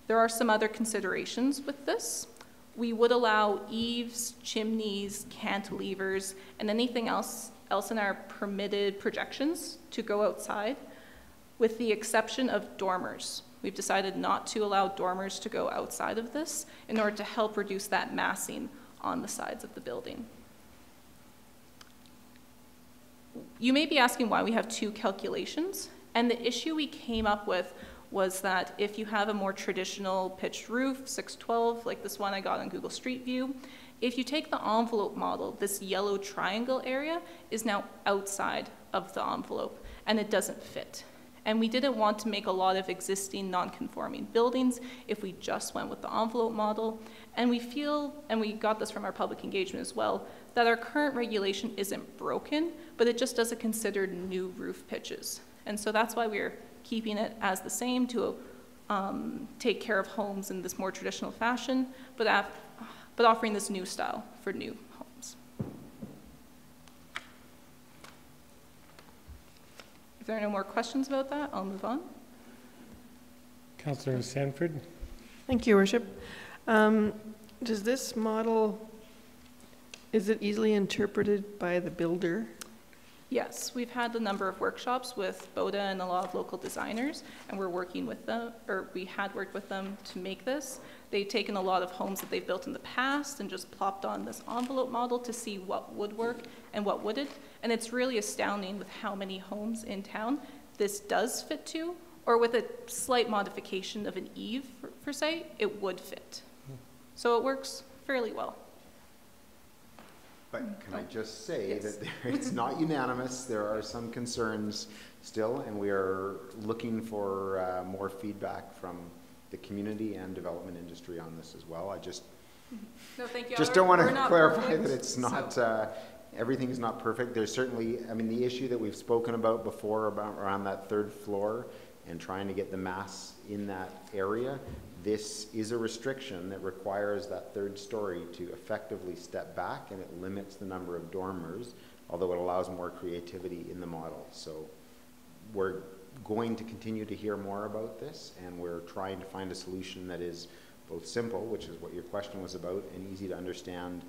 There are some other considerations with this. We would allow eaves, chimneys, cantilevers, and anything else in our permitted projections to go outside, with the exception of dormers. We've decided not to allow dormers to go outside of this in order to help reduce that massing on the sides of the building. You may be asking why we have 2 calculations, and the issue we came up with was that if you have a more traditional pitched roof, 612, like this one I got on Google Street View, if you take the envelope model, this yellow triangle area is now outside of the envelope, and it doesn't fit. And we didn't want to make a lot of existing non-conforming buildings if we just went with the envelope model. And we feel, and we got this from our public engagement as well, that our current regulation isn't broken, but it just doesn't consider new roof pitches. And so that's why we're keeping it as the same to take care of homes in this more traditional fashion, but offering this new style for new homes. If there are no more questions about that, I'll move on. Councillor Sanford. Thank you, Your Worship. Does this model, is it easily interpreted by the builder? Yes, we've had a number of workshops with BODA and a lot of local designers, and we're working with them, or we had worked with them to make this. They've taken a lot of homes that they've built in the past and just plopped on this envelope model to see what would work and what wouldn't. And it's really astounding with how many homes in town this does fit to, or with a slight modification of an eave, per se, it would fit. So it works fairly well. But can I just say Yes. that it's not unanimous. There are some concerns still, and we are looking for more feedback from the community and development industry on this as well. I just No, thank you. just don't want to clarify perfect, that it's not, so. everything is not perfect. There's certainly, I mean, the issue that we've spoken about before about around that 3rd floor and trying to get the mass in that area, this is a restriction that requires that 3rd story to effectively step back, and it limits the number of dormers, although it allows more creativity in the model. So we're going to continue to hear more about this, and we're trying to find a solution that is both simple, which is what your question was about, and easy to understand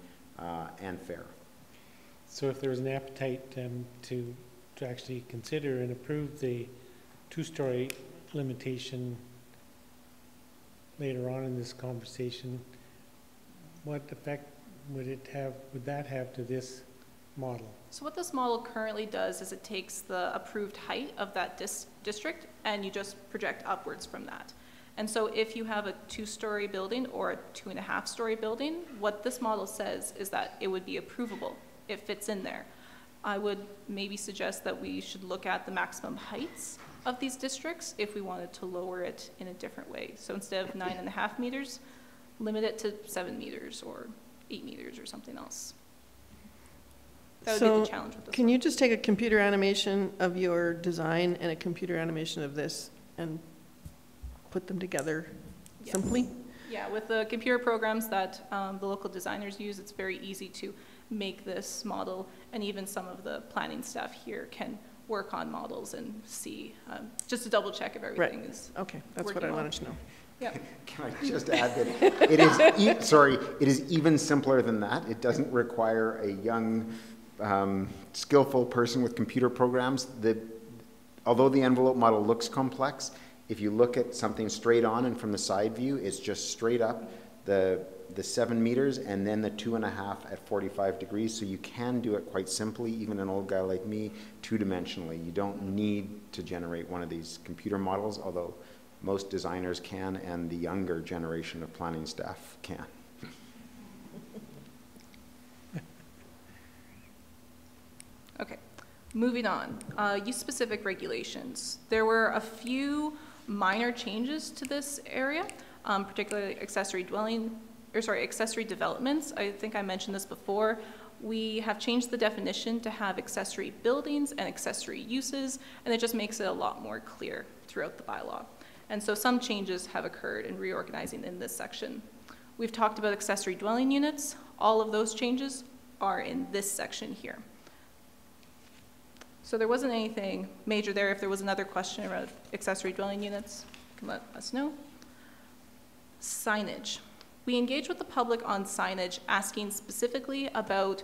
and fair. So if there was an appetite to actually consider and approve the 2-story limitation later on in this conversation, what effect would that have to this model? So what this model currently does is it takes the approved height of that district and you just project upwards from that. And so if you have a 2-story building or a 2.5-story building, what this model says is that it would be approvable. It fits in there. I would maybe suggest that we should look at the maximum heights of these districts if we wanted to lower it in a different way. So instead of 9.5 meters, limit it to 7 meters or 8 meters or something else. That would be the challenge with this. Can you just take a computer animation of your design and a computer animation of this and put them together simply? Yeah, with the computer programs that the local designers use, it's very easy to make this model, and even some of the planning staff here can work on models and see, just to double check if everything is Okay, that's what I wanted to know. Yeah. Can I just add that it is, it is even simpler than that. It doesn't require a young, skillful person with computer programs. Although the envelope model looks complex, if you look at something straight on and from the side view, it's just straight up the 7 meters and then the 2.5 at 45 degrees. So you can do it quite simply, even an old guy like me, 2-dimensionally. You don't need to generate one of these computer models, although most designers can and the younger generation of planning staff can. Okay, moving on. Use-specific regulations. There were a few minor changes to this area, particularly accessory developments. I think I mentioned this before. We have changed the definition to have accessory buildings and accessory uses, and it just makes it a lot more clear throughout the bylaw. And so some changes have occurred in reorganizing in this section. We've talked about accessory dwelling units. All of those changes are in this section here. So there wasn't anything major there. If there was another question about accessory dwelling units, you can let us know. Signage. We engage with the public on signage, asking specifically about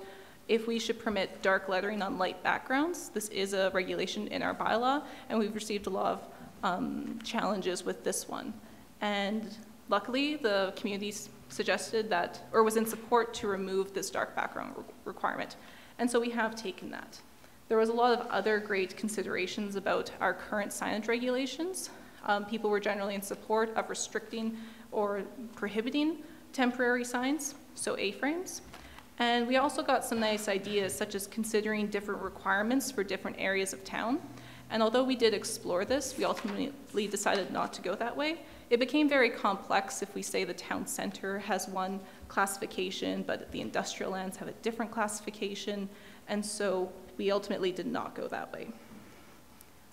if we should permit dark lettering on light backgrounds. This is a regulation in our bylaw, and we've received a lot of challenges with this one. And luckily, the community suggested that, or was in support to remove this dark background requirement. And so we have taken that. There was a lot of other great considerations about our current signage regulations. People were generally in support of restricting or prohibiting temporary signs, so A-frames. And we also got some nice ideas, such as considering different requirements for different areas of town. And although we did explore this, we ultimately decided not to go that way. It became very complex if we say the town center has one classification, but the industrial lands have a different classification. And so we ultimately did not go that way.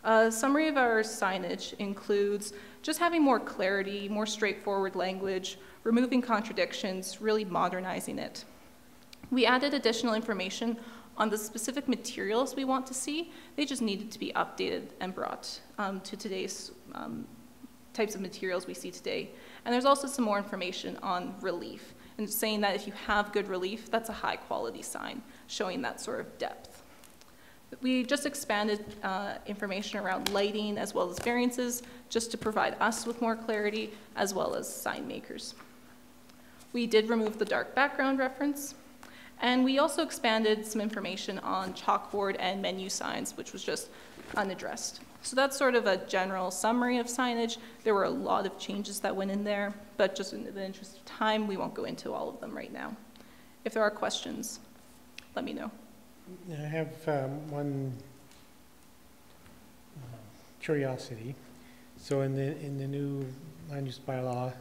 A summary of our signage includes just having more clarity, more straightforward language, removing contradictions, really modernizing it. We added additional information on the specific materials we want to see. They just needed to be updated and brought to today's types of materials we see today. And there's also some more information on relief, and saying that if you have good relief, that's a high quality sign, showing that sort of depth. We just expanded information around lighting as well as variances, just to provide us with more clarity, as well as sign makers. We did remove the dark background reference, and we also expanded some information on chalkboard and menu signs, which was just unaddressed. So that's sort of a general summary of signage. There were a lot of changes that went in there, but just in the interest of time, we won't go into all of them right now. If there are questions, let me know. I have one curiosity. So in the new land use bylaw,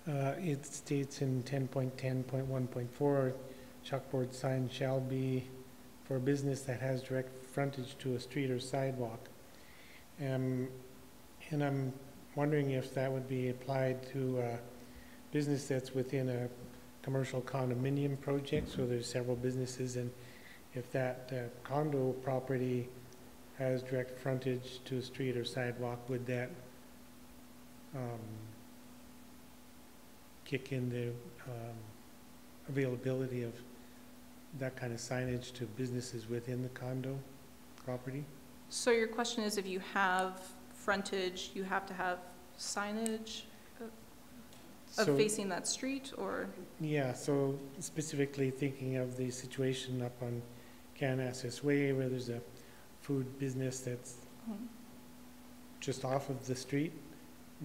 it states in 10.10.1.4, chalkboard sign shall be for a business that has direct frontage to a street or sidewalk. And I'm wondering if that would be applied to a business that's within a commercial condominium project, so there's several businesses, and if that condo property has direct frontage to a street or sidewalk, would that kick in the availability of that kind of signage to businesses within the condo property? So your question is, if you have frontage, you have to have signage of facing that street, or? Yeah, so specifically thinking of the situation up on Canassus Way, where there's a food business that's just off of the street,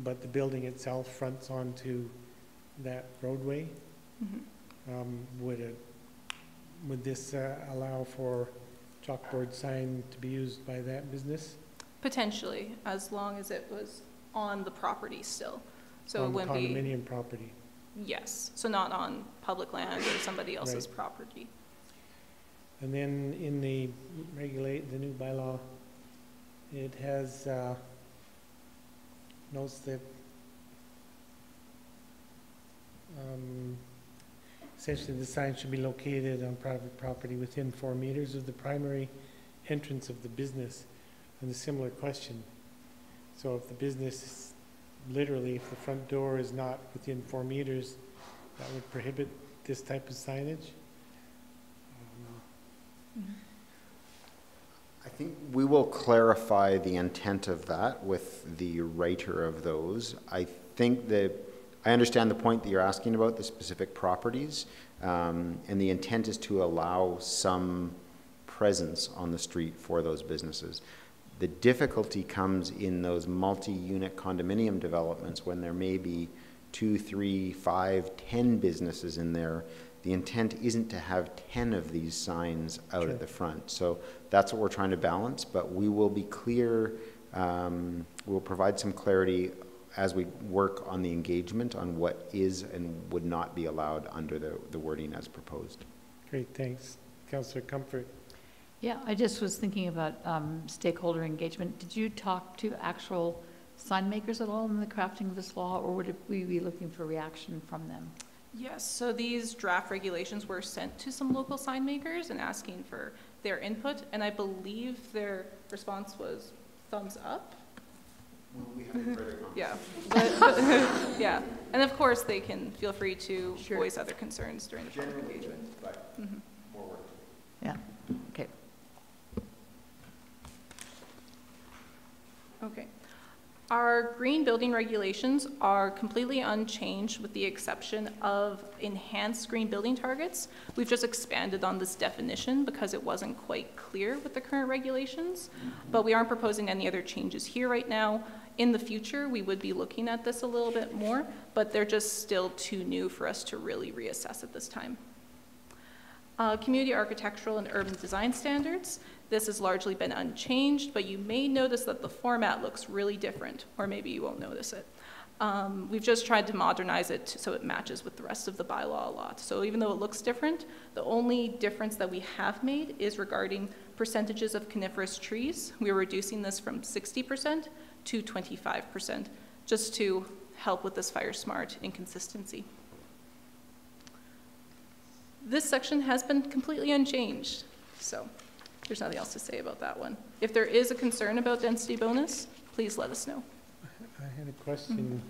but the building itself fronts onto that roadway. Would this allow for chalkboard sign to be used by that business? Potentially, as long as it was on the property still. So on it wouldn't the condominium property? Yes, so not on public land or somebody else's property. And then in the new bylaw, it has notes that essentially the sign should be located on private property within 4 meters of the primary entrance of the business. And a similar question. So if the business is literally, if the front door is not within 4 meters, that would prohibit this type of signage? I think we will clarify the intent of that with the writer of those. I think that I understand the point that you're asking about the specific properties, and the intent is to allow some presence on the street for those businesses. The difficulty comes in those multi-unit condominium developments when there may be 2, 3, 5, 10 businesses in there. The intent isn't to have 10 of these signs out at the front. So that's what we're trying to balance, but we will be clear, we'll provide some clarity as we work on the engagement on what is and would not be allowed under the wording as proposed. Great, thanks. Councillor Comfort. Yeah, I just was thinking about stakeholder engagement. Did you talk to actual sign makers at all in the crafting of this law, or would we be looking for reaction from them? Yes, so these draft regulations were sent to some local sign makers and asking for their input, and I believe their response was thumbs up. Well, we have further Yeah, yeah, and of course they can feel free to voice other concerns during the public engagement. But more work. Yeah, okay. Okay. Our green building regulations are completely unchanged with the exception of enhanced green building targets. We've just expanded on this definition because it wasn't quite clear with the current regulations, but we aren't proposing any other changes here right now. In the future, we would be looking at this a little bit more, but they're just still too new for us to really reassess at this time. Community architectural and urban design standards. This has largely been unchanged, but you may notice that the format looks really different, or maybe you won't notice it. We've just tried to modernize it so it matches with the rest of the bylaw a lot. So even though it looks different, the only difference that we have made is regarding percentages of coniferous trees. We're reducing this from 60% to 25%, just to help with this fire smart inconsistency. This section has been completely unchanged, so there's nothing else to say about that one. If there is a concern about density bonus, please let us know. I had a question.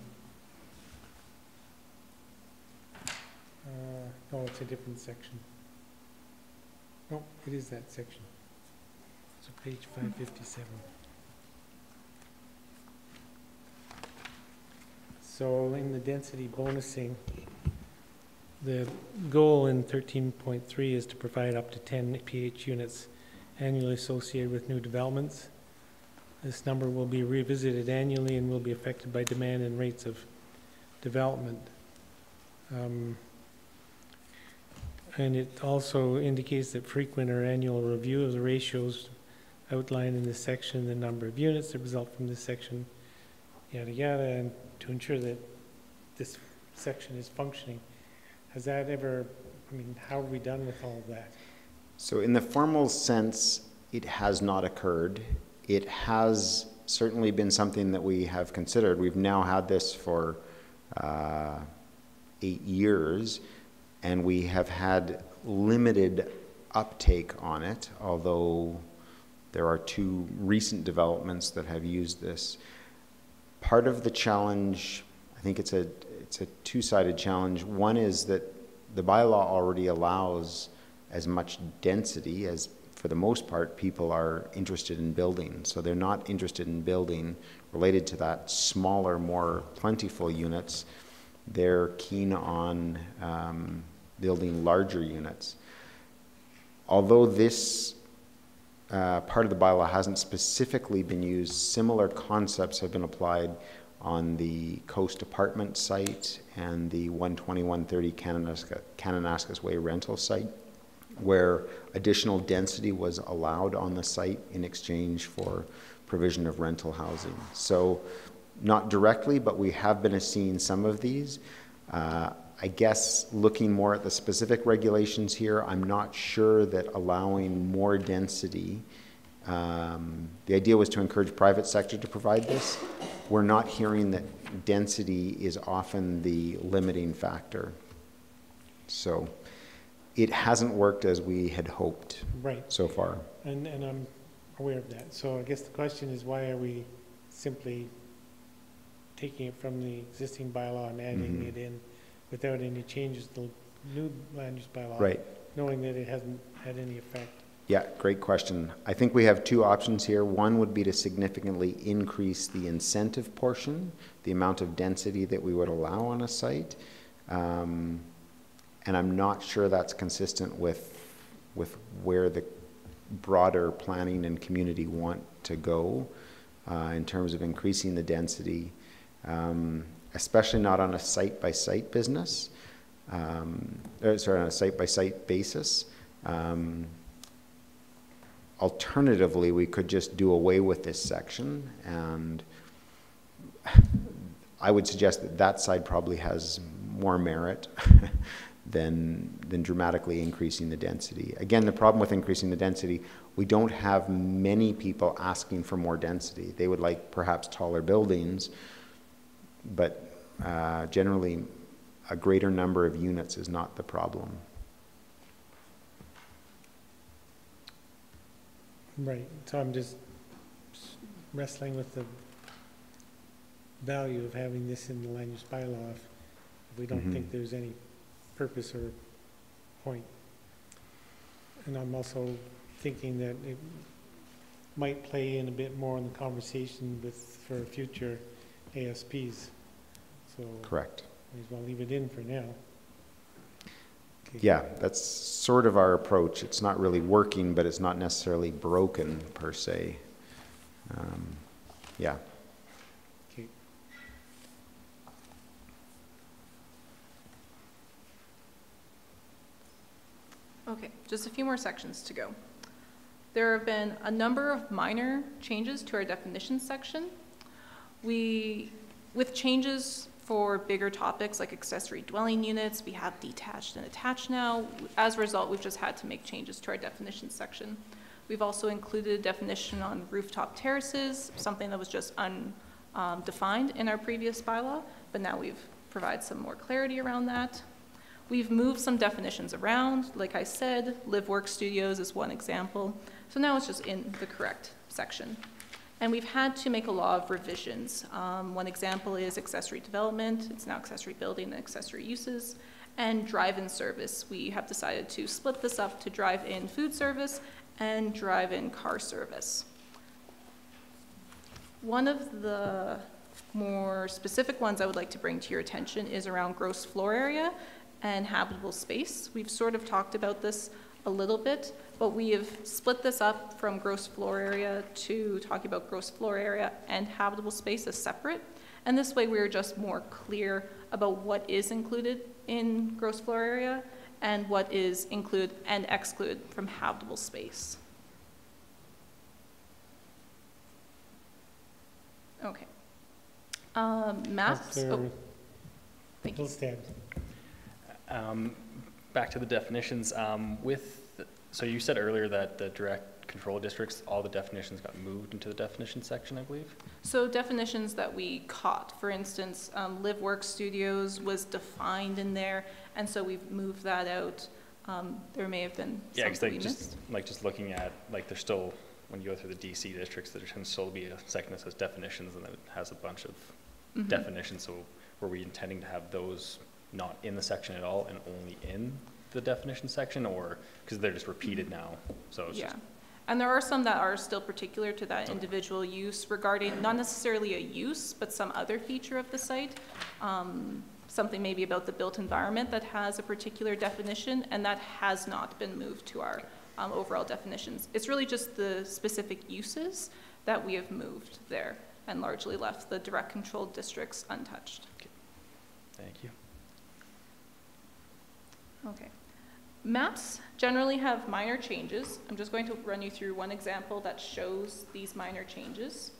No, it's a different section. No, it is that section. So page 557. So in the density bonusing, the goal in 13.3 is to provide up to 10 PH units annually associated with new developments. This number will be revisited annually and will be affected by demand and rates of development. And it also indicates that frequent or annual review of the ratios outlined in this section, the number of units that result from this section, yada yada, and to ensure that this section is functioning. Has that ever, I mean, how have we done with all of that? So in the formal sense, it has not occurred. It has certainly been something that we have considered. We've now had this for 8 years, and we have had limited uptake on it, although there are 2 recent developments that have used this. Part of the challenge, I think it's a two-sided challenge. One is that the bylaw already allows as much density as, for the most part, people are interested in building. So they're not interested in building related to that smaller, more plentiful units. They're keen on building larger units. Although this part of the bylaw hasn't specifically been used, similar concepts have been applied on the Coast Apartment site and the 12130 Kananaskis Way rental site, where additional density was allowed on the site in exchange for provision of rental housing. So not directly, but we have been seeing some of these. I guess looking more at the specific regulations here, I'm not sure that allowing more density, the idea was to encourage private sector to provide this. We're not hearing that density is often the limiting factor. So it hasn't worked as we had hoped so far. And I'm aware of that. So I guess the question is, why are we simply taking it from the existing bylaw and adding it in without any changes to the new land use bylaw, knowing that it hasn't had any effect? Yeah, great question. I think we have 2 options here. One would be to significantly increase the incentive portion, the amount of density that we would allow on a site. And I'm not sure that's consistent with where the broader planning and community want to go in terms of increasing the density, especially not on a site-by-site business, on a site-by-site basis. Alternatively, we could just do away with this section, and I would suggest that that side probably has more merit than dramatically increasing the density. Again, the problem with increasing the density, we don't have many people asking for more density. They would like perhaps taller buildings, but generally a greater number of units is not the problem. Right, so I'm just wrestling with the value of having this in the land use bylaw if we don't think there's any purpose or point. And I'm also thinking that it might play in a bit more in the conversation for future ASPs. So correct. Might as well leave it in for now. Okay. Yeah, that's sort of our approach. It's not really working, but it's not necessarily broken per se. Yeah. Okay. Okay, just a few more sections to go. There have been a number of minor changes to our definitions section. With changes for bigger topics like accessory dwelling units, we have detached and attached now. As a result, we've just had to make changes to our definitions section. We've also included a definition on rooftop terraces, something that was just undefined in our previous bylaw, but now we've provided some more clarity around that. We've moved some definitions around. Like I said, live-work studios is one example. So now it's just in the correct section. And we've had to make a lot of revisions. One example is accessory development. It's now accessory building and accessory uses. And drive-in service. We have decided to split this up to drive-in food service and drive-in car service. One of the more specific ones I would like to bring to your attention is around gross floor area and habitable space. We've sort of talked about this a little bit, but we have split this up from gross floor area to talking about gross floor area and habitable space as separate. And this way we're just more clear about what is included in gross floor area and what is include and exclude from habitable space. Okay. Maps. Oh, thank you. Back to the definitions. So you said earlier that the direct control districts, all the definitions got moved into the definition section, I believe? So definitions that we caught, for instance, live-work studios was defined in there, and so we've moved that out. There may have been something we missed. Just looking at, like, there's still, when you go through the DC districts, there can still be a section that says definitions, and then it has a bunch of definitions. So were we intending to have those not in the section at all and only in the definition section, or because they're just repeated now? So it's just... And there are some that are still particular to that individual use regarding not necessarily a use, but some other feature of the site. Something maybe about the built environment that has a particular definition, and that has not been moved to our overall definitions. It's really just the specific uses that we have moved there and largely left the direct controlled districts untouched. Okay. Thank you. Okay. Maps generally have minor changes. I'm just going to run you through one example that shows these minor changes.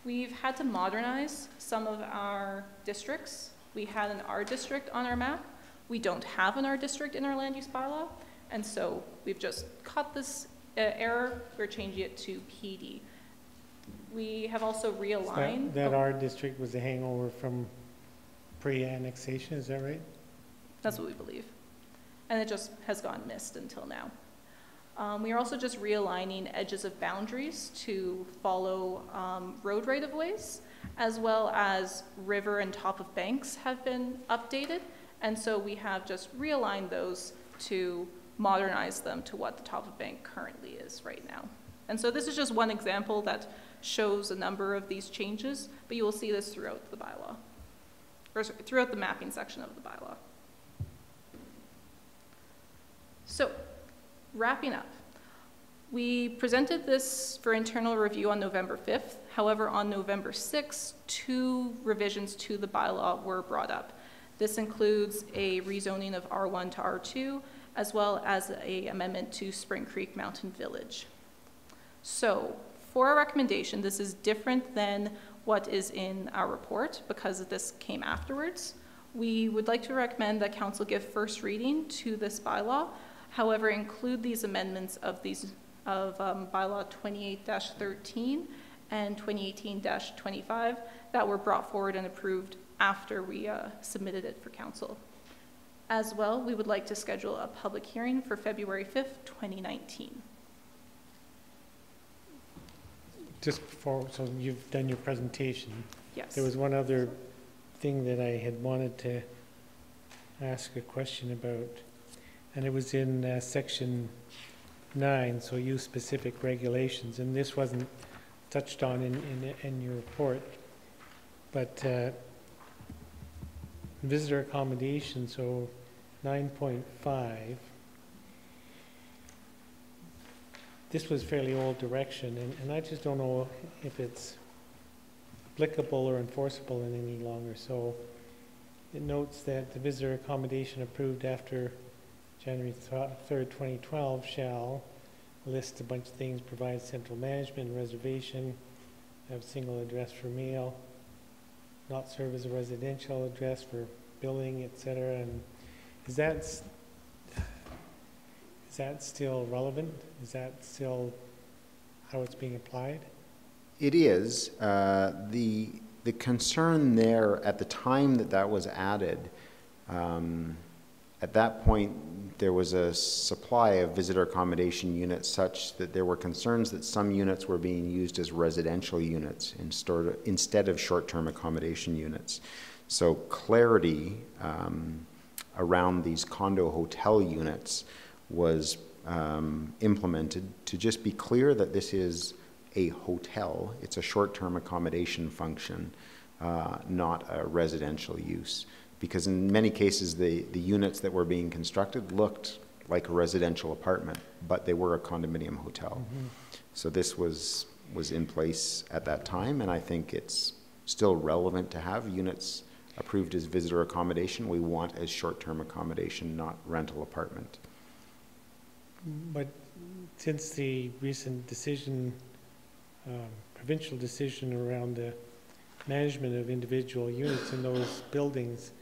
We've had to modernize some of our districts. We had an R district on our map. We don't have an R district in our land use bylaw, and so we've just caught this error. We're changing it to PD. We have also realigned. That R district was a hangover from pre-annexation, is that right? That's what we believe. And it just has gone missed until now. We are also just realigning edges of boundaries to follow road right-of-ways, as well as river and top of banks have been updated. And so we have just realigned those to modernize them to what the top of bank currently is right now. And so this is just one example that shows a number of these changes, but you will see this throughout the bylaw, or sorry, throughout the mapping section of the bylaw. So, wrapping up, We presented this for internal review on November 5th. However, on November 6th, 2 revisions to the bylaw were brought up. This includes a rezoning of R1 to R2, as well as an amendment to Spring Creek Mountain Village. So, for our recommendation, this is different than what is in our report because this came afterwards. We would like to recommend that Council give first reading to this bylaw. However, include these amendments of bylaw 28-13 and 2018-25 that were brought forward and approved after we submitted it for Council. As well, we would like to schedule a public hearing for February 5th, 2019. Just before, so you've done your presentation. Yes. There was one other thing that I had wanted to ask a question about, and it was in section 9, so use-specific regulations, and this wasn't touched on in your report, but visitor accommodation, so 9.5, this was fairly old direction, and I just don't know if it's applicable or enforceable in any longer. So it notes that the visitor accommodation approved after January 3rd, 2012 shall list a bunch of things, provide central management, reservation, have single address for mail, not serve as a residential address for billing, etc. And is that still relevant? Is that still how it's being applied? It is. The concern there at the time that was added, at that point there was a supply of visitor accommodation units such that there were concerns that some units were being used as residential units instead of short-term accommodation units. So clarity around these condo hotel units was implemented to just be clear that this is a hotel. It's a short-term accommodation function, not a residential use. Because in many cases, the units that were being constructed looked like a residential apartment, but they were a condominium hotel. Mm-hmm. So this was in place at that time, and I think it's still relevant to have units approved as visitor accommodation. We want as short-term accommodation, not rental apartment. But since the recent decision, provincial decision around the management of individual units in those buildings,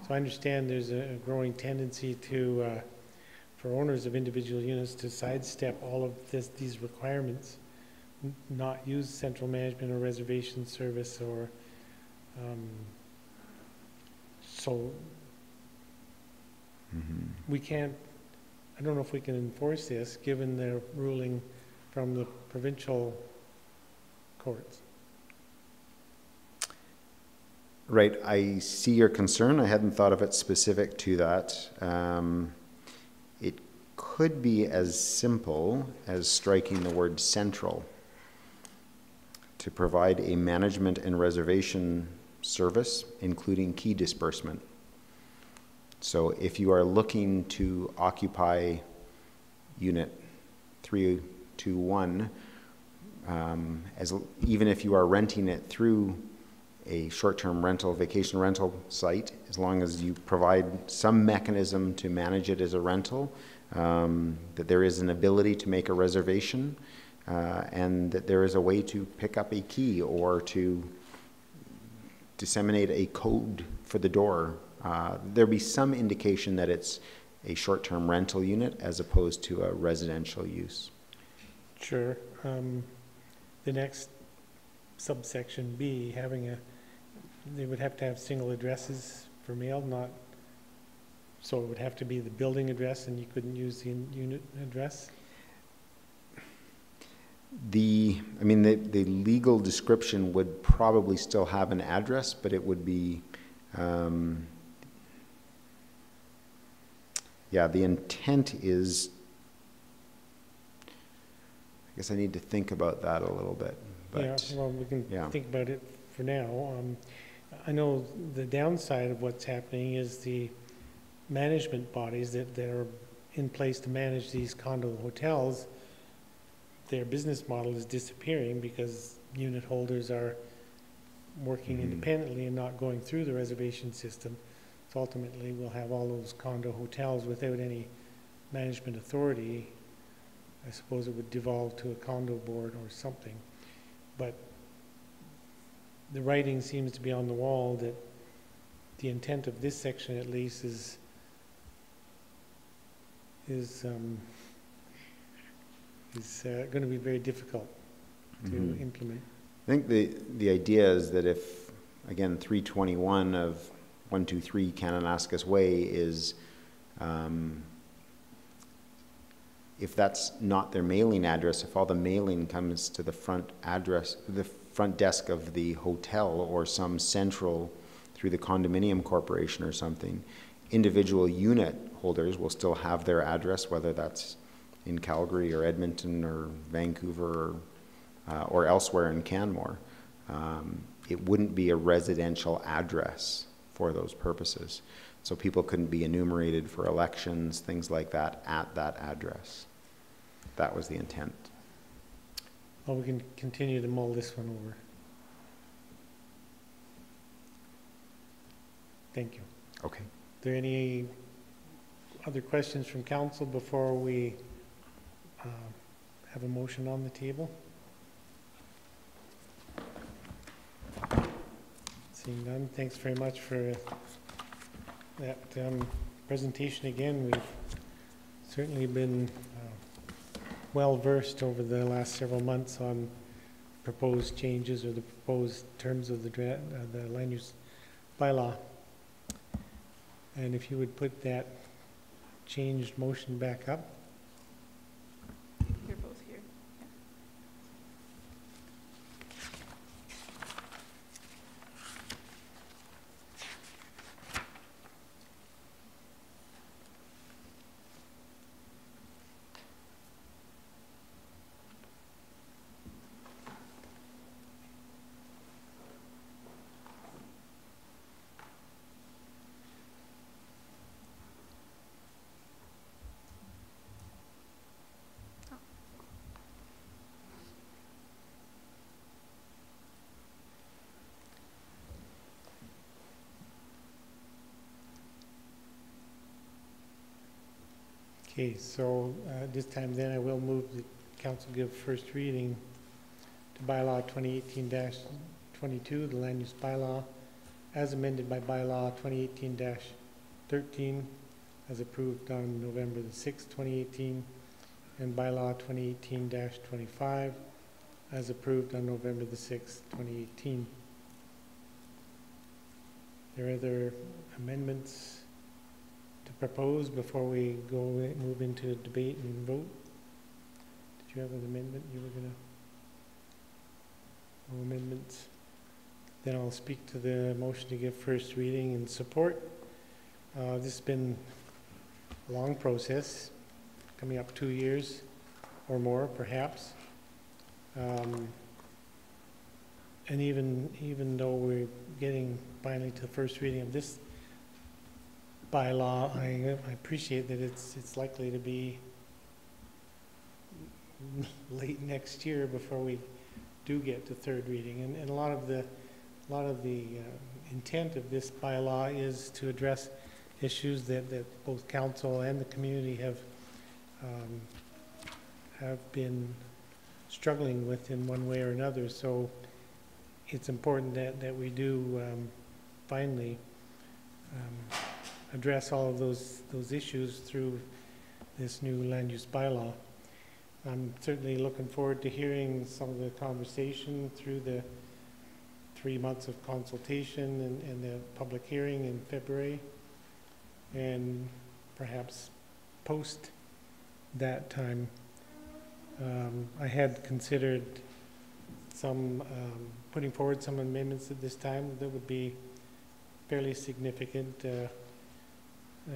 so I understand there's a growing tendency to, for owners of individual units to sidestep all of these requirements, not use central management or reservation service, or so we can't, I don't know if we can enforce this given the ruling from the provincial courts. Right, I see your concern. I hadn't thought of it specific to that. It could be as simple as striking the word central to provide a management and reservation service, including key disbursement. So if you are looking to occupy unit 321, even if you are renting it through a short-term rental, vacation rental site, as long as you provide some mechanism to manage it as a rental, that there is an ability to make a reservation, and that there is a way to pick up a key or to disseminate a code for the door. There'll be some indication that it's a short-term rental unit as opposed to a residential use. Sure. The next subsection B, they would have to have single addresses for mail, so it would have to be the building address and you couldn't use the unit address? The legal description would probably still have an address, but it would be, the intent is, I guess I need to think about that a little bit. But, yeah, well, we can think about it for now. I know the downside of what's happening is the management bodies that are in place to manage these condo hotels their business model is disappearing because unit holders are working independently and not going through the reservation system. So ultimately, we'll have all those condo hotels without any management authority. I suppose it would devolve to a condo board or something. But the writing seems to be on the wall that the intent of this section, at least, is going to be very difficult to implement. I think the idea is that if, again, 321 of 123 Kananaskis Way is, if that's not their mailing address, if all the mailing comes to the front address, the front desk of the hotel or some central through the condominium corporation or something, individual unit holders will still have their address, whether that's in Calgary or Edmonton or Vancouver or elsewhere in Canmore. It wouldn't be a residential address for those purposes. So people couldn't be enumerated for elections, things like that, at that address. That was the intent. Well, we can continue to mull this one over. Thank you. Okay. Are there any other questions from council before we have a motion on the table? Seeing none, thanks very much for that presentation again. We've certainly been well versed over the last several months on proposed changes or the proposed terms of the land use bylaw. And if you would put that changed motion back up. You're both here. Okay, so this time then I will move the council give first reading to bylaw 2018-22, the land use bylaw, as amended by bylaw 2018-13, as approved on November the 6th, 2018, and bylaw 2018-25, as approved on November the 6th, 2018. There are other amendments to propose before we move into debate and vote? Did you have an amendment you were going to? No amendments. Then I'll speak to the motion to give first reading and support. This has been a long process, coming up 2 years or more, perhaps. And even though we're getting finally to the first reading of this bylaw, I appreciate that it's likely to be late next year before we do get to third reading. And a lot of the intent of this bylaw is to address issues that both council and the community have been struggling with in one way or another. So it's important that we do finally address all of those issues through this new land use bylaw. I'm certainly looking forward to hearing some of the conversation through the 3 months of consultation and the public hearing in February, and perhaps post that time. I had considered putting forward some amendments at this time that would be fairly significant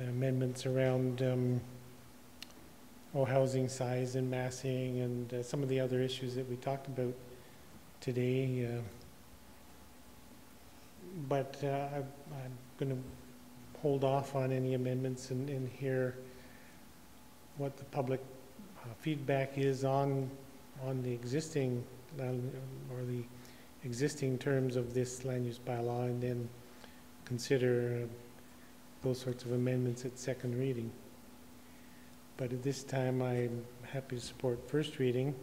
amendments around housing size and massing and some of the other issues that we talked about today. But I'm going to hold off on any amendments and hear what the public feedback is on on the existing or the existing terms of this land use bylaw, and then consider those sorts of amendments at second reading. But at this time, I'm happy to support first reading,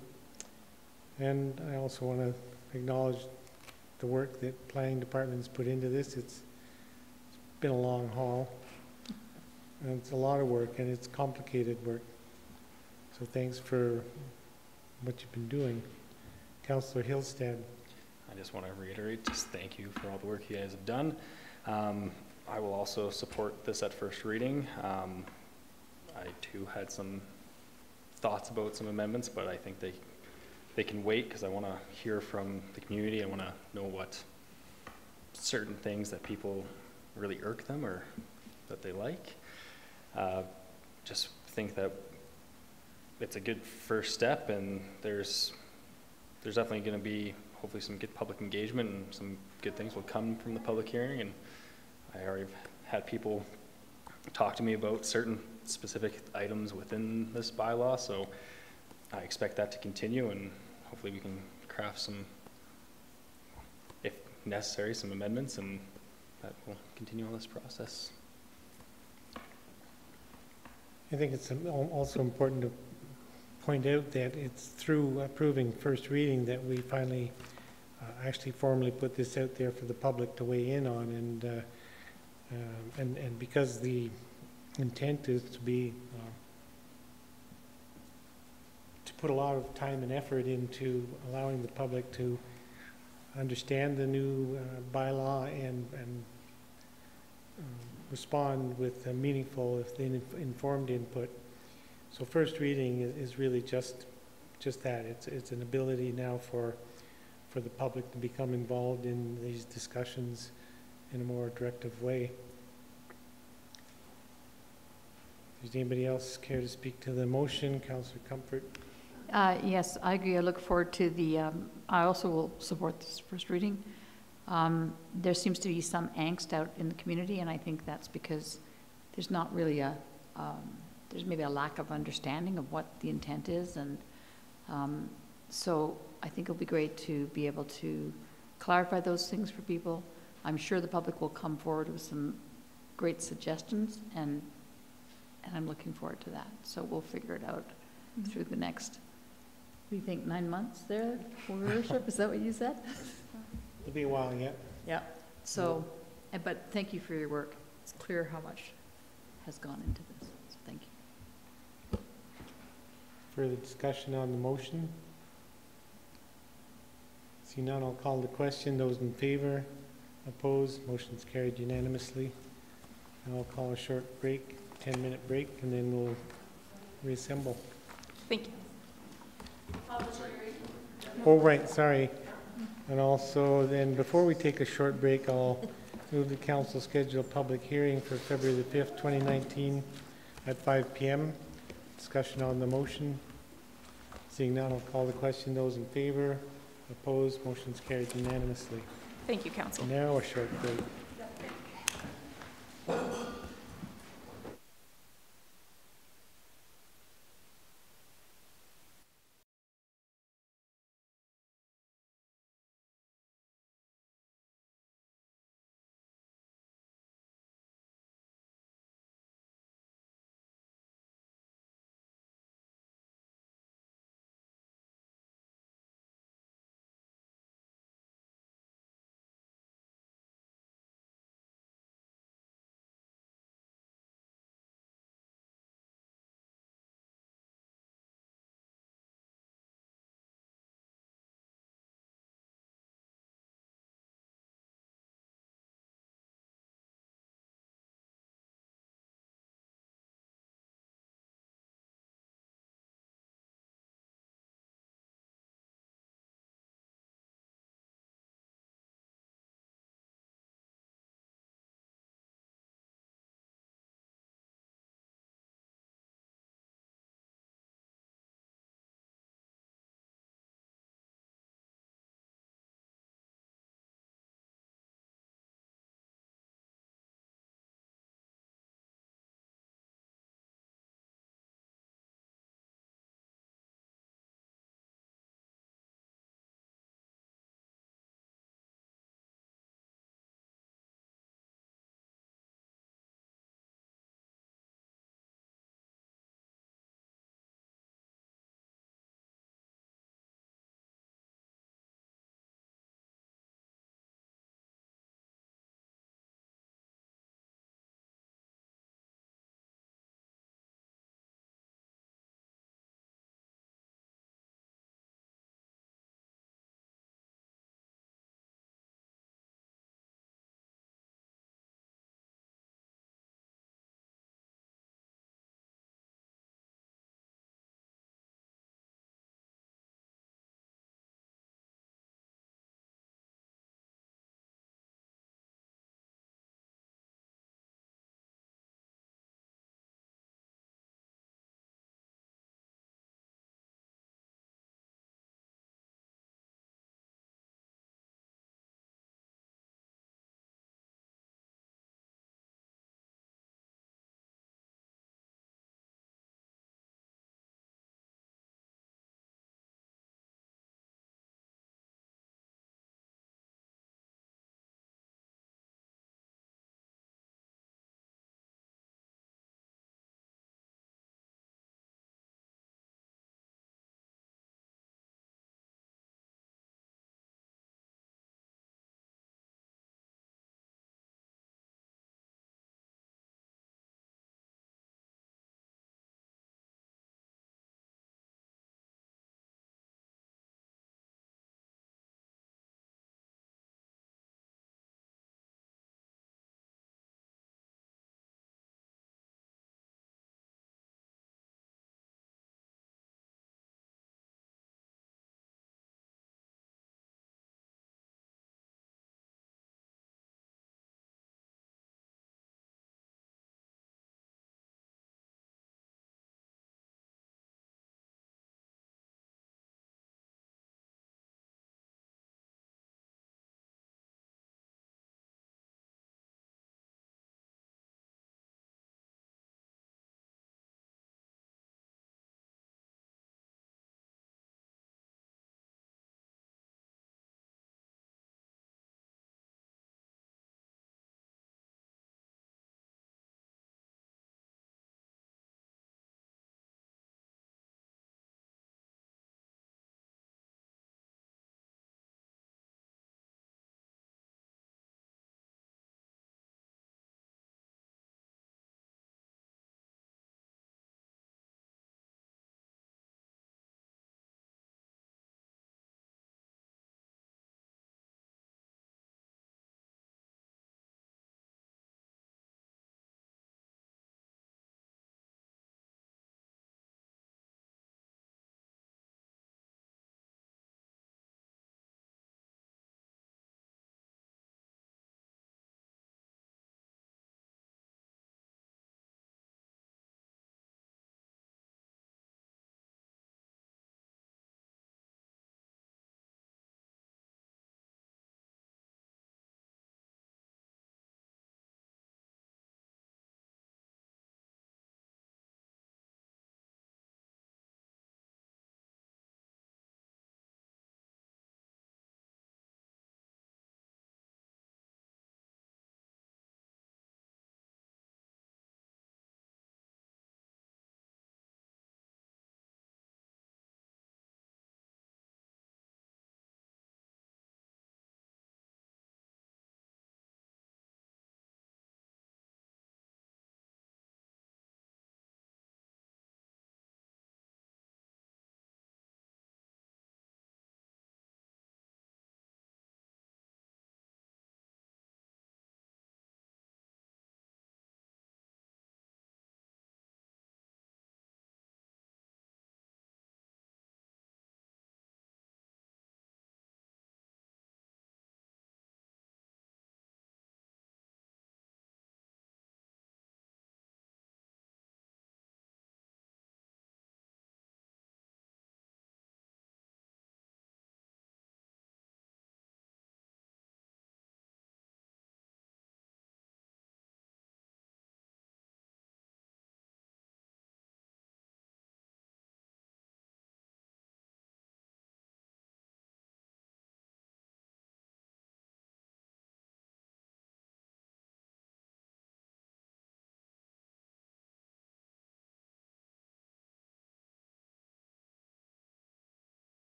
and I also want to acknowledge the work that planning department's put into this. It's been a long haul, and it's a lot of work, and it's complicated work. So thanks for what you've been doing. Councillor Hillstead. I just want to reiterate, just thank you for all the work you guys have done. I will also support this at first reading. I too had some thoughts about some amendments, but I think they can wait because I want to hear from the community. I want to know what certain things that people really irk them or that they like. Just think that it's a good first step, and there's definitely going to be hopefully some good public engagement, and some good things will come from the public hearing. And I already had people talk to me about certain specific items within this bylaw, so I expect that to continue, and hopefully we can craft some, if necessary, some amendments, and that will continue on this process. I think it's also important to point out that it's through approving first reading that we finally actually formally put this out there for the public to weigh in on, and because the intent is to be to put a lot of time and effort into allowing the public to understand the new bylaw and respond with meaningful, if they informed input. So first reading is really just that. It's an ability now for the public to become involved in these discussions in a more directive way. Does anybody else care to speak to the motion? Councillor Comfort. Yes, I agree. I look forward to the, I also will support this first reading. There seems to be some angst out in the community, and I think that's because there's not really there's maybe a lack of understanding of what the intent is, and so I think it'll be great to be able to clarify those things for people. I'm sure the public will come forward with some great suggestions, and I'm looking forward to that. So we'll figure it out through the next, what do you think, 9 months there, for worship? Is that what you said? It'll be a while yet. Yeah. So, but thank you for your work. It's clear how much has gone into this. So thank you. Further discussion on the motion? See none, I'll call the question. Those in favor? Opposed? Motion's carried unanimously. And I'll call a short break, 10-minute break, and then we'll reassemble. Thank you. Oh, right, sorry. And also then, before we take a short break, I'll move the council schedule a public hearing for February the 5th, 2019 at 5 p.m. Discussion on the motion. Seeing none, I'll call the question. Those in favor? Opposed? Motion's carried unanimously. Thank you, Council. Now a short break.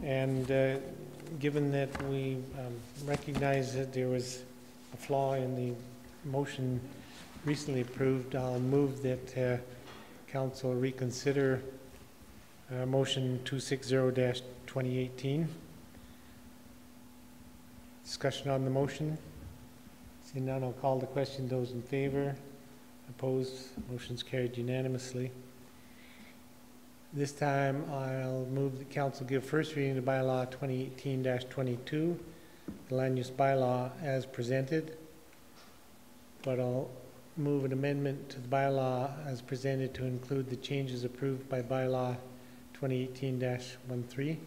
And given that we recognize that there was a flaw in the motion recently approved, I'll move that council reconsider motion 260-2018. Discussion on the motion. Seeing none, I'll call the question. Those in favor? Opposed? Motion's carried unanimously. This time, I'll move the council give first reading to bylaw 2018-22, the land use bylaw as presented. But I'll move an amendment to the bylaw as presented to include the changes approved by bylaw 2018-13. Is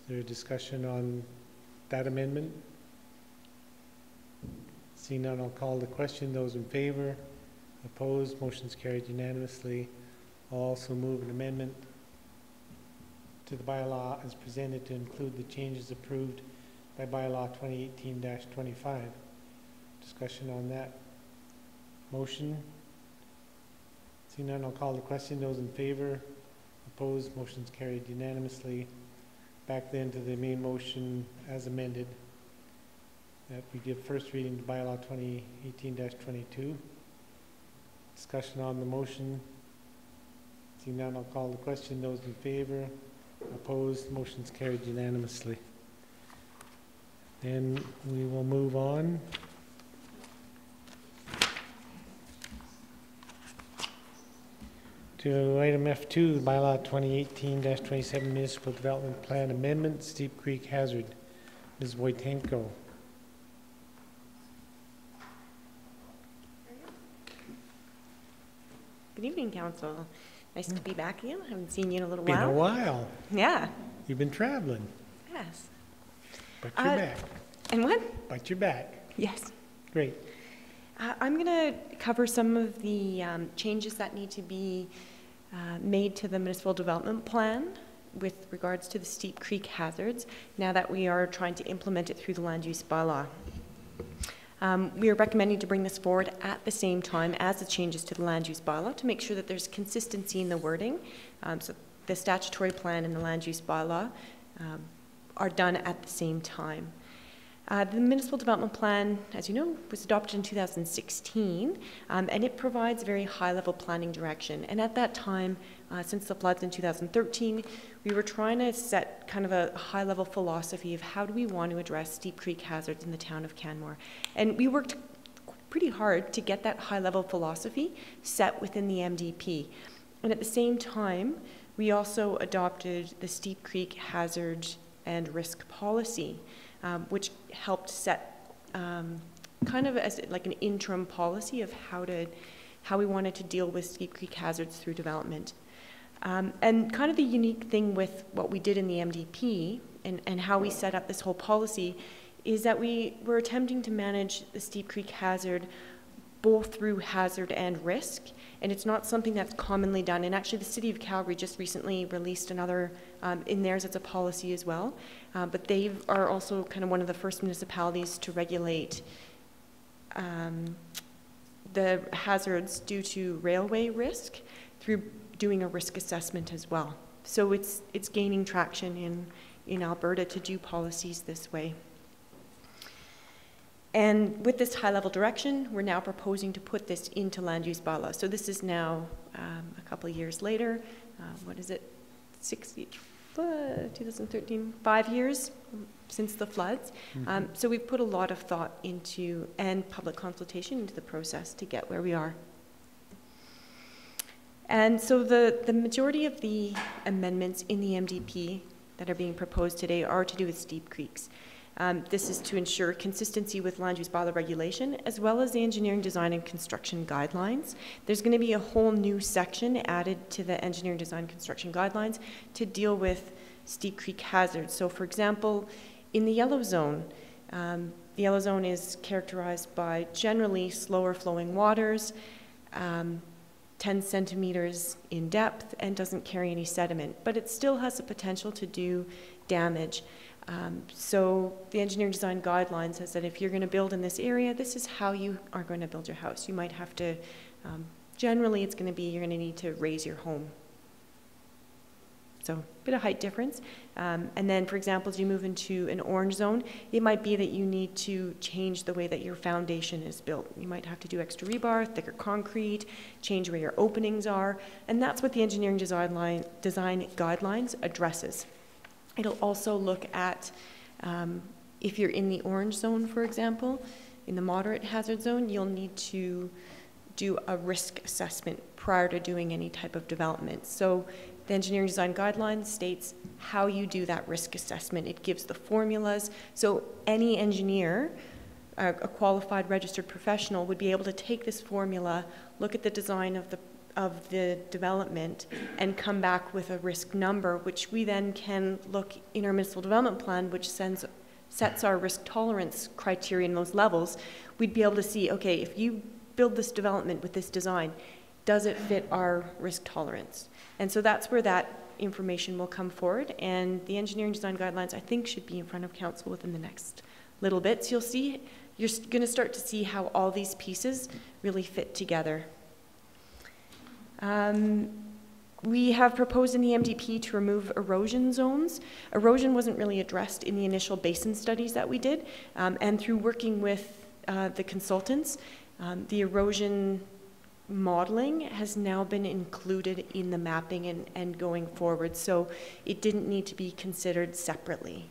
there a discussion on that amendment? Seeing none, I'll call the question. Those in favor? Opposed? Motion's carried unanimously. I'll also move an amendment to the bylaw as presented to include the changes approved by bylaw 2018-25. Discussion on that motion. Seeing none, I'll call the question. Those in favor? Opposed? Motion's carried unanimously. Back then to the main motion as amended, that we give first reading to bylaw 2018-22. Discussion on the motion. Seeing none, I'll call the question. Those in favor? Opposed? Motion's carried unanimously. Then we will move on to item F2, bylaw 2018-27 Municipal Development Plan Amendment, Steep Creek Hazard. Ms. Wojtenko. Good evening, Council. Nice to be back again. I haven't seen you in a little Been while. a while. Yeah. You've been traveling. Yes. But you're back. And what? But you're back. Yes. Great. I'm going to cover some of the changes that need to be made to the municipal development plan with regards to the steep creek hazards, now that we are trying to implement it through the land use bylaw. We are recommending to bring this forward at the same time as the changes to the land use bylaw to make sure that there's consistency in the wording. So the statutory plan and the land use bylaw are done at the same time. The municipal development plan, as you know, was adopted in 2016, and it provides very high-level planning direction. And at that time, since the floods in 2013, we were trying to set kind of a high-level philosophy of how do we want to address steep creek hazards in the town of Canmore. And we worked pretty hard to get that high-level philosophy set within the MDP. And at the same time, we also adopted the steep creek hazard and risk policy, which helped set kind of as like an interim policy of how we wanted to deal with steep creek hazards through development. And kind of the unique thing with what we did in the MDP and how we set up this whole policy is that we were attempting to manage the steep creek hazard both through hazard and risk, and it's not something that's commonly done. And actually the City of Calgary just recently released another in theirs, it's a policy as well, but they are also kind of one of the first municipalities to regulate the hazards due to railway risk through doing a risk assessment as well. So it's gaining traction in Alberta to do policies this way. And with this high-level direction, we're now proposing to put this into land use bylaw. So this is now a couple of years later. What is it? 2013, 5 years since the floods. Mm-hmm. So we've put a lot of thought into and public consultation into the process to get where we are. And so the majority of the amendments in the MDP that are being proposed today are to do with steep creeks. This is to ensure consistency with land use bylaw regulation, as well as the engineering, design, and construction guidelines. There's going to be a whole new section added to the engineering, design, and construction guidelines to deal with steep creek hazards. So, for example, in the yellow zone is characterized by generally slower flowing waters, 10 centimeters in depth, and doesn't carry any sediment, but it still has the potential to do damage. So the engineering design guidelines says that if you're going to build in this area, this is how you are going to build your house. You might have to, generally it's going to be, you're going to need to raise your home. So a bit of height difference. And then, for example, as you move into an orange zone, it might be that you need to change the way that your foundation is built. You might have to do extra rebar, thicker concrete, change where your openings are, and that's what the engineering design guidelines addresses. It'll also look at if you're in the orange zone, for example, in the moderate hazard zone, you'll need to do a risk assessment prior to doing any type of development. So the engineering design guidelines states how you do that risk assessment. It gives the formulas. So any engineer, a qualified registered professional, would be able to take this formula, look at the design of the development, and come back with a risk number, which we then can look in our municipal development plan, which sets our risk tolerance criteria in those levels. We'd be able to see, okay, if you build this development with this design, does it fit our risk tolerance? And so that's where that information will come forward, and the engineering design guidelines, I think, should be in front of council within the next little bit. So you're going to start to see how all these pieces really fit together. We have proposed in the MDP to remove erosion zones. Erosion wasn't really addressed in the initial basin studies that we did, and through working with the consultants, the erosion modeling has now been included in the mapping and going forward, so it didn't need to be considered separately.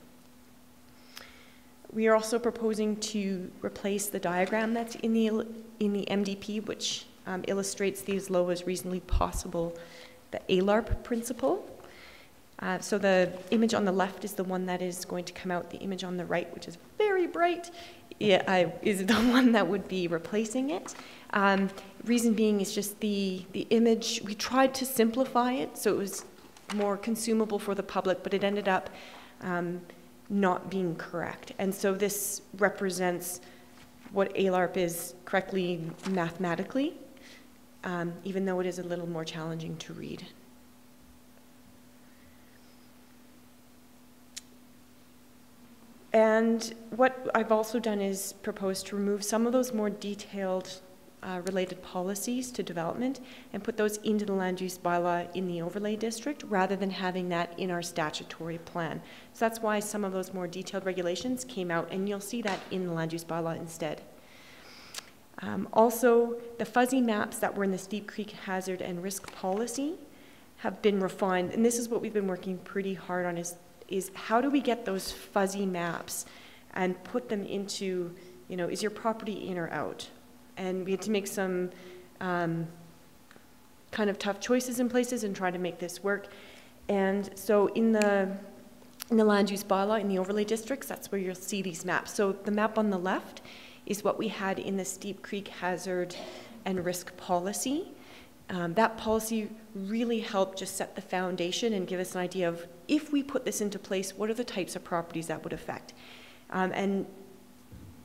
We are also proposing to replace the diagram that's in the MDP, which illustrates the as low as reasonably possible, the ALARP principle. So the image on the left is the one that is going to come out. The image on the right, which is very bright, is the one that would be replacing it. Reason being is just the image, we tried to simplify it so it was more consumable for the public, but it ended up not being correct. And so this represents what ALARP is correctly mathematically, even though it is a little more challenging to read. And what I've also done is propose to remove some of those more detailed related policies to development and put those into the land use bylaw in the overlay district rather than having that in our statutory plan. So that's why some of those more detailed regulations came out, and you'll see that in the land use bylaw instead. Also, the fuzzy maps that were in the Steep Creek hazard and risk policy have been refined, and this is what we've been working pretty hard on, is how do we get those fuzzy maps and put them into, is your property in or out? And we had to make some kind of tough choices in places and try to make this work. And so in the land use bylaw, in the overlay districts, that's where you'll see these maps. So the map on the left is what we had in the Steep Creek hazard and risk policy. That policy really helped just set the foundation and give us an idea of, if we put this into place, what are the types of properties that would affect? And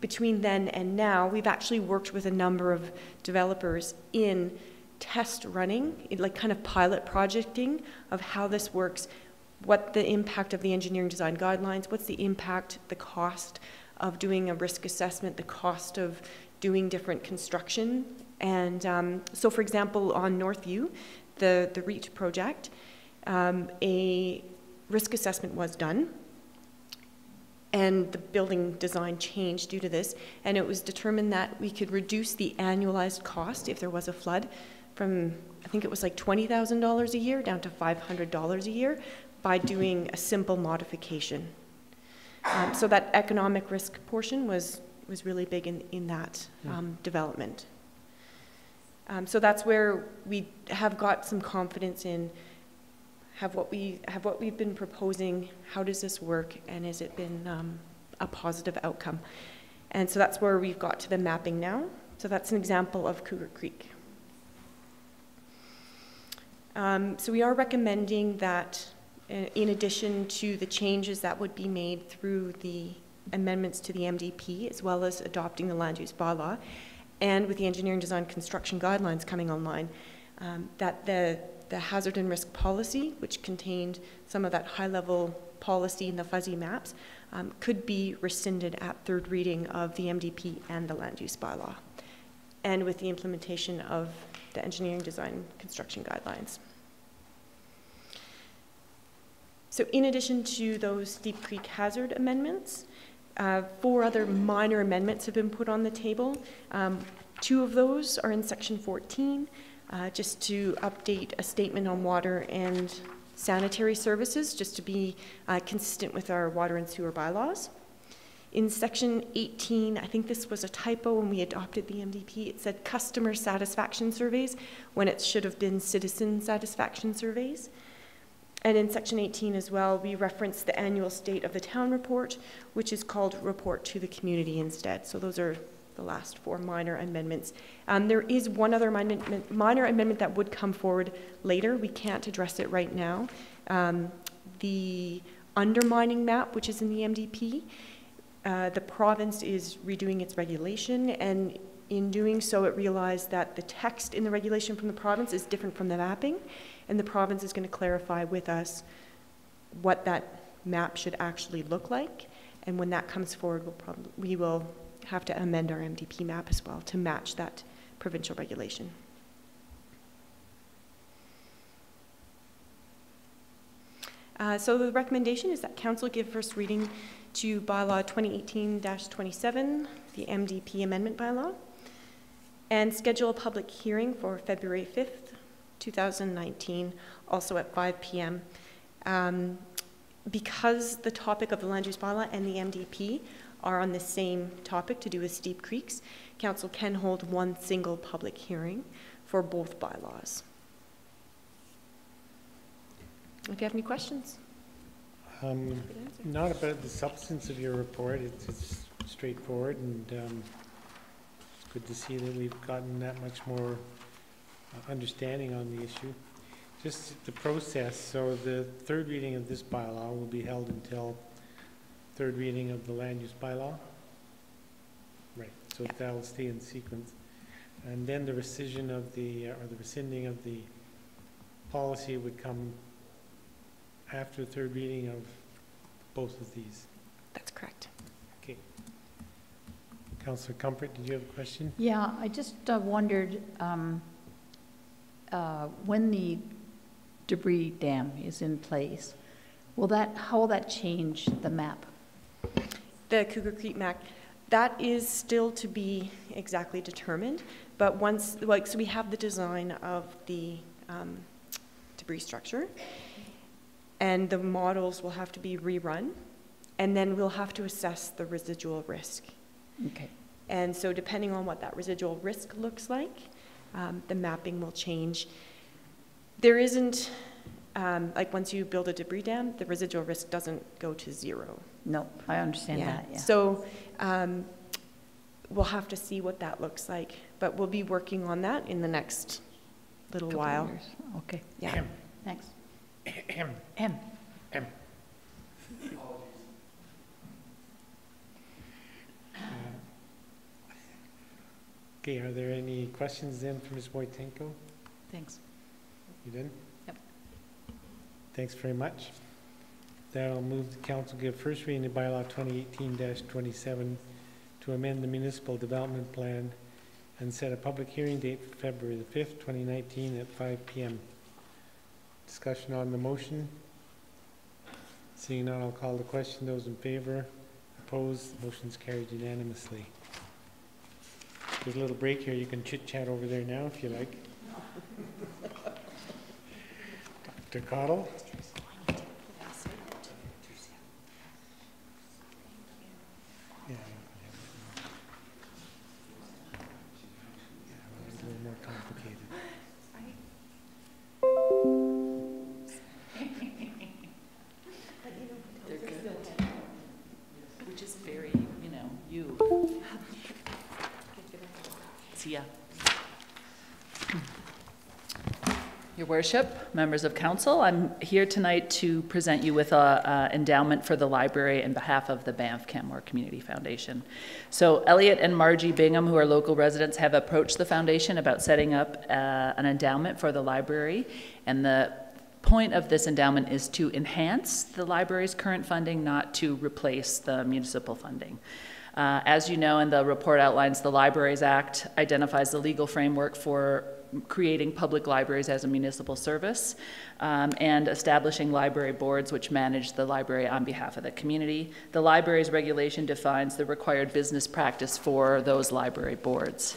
between then and now, we've actually worked with a number of developers in test running, like kind of pilot projecting of how this works, what the impact of the engineering design guidelines, what's the impact, the cost of doing a risk assessment, the cost of doing different construction. And so, for example, on Northview, the REACH project, a risk assessment was done, and the building design changed due to this, and it was determined that we could reduce the annualized cost if there was a flood from, I think it was like $20,000 a year down to $500 a year by doing a simple modification. So that economic risk portion was really big in that development. So that's where we have got some confidence in what we've been proposing, how does this work, and has it been a positive outcome? And so that's where we've got to the mapping now. So that's an example of Cougar Creek. So we are recommending that in addition to the changes that would be made through the amendments to the MDP, as well as adopting the land use bylaw, and with the engineering design construction guidelines coming online, that the hazard and risk policy, which contained some of that high-level policy in the fuzzy maps, could be rescinded at third reading of the MDP and the land use bylaw, and with the implementation of the engineering design construction guidelines. So in addition to those Steep Creek hazard amendments, 4 other minor amendments have been put on the table. 2 of those are in section 14, just to update a statement on water and sanitary services, just to be consistent with our water and sewer bylaws. In section 18, I think this was a typo when we adopted the MDP. It said customer satisfaction surveys when it should have been citizen satisfaction surveys. And in section 18 as well, we referenced the annual state of the town report, which is called report to the community instead. So those are the last 4 minor amendments. There is one other minor amendment that would come forward later. We can't address it right now. The undermining map, which is in the MDP, the province is redoing its regulation, and in doing so, it realized that the text in the regulation from the province is different from the mapping, and the province is going to clarify with us what that map should actually look like. And when that comes forward, we will have to amend our MDP map as well to match that provincial regulation. So the recommendation is that Council give first reading to Bylaw 2018-27, the MDP Amendment Bylaw, and schedule a public hearing for February 5th, 2019, also at 5 p.m. Because the topic of the Land Use Bylaw and the MDP are on the same topic to do with Steep Creeks, Council can hold one single public hearing for both bylaws. If you have any questions. Not about the substance of your report. It's straightforward, and it's good to see that we've gotten that much more understanding on the issue. Just the process. So the 3rd reading of this bylaw will be held until 3rd reading of the Land Use Bylaw. Right. So that'll stay in sequence, and then the rescission of the or the rescinding of the policy would come after the 3rd reading of both of these. That's correct. Okay. Councillor Comfort, did you have a question? Yeah, I just wondered when the debris dam is in place, how will that change the map? The Cougar Creek map, that is still to be exactly determined, but once, so we have the design of the debris structure, and the models will have to be rerun, and then we'll have to assess the residual risk. Okay. And so depending on what that residual risk looks like, the mapping will change. There isn't, like once you build a debris dam, the residual risk doesn't go to 0. No, I understand that, yeah. So we'll have to see what that looks like, but we'll be working on that in the next little while. Years. Okay. Yeah. Thanks. M. Okay, are there any questions then for Ms. Wojtenko? Thanks. You done? Yep. Thanks very much. That'll move the council give first reading of bylaw 2018-27 to amend the municipal development plan and set a public hearing date for February the 5th, 2019 at 5 p.m. Discussion on the motion. Seeing none, I'll call the question. Those in favor? Opposed? Motion's carried unanimously. There's a little break here. You can chit-chat over there now if you like. Dr. Cottle? Yeah. It's a little more complicated. They're good. Which is very, you. See ya. Your Worship, members of council, I'm here tonight to present you with an endowment for the library on behalf of the Banff Canmore Community Foundation. So Elliot and Margie Bingham, who are local residents, have approached the foundation about setting up an endowment for the library, and the point of this endowment is to enhance the library's current funding, not to replace the municipal funding. As you know, and the report outlines, the Libraries Act identifies the legal framework for creating public libraries as a municipal service, and establishing library boards which manage the library on behalf of the community. The library's regulation defines the required business practice for those library boards,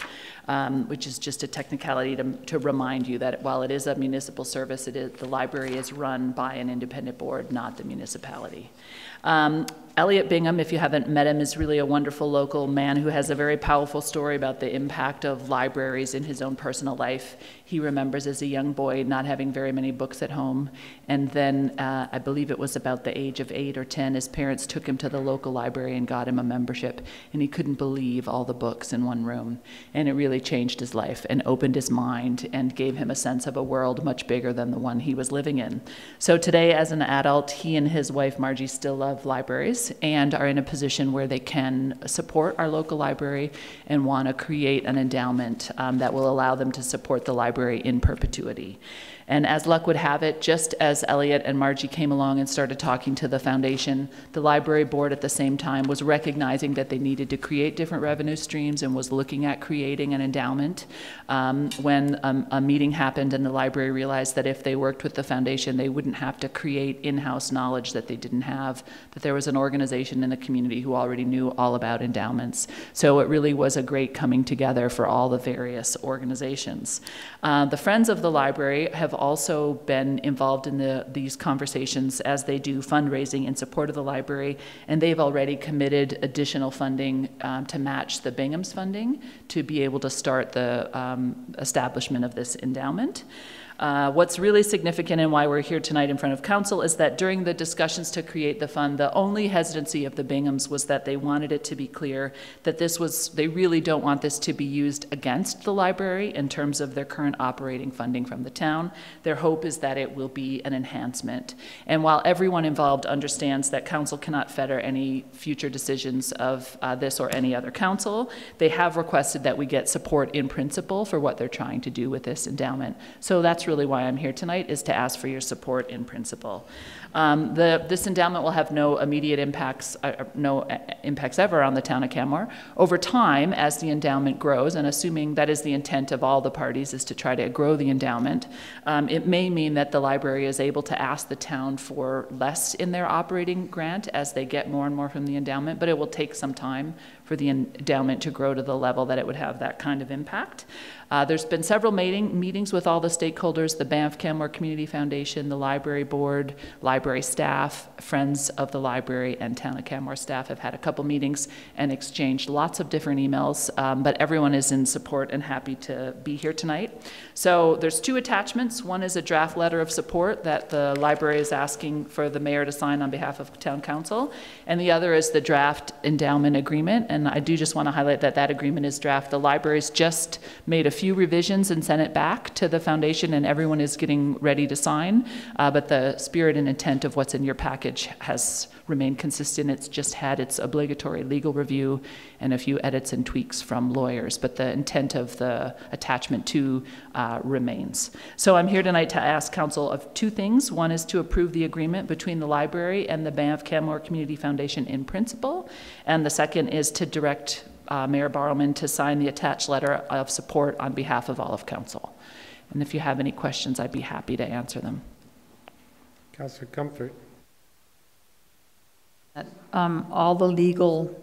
which is just a technicality to remind you that while it is a municipal service, the library is run by an independent board, not the municipality. Elliot Bingham, if you haven't met him, is really a wonderful local man who has a very powerful story about the impact of libraries in his own personal life. He remembers as a young boy not having very many books at home, and then I believe it was about the age of 8 or 10, his parents took him to the local library and got him a membership, and he couldn't believe all the books in one room. And it really changed his life and opened his mind and gave him a sense of a world much bigger than the one he was living in. So today, as an adult, he and his wife Margie still love libraries and are in a position where they can support our local library and want to create an endowment that will allow them to support the library in perpetuity. And as luck would have it, just as Elliot and Margie came along and started talking to the foundation, the library board at the same time was recognizing that they needed to create different revenue streams and was looking at creating an endowment. When a meeting happened and the library realized that if they worked with the foundation, they wouldn't have to create in-house knowledge that they didn't have, that there was an organization in the community who already knew all about endowments. So it really was a great coming together for all the various organizations. The Friends of the Library have also been involved in these conversations as they do fundraising in support of the library, and they've already committed additional funding to match the Bingham's funding to be able to start the establishment of this endowment. What's really significant and why we're here tonight in front of council is that during the discussions to create the fund, the only hesitancy of the Binghams was that they wanted it to be clear that they really don't want this to be used against the library in terms of their current operating funding from the town. Their hope is that it will be an enhancement. And while everyone involved understands that council cannot fetter any future decisions of this or any other council, they have requested that we get support in principle for what they're trying to do with this endowment. So that's really why I'm here tonight, is to ask for your support in principle. This endowment will have no immediate impacts, no impacts ever on the town of Canmore. Over time, as the endowment grows, and assuming that is the intent of all the parties, is to try to grow the endowment, it may mean that the library is able to ask the town for less in their operating grant as they get more and more from the endowment, but it will take some time for the endowment to grow to the level that it would have that kind of impact. There's been several meetings with all the stakeholders, the Banff Canmore Community Foundation, the library board, library staff, Friends of the Library, and Town of Canmore staff have had a couple meetings and exchanged lots of different emails, but everyone is in support and happy to be here tonight. So there's 2 attachments. One is a draft letter of support that the library is asking for the mayor to sign on behalf of town council, and the other is the draft endowment agreement. And I do just want to highlight that that agreement is draft. The library's just made a few revisions and sent it back to the foundation, and everyone is getting ready to sign. But the spirit and intent of what's in your package has remained consistent. It's just had its obligatory legal review and a few edits and tweaks from lawyers, but the intent of the attachment 2 remains. So I'm here tonight to ask council of 2 things. One is to approve the agreement between the library and the Banff Canmore Community Foundation in principle, and the second is to direct Mayor Barrowman to sign the attached letter of support on behalf of all of council. And if you have any questions, I'd be happy to answer them. Councillor Comfort. All the legal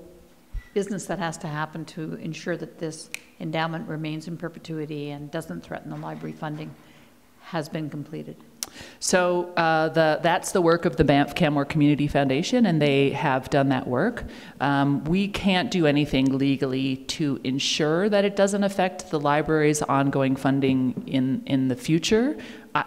business that has to happen to ensure that this endowment remains in perpetuity and doesn't threaten the library funding has been completed. So that's the work of the Banff Canmore Community Foundation, and they have done that work. We can't do anything legally to ensure that it doesn't affect the library's ongoing funding in the future.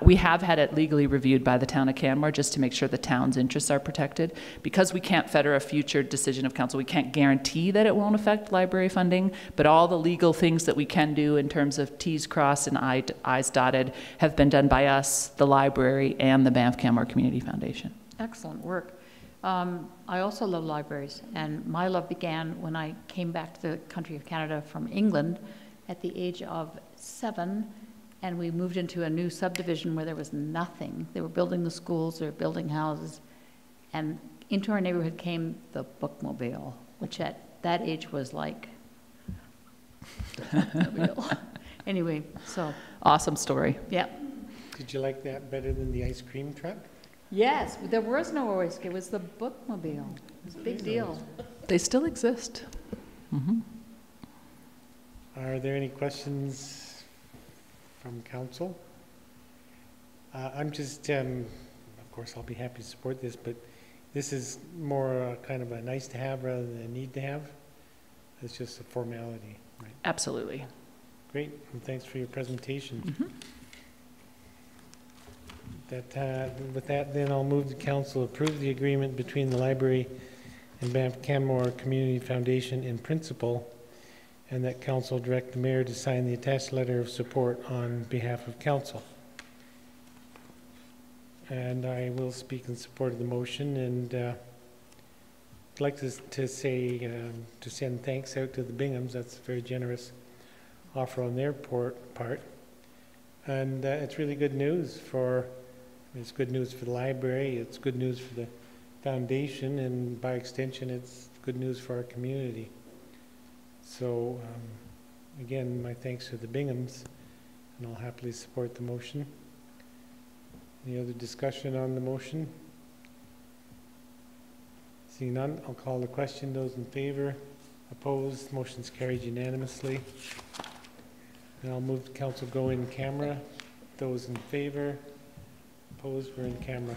We have had it legally reviewed by the town of Canmore just to make sure the town's interests are protected. Because we can't fetter a future decision of council, we can't guarantee that it won't affect library funding, but all the legal things that we can do in terms of T's crossed and I's dotted have been done by us, the library, and the Banff Canmore Community Foundation. Excellent work. I also love libraries, and my love began when I came back to the country of Canada from England at the age of 7. And we moved into a new subdivision where there was nothing. They were building the schools, they were building houses. And into our neighborhood came the bookmobile, which at that age was like the bookmobile. Anyway, so, Awesome story. yeah. Did you like that better than the ice cream truck? Yes, there was no ice cream, it was the bookmobile. It was a big deal. They still exist. Mhm. Are there any questions from council? I'm just, of course, I'll be happy to support this, but this is more kind of a nice to have rather than a need to have. It's just a formality, right? Absolutely. Great, and thanks for your presentation. With that, then I'll move the council approve the agreement between the library and Banff Canmore Community Foundation in principle, and that council direct the mayor to sign the attached letter of support on behalf of council. And I will speak in support of the motion, and I'd like to say, to send thanks out to the Binghams. That's a very generous offer on their part. And it's really good news it's good news for the library, it's good news for the foundation, and by extension, it's good news for our community. So, again, my thanks to the Binghams, and I'll happily support the motion. Any other discussion on the motion? Seeing none, I'll call the question. Those in favor? Opposed? Motion's carried unanimously. And I'll move the council go in camera. Those in favor? Opposed? We're in camera.